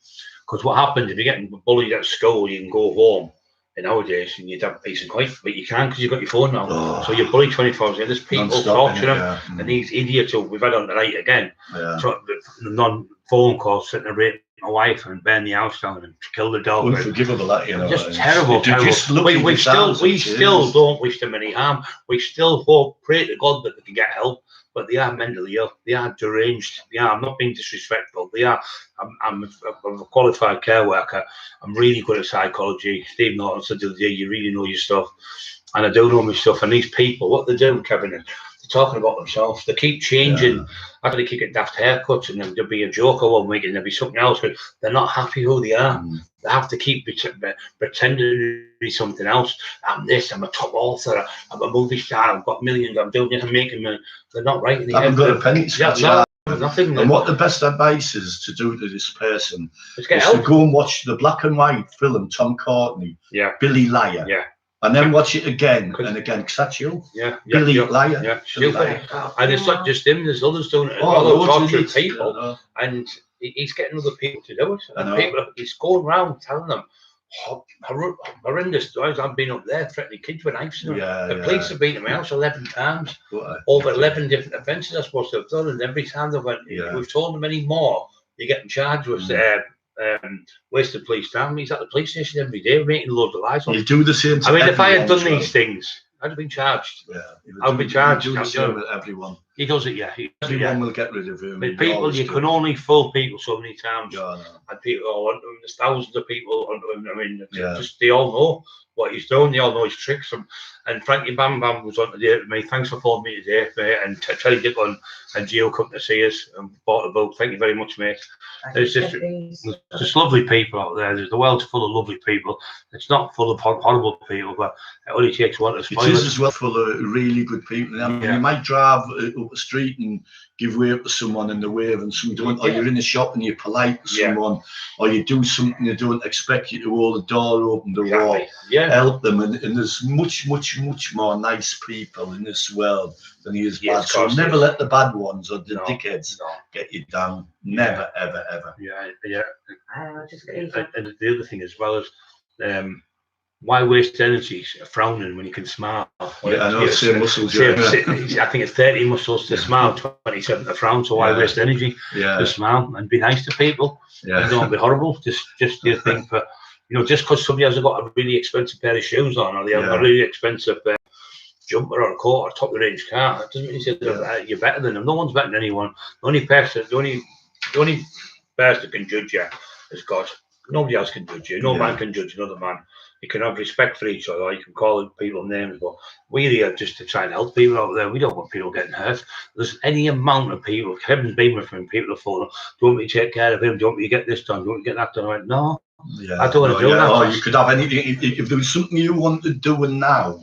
Because what happens if you're getting bullied at school, you can go home. Nowadays, and you'd have peace and quiet, but you can't because you've got your phone now. So you're bullied 24 hours. There's people torturing them, and these idiots who we've had on tonight again. So non-phone calls sitting there raping my wife and burn the house down and kill the dog. Unforgivable, that just terrible. We still don't wish them any harm. We still hope, pray to God that they can get help. But they are mentally ill. They are deranged. I'm not being disrespectful. They are. I'm a qualified care worker. I'm really good at psychology. Steve Norton said the other day, you really know your stuff. And I do know my stuff. And these people, what they do, Kevin, they're talking about themselves. They keep changing. I think they keep getting daft haircuts, and then there'll be a joker one week and there'll be something else. But they're not happy who they are. They have to keep pretending to be something else. I'm this, I'm a top author, I'm a movie star, I've got millions, I'm doing this, I'm making millions. They're not right in the head. I haven't got a penny to scratch nothing. And what the best advice is to do to this person is to go and watch the black and white film, Tom Courtney, Billy Liar. And then watch it again and again, because that's you. Billy Liar. And it's not just him, there's others doing it. All torturing people. And he's getting other people to do it. And people, he's going around telling them horrendous stories. I've been up there threatening kids with knives. The police have been to my house 11 times. Over 11 different offences I'm supposed to have done. And every time they went, we've told them any more, you're getting charged with wasted police time. He's at the police station every day making loads of lies. You do the same. I mean, if I had done these things, I'd have been charged. I'd be charged. You do the same with everyone. He does it, Everyone will get rid of him. But people, you can only fool people so many times. And people, there's thousands of people onto him. I mean, just they all know what he's doing. They all know his tricks. And Frankie Bam Bam was on today with me. Thanks for phoning me today, mate. And Terry Dicklon and Gio come to see us and bought a book. Thank you very much, mate. There's just lovely people out there. The world's full of lovely people. It's not full of horrible people, but it only takes one to spoil it. It is as well full of really good people. I mean, you might drive up the street and give way up to someone and they wave and some don't, or you're in a shop and you're polite to someone, or you do something they don't expect you to hold the door open the wall, help them, and there's much more nice people in this world than he is bad. So never let the bad ones or the dickheads get you down. Never, ever. And the other thing as well is why waste energy frowning when you can smile? I know, same muscles. I think it's 30 muscles to smile, 27 to frown. So why waste energy to smile and be nice to people? And don't be horrible. Just you think, but just because somebody hasn't got a really expensive pair of shoes on, or they have a really expensive jumper or a coat or top of the range car, it doesn't mean you're better than them. No one's better than anyone. The only person that can judge you is God. Nobody else can judge you. No man can judge another man. You can have respect for each other. You can call people names, but we're here just to try and help people out there. We don't want people getting hurt. There's any amount of people. Kevin's been with him. People are falling. Do you want me to take care of him? Do you want me to get this done? Do you want me to get that done? I went, no. Yeah, I don't want to do that. Or you could have anything. If there was something you wanted doing now,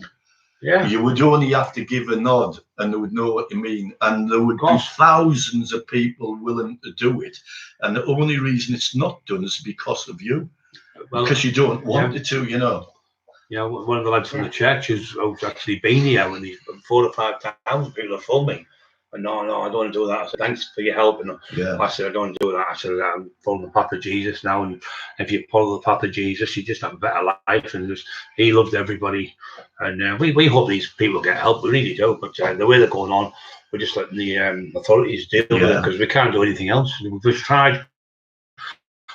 you would only have to give a nod and they would know what you mean. And there would be thousands of people willing to do it. And the only reason it's not done is because of you. Because you don't want it to, you know. Yeah, one of the lads from the church who's actually been here when he's 4,000 or 5,000 people have phoned me. And no, I don't want to do that. I said, thanks for your help. And I said, I don't want to do that. I said, I'm following the path of Jesus now. And if you follow the path of Jesus, you just have a better life. And he loved everybody. And we hope these people get help. We really do. But the way they're going on, we're just letting the authorities deal with it because we can't do anything else. We've just tried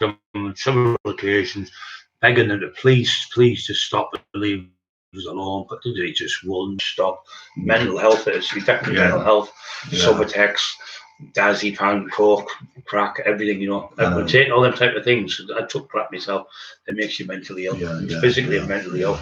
on several occasions, begging them to please just stop and leave us alone, but they just won't stop. Mental health is definitely mental health. Subutex, diazepam, coke, crack, everything, you know. I'm taking all them type of things. I took crack myself. It makes you mentally ill, physically and mentally ill.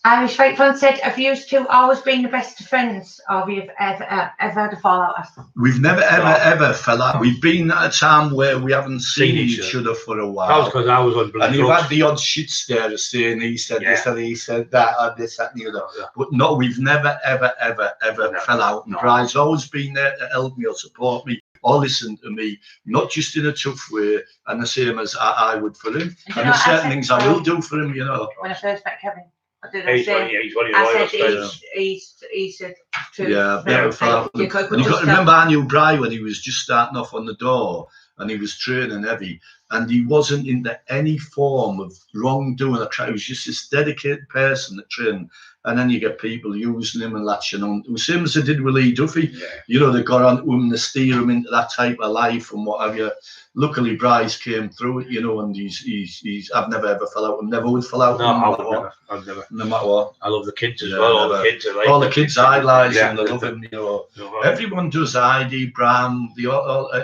Irish Fight Fund said, have you two always been the best of friends, or have you ever had a fallout after? We've never, ever fell out. We've been at a time where we haven't seen each other for a while. That was because I was on blood. And you've had the odd shit stare saying he said this and he said that, and this, that, and the other. But no, we've never, ever fell out. And Brian's always been there to help me or support me or listen to me, not just in a tough way, and the same as I would for him. And there's certain things I will do for him, you know. When I first met Kevin, he's one of your he said to And you've got to remember, I knew Brian when he was just starting off on the door and he was training heavy and he wasn't into any form of wrongdoing. He was just this dedicated person that trained. And then you get people using him and latching on. It was same as they did with Lee Duffy. You know, they got on to him to steer him into that type of life and what have you. Luckily, Bryce came through it, you know, and he's I've never ever fell out. I never would fall out. No, I've never. No matter what. I love the kids as well. All the kids idolise him. They love him, you know. Everyone does ID, Bram,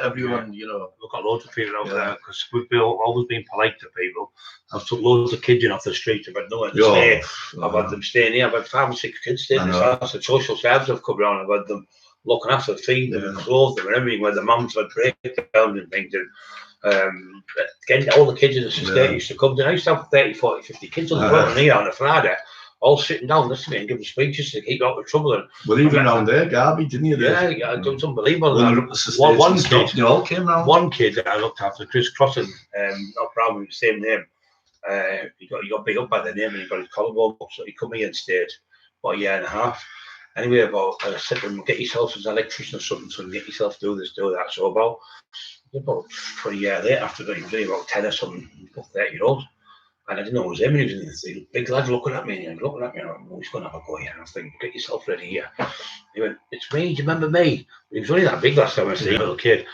everyone, you know. We've got loads of people out there because we've always been polite to people. I've took loads of kids in off the street. I've had nowhere to stay. I've had them staying here. I've had 5 or 6 kids staying in this house. The social services have come around. I've had them looking after, feeding them and clothe them and everything, where the mums had breakdowns and things. And getting all the kids in the society used to come to. I used to have 30, 40, 50 kids on the front here on a Friday, all sitting down listening and giving speeches to keep out of trouble. And well, even around there, Garby, didn't you? It's unbelievable. One kid I looked after, Chris Crossan, not proud of the same name. He got beat up by the name and he got his collarbone up, so he come here and stayed about 1.5 years. Anyway, I said to him, get yourself as an electrician or something, so get yourself do this, do that. So about for a year later, after he was about 10 or something, 30-year-old, and I didn't know it was him. And he was in the big lad looking at me, and looking at me, and I'm always going to have a go here. And I was thinking, get yourself ready here. He went, it's me, do you remember me? He was only that big last time I seen a little kid.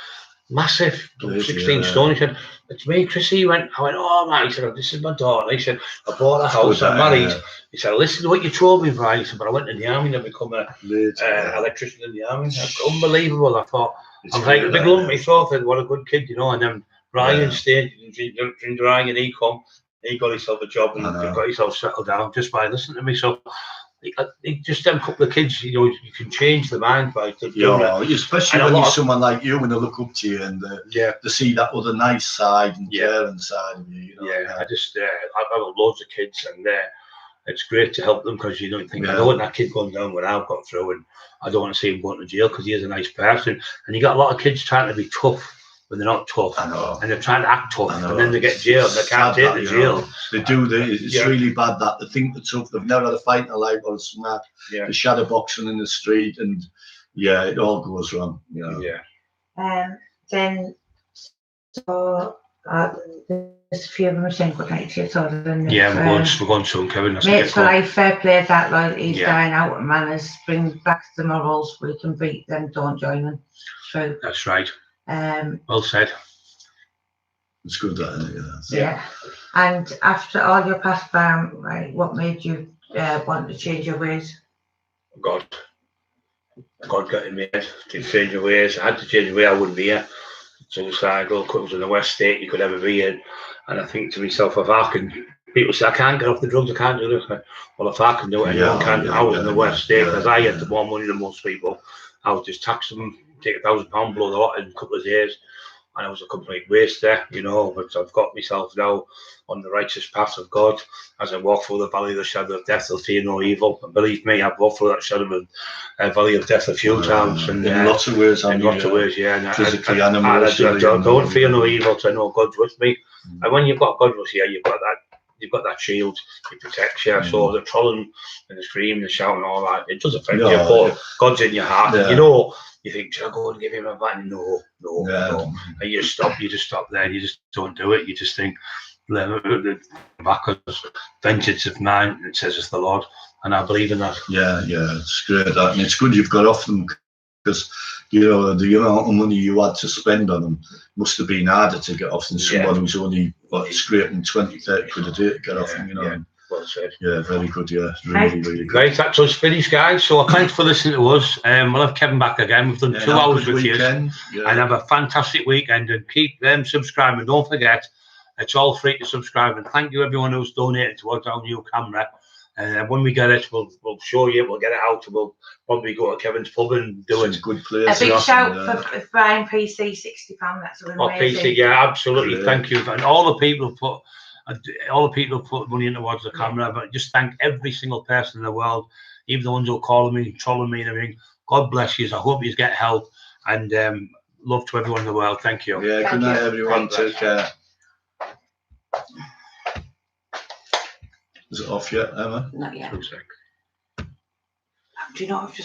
Massive, 16 stone. He said, it's me, Chrissy. I went, oh man. He said, this is my daughter. He said, I bought a house, I'm married. He said, listen to what you told me, Brian. He said, but I went in the army and I become an electrician in the army. Unbelievable. I thought, I'm like a big lump in my throat. What a good kid, you know. And then Brian stayed in Ryan and he got himself a job and got himself settled down just by listening to me. So just them couple of kids, you know, you can change the mind by especially when you're someone like you and they look up to you and to see that other nice side and caring side of you. You know? I've got loads of kids and it's great to help them because you don't think I don't want that kid going down what I've got through, and I don't want to see him going to jail because he is a nice person. And you got a lot of kids trying to be tough when they're not tough, and they're trying to act tough, and then they get jailed. They can't take the jail. They do. It's really bad that they think they're tough. They've never had a fight in their life or smart. The shadow boxing in the street, and it all goes wrong. Then so there's a few of them saying good night to you. So then we're going soon, Kevin. Mates for Life, fair play, that loyalty's dying out, and manners, bring back the morals. We can beat them, don't join them. True. That's right. Well said. It's good that, isn't it? Yeah. And after all your past farm, right, what made you want to change your ways? God got in me head to change your ways. I had to change the way I wouldn't be here. Suicidal, couples in the West State you could ever be in. And I think to myself, if I can, people say I can't get off the drugs, I can't do this. Well, if I can do it, anyone can. I was in the West State because I had more money than most people. I would just tax them, take £1,000, blow the lot in a couple of days. and I was a complete waste there, you know. But I've got myself now on the righteous path of God. As I walk through the valley of the shadow of death, I'll fear no evil. And believe me, I've walked through that shadow of valley of death a few times, and in lots of ways. In lots of ways, yeah. And physically and I emotionally. don't fear no evil, because I know God's with me. And when you've got God with you, you've got that shield. It protects you. So the trolling and the screaming, the shouting, all that, it does affect you. But God's in your heart. Yeah. You know, you think, should I go and give him a back? No. And you just stop there. You just don't do it. You just think, back, vengeance of mine, it says it's the Lord. And I believe in that. Yeah, it's great that, and it's good you've got off them, because you know the amount of money you had to spend on them must have been harder to get off than someone who's only scraping 20-30 quid a day to get off them. You know. Yeah. Well said. Yeah, very good. Yeah, really good. Great, that's us finished, guys. So thanks for listening to us. We'll have Kevin back again. We've done 2 hours with you, and have a fantastic weekend. And keep subscribing. Don't forget, it's all free to subscribe. And thank you everyone who's donated towards our new camera. When we get it, we'll show you. We'll get it out. We'll probably go to Kevin's pub and do it. Good place. A big shout for Brian PC, £60. That's amazing. PC, yeah, absolutely. Thank you, and all the people who put money in towards the camera. But just thank every single person in the world, even the ones who are calling me, trolling me, and everything. God bless you. I hope you get help, and love to everyone in the world. Thank you. Yeah, good night, everyone. Take care. Is it off yet, Emma? Not yet. One sec. Do you know, I've just